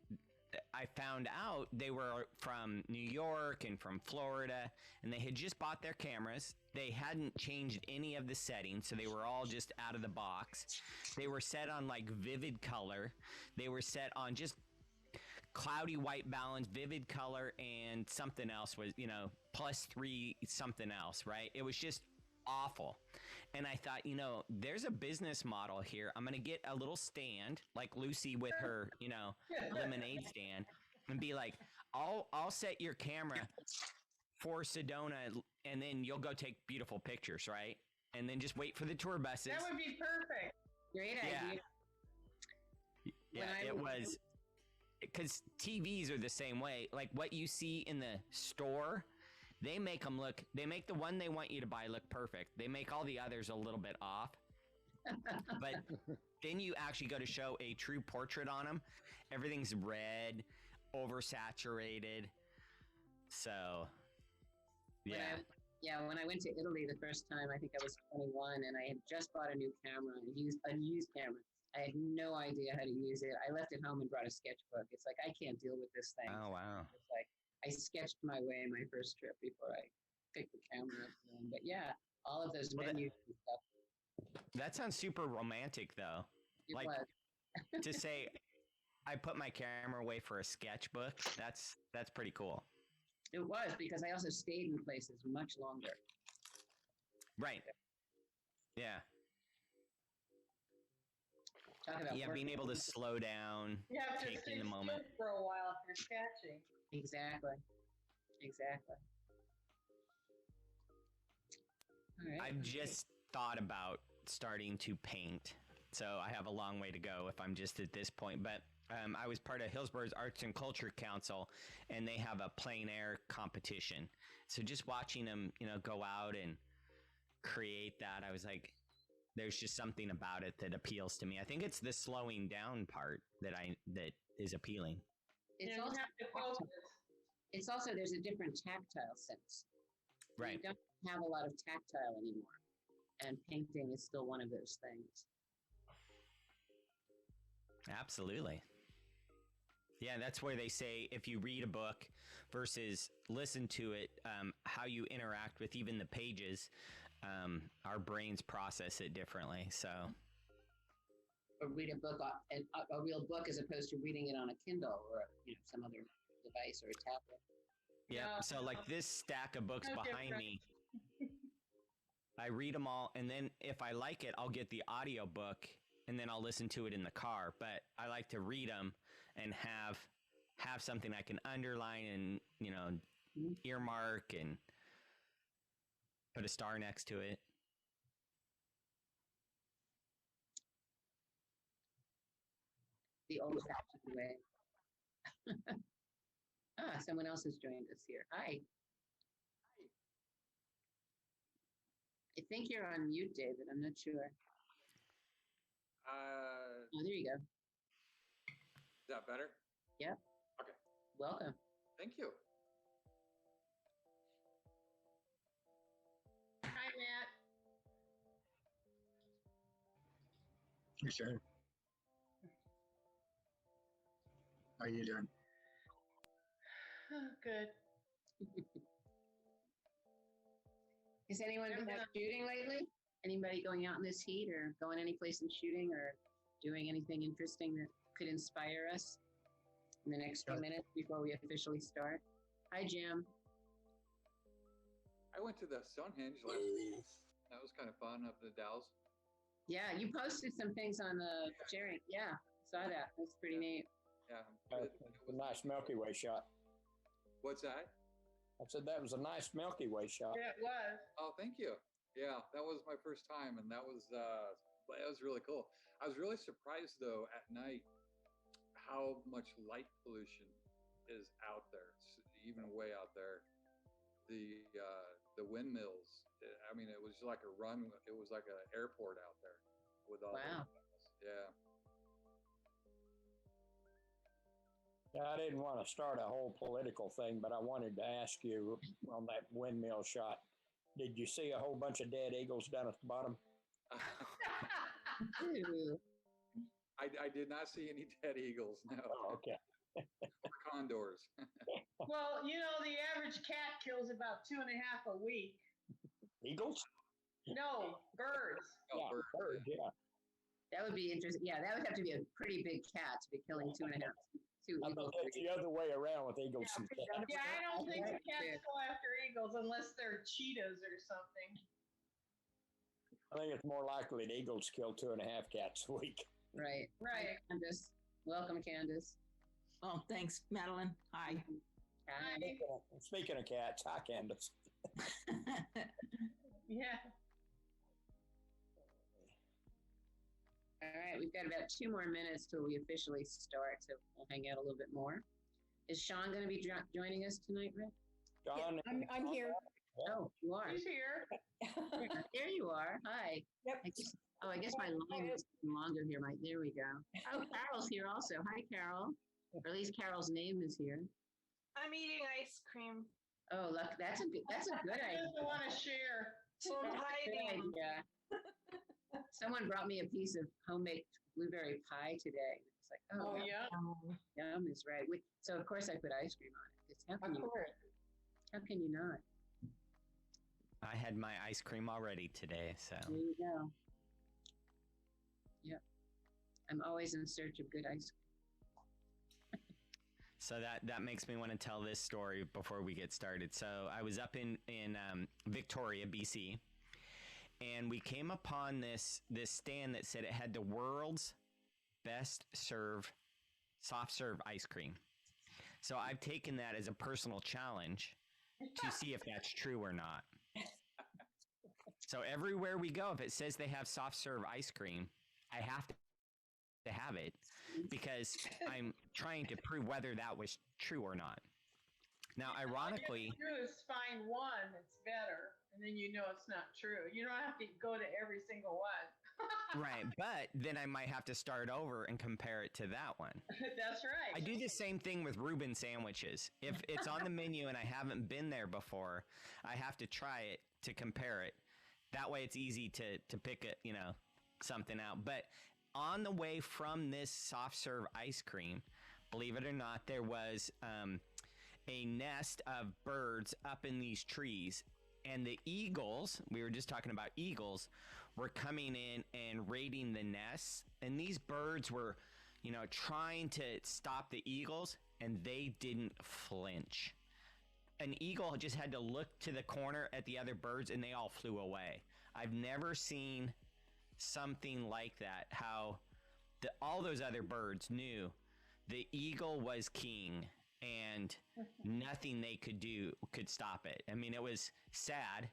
I found out they were from New York and from Florida, and they had just bought their cameras. They hadn't changed any of the settings, so they were all just out of the box. They were set on like vivid color. They were set on just cloudy white balance, vivid color, and something else was, you know, +3 something else, right? It was just awful. And I thought, you know, there's a business model here. I'm going to get a little stand like Lucy with her, you know, lemonade stand, and be like, I'll set your camera for Sedona, and then you'll go take beautiful pictures, right? And then just wait for the tour buses. That would be perfect. Great idea. Yeah, it was, because TVs are the same way. Like what you see in the store, they make the one they want you to buy look perfect. They make all the others a little bit off. But then you actually go to show a true portrait on them. Everything's red, oversaturated. So, yeah. When I went to Italy the first time, I think I was 21, and I had just bought a new camera, a used camera. I had no idea how to use it. I left it home and brought a sketchbook. It's like, I can't deal with this thing. Oh, wow. It's like, I sketched my way my first trip before I picked the camera up. But yeah, all of those menus and stuff. That sounds super romantic, though. It like was. To say, I put my camera away for a sketchbook. That's pretty cool. It was, because I also stayed in places much longer. Right. Yeah. Talk about being able to slow down, You have to taking stay the moment. still for a while if you're sketching. Exactly. All right. I've just thought about starting to paint, so I have a long way to go if I'm just at this point. But I was part of Hillsborough's Arts and Culture Council, and they have a plein air competition. So just watching them, you know, go out and create that, I was like, there's just something about it that appeals to me. I think it's the slowing down part that is appealing. It's also there's a different tactile sense. Right. You don't have a lot of tactile anymore, and painting is still one of those things. Absolutely. Yeah, that's where they say if you read a book versus listen to it, how you interact with even the pages, our brains process it differently. So, or read a book, a real book, as opposed to reading it on a Kindle or some other device or a tablet. Yeah. So like this stack of books behind me, I read them all, and then if I like it, I'll get the audio book, and then I'll listen to it in the car. But I like to read them and have something I can underline and earmark and put a star next to it. The old-fashioned way. Someone else has joined us here. Hi. I think you're on mute, David. I'm not sure. Oh, there you go. Is that better? Yeah. Okay. Welcome. Thank you. Hi, Matt. Hey, Sharon. How you doing? Good. Has anyone been out shooting lately? Anybody going out in this heat or going any place and shooting or doing anything interesting that could inspire us in the next few minutes before we officially start? Hi, Jim. I went to the Stonehenge last week. That was kind of fun up in the Dalles. Yeah, you posted some things on the sharing. Yeah, saw that. That's pretty neat. Yeah. It was a nice Milky Way shot. What's that? I said that was a nice Milky Way shot. Yeah, it was. Oh, thank you. Yeah, that was my first time, and that was really cool. I was really surprised though at night how much light pollution is out there, even way out there. The windmills. I mean, it was like a run. It was like an airport out there with all. Wow. Yeah. Yeah, I didn't want to start a whole political thing, but I wanted to ask you on that windmill shot. Did you see a whole bunch of dead eagles down at the bottom? I did not see any dead eagles. No. Oh, okay. Condors. Well, the average cat kills about 2.5 a week. Eagles? No, birds. Yeah, birds, yeah. That would be interesting. Yeah, that would have to be a pretty big cat to be killing 2.5. I think it's the other way around with eagles. Yeah, I don't think the cats go after eagles unless they're cheetahs or something. I think it's more likely that eagles kill 2.5 cats a week. Right. Hi, Candace. Welcome, Candace. Oh, thanks, Madeline. Hi. Hi. Speaking of cats, hi, Candace. Yeah. All right, we've got about 2 more minutes till we officially start, so we'll hang out a little bit more. Is Sean going to be joining us tonight, Rick? John, Yeah, I'm here. Oh, you are. He's here. There you are. Hi. Yep. I guess my line is longer here. There we go. Oh, Carol's here also. Hi, Carol. Or at least Carol's name is here. I'm eating ice cream. Oh, look, that's a good idea. He doesn't want to share. So I'm hiding. Yeah. Someone brought me a piece of homemade blueberry pie today. It's like, Oh, yeah. yum is right. So of course I put ice cream on it. How can you not? I had my ice cream already today, so. There you go. Yep. I'm always in search of good ice cream. So that makes me want to tell this story before we get started. So I was up in Victoria, BC, and we came upon this stand that said it had the world's best soft serve ice cream. So I've taken that as a personal challenge to see if that's true or not. So everywhere we go, if it says they have soft serve ice cream, I have to have it because I'm trying to prove whether that was true or not. Now, ironically, all you have to do is find one that's better, and then you know it's not true. You don't have to go to every single one. right, but then I might have to start over and compare it to that one. That's right. I do the same thing with Reuben sandwiches. If it's on the menu and I haven't been there before, I have to try it to compare it. That way it's easy to pick something out. But on the way from this soft serve ice cream, believe it or not, there was a nest of birds up in these trees. And the eagles, we were just talking about eagles, were coming in and raiding the nests. And these birds were, trying to stop the eagles, and they didn't flinch. An eagle just had to look to the corner at the other birds, and they all flew away. I've never seen something like that, how all those other birds knew the eagle was king, and nothing they could do could stop it. I mean, it was sad,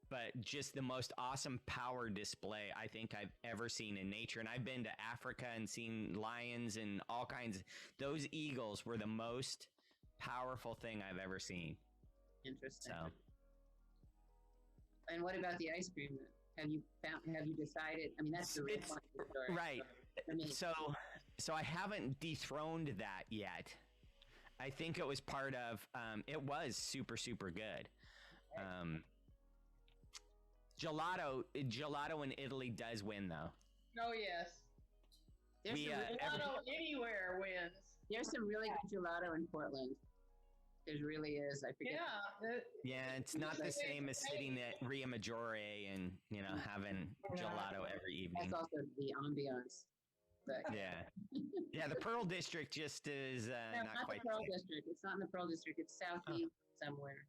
but just the most awesome power display I think I've ever seen in nature. And I've been to Africa and seen lions and all kinds. Those eagles were the most powerful thing I've ever seen. Interesting. So. And what about the ice cream then? Have you decided? I mean, that's the real fun story. Right. So I haven't dethroned that yet. I think it was part of, it was super, super good. Gelato in Italy does win though. Oh yes. There's gelato anywhere wins. There's some really good gelato in Portland. There really is. I forget. Yeah, it's not the same as sitting at Ria Maggiore and having gelato every evening. That's also the ambiance. But yeah, the Pearl District just is not quite the Pearl District. It's not in the Pearl District. It's southeast somewhere.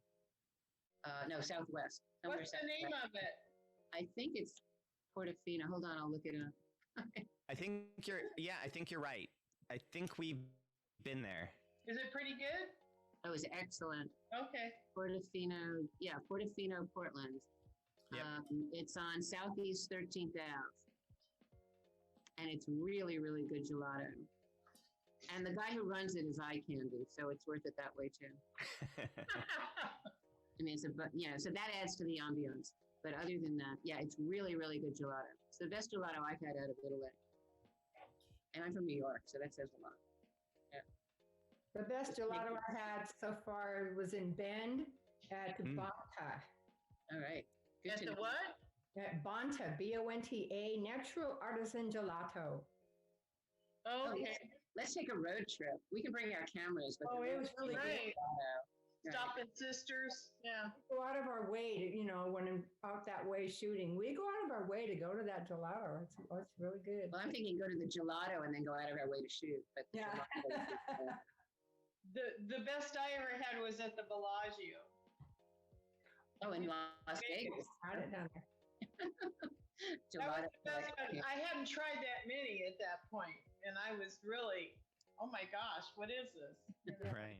No, southwest. What's the name of it? I think it's Portofino. Hold on, I'll look it up. I think you're right. I think we've been there. Is it pretty good? It was excellent. Okay. Portofino, Portland. Yep. It's on Southeast 13th Ave. And it's really, really good gelato. And the guy who runs it is eye candy, so it's worth it that way too. I mean, so that adds to the ambiance. But other than that, it's really, really good gelato. It's the best gelato I've had out of Italy. And I'm from New York, so that says a lot. Yeah. The best gelato I had so far was in Bend at Bonta. All right. At the what? At Bonta, B-O-N-T-A, Natural Artisan Gelato. Oh, okay. Let's take a road trip. We can bring our cameras. But it was really good. Stopping Sisters. Yeah. We go out of our way to, when I'm out that way shooting, we go out of our way to go to that gelato. It's really good. Well, I'm thinking go to the gelato and then go out of our way to shoot. But the best I ever had was at the Bellagio. Oh, in Las Vegas. Had it down there. Gelato. I hadn't tried that many at that point, and I was really, oh my gosh, what is this? Right.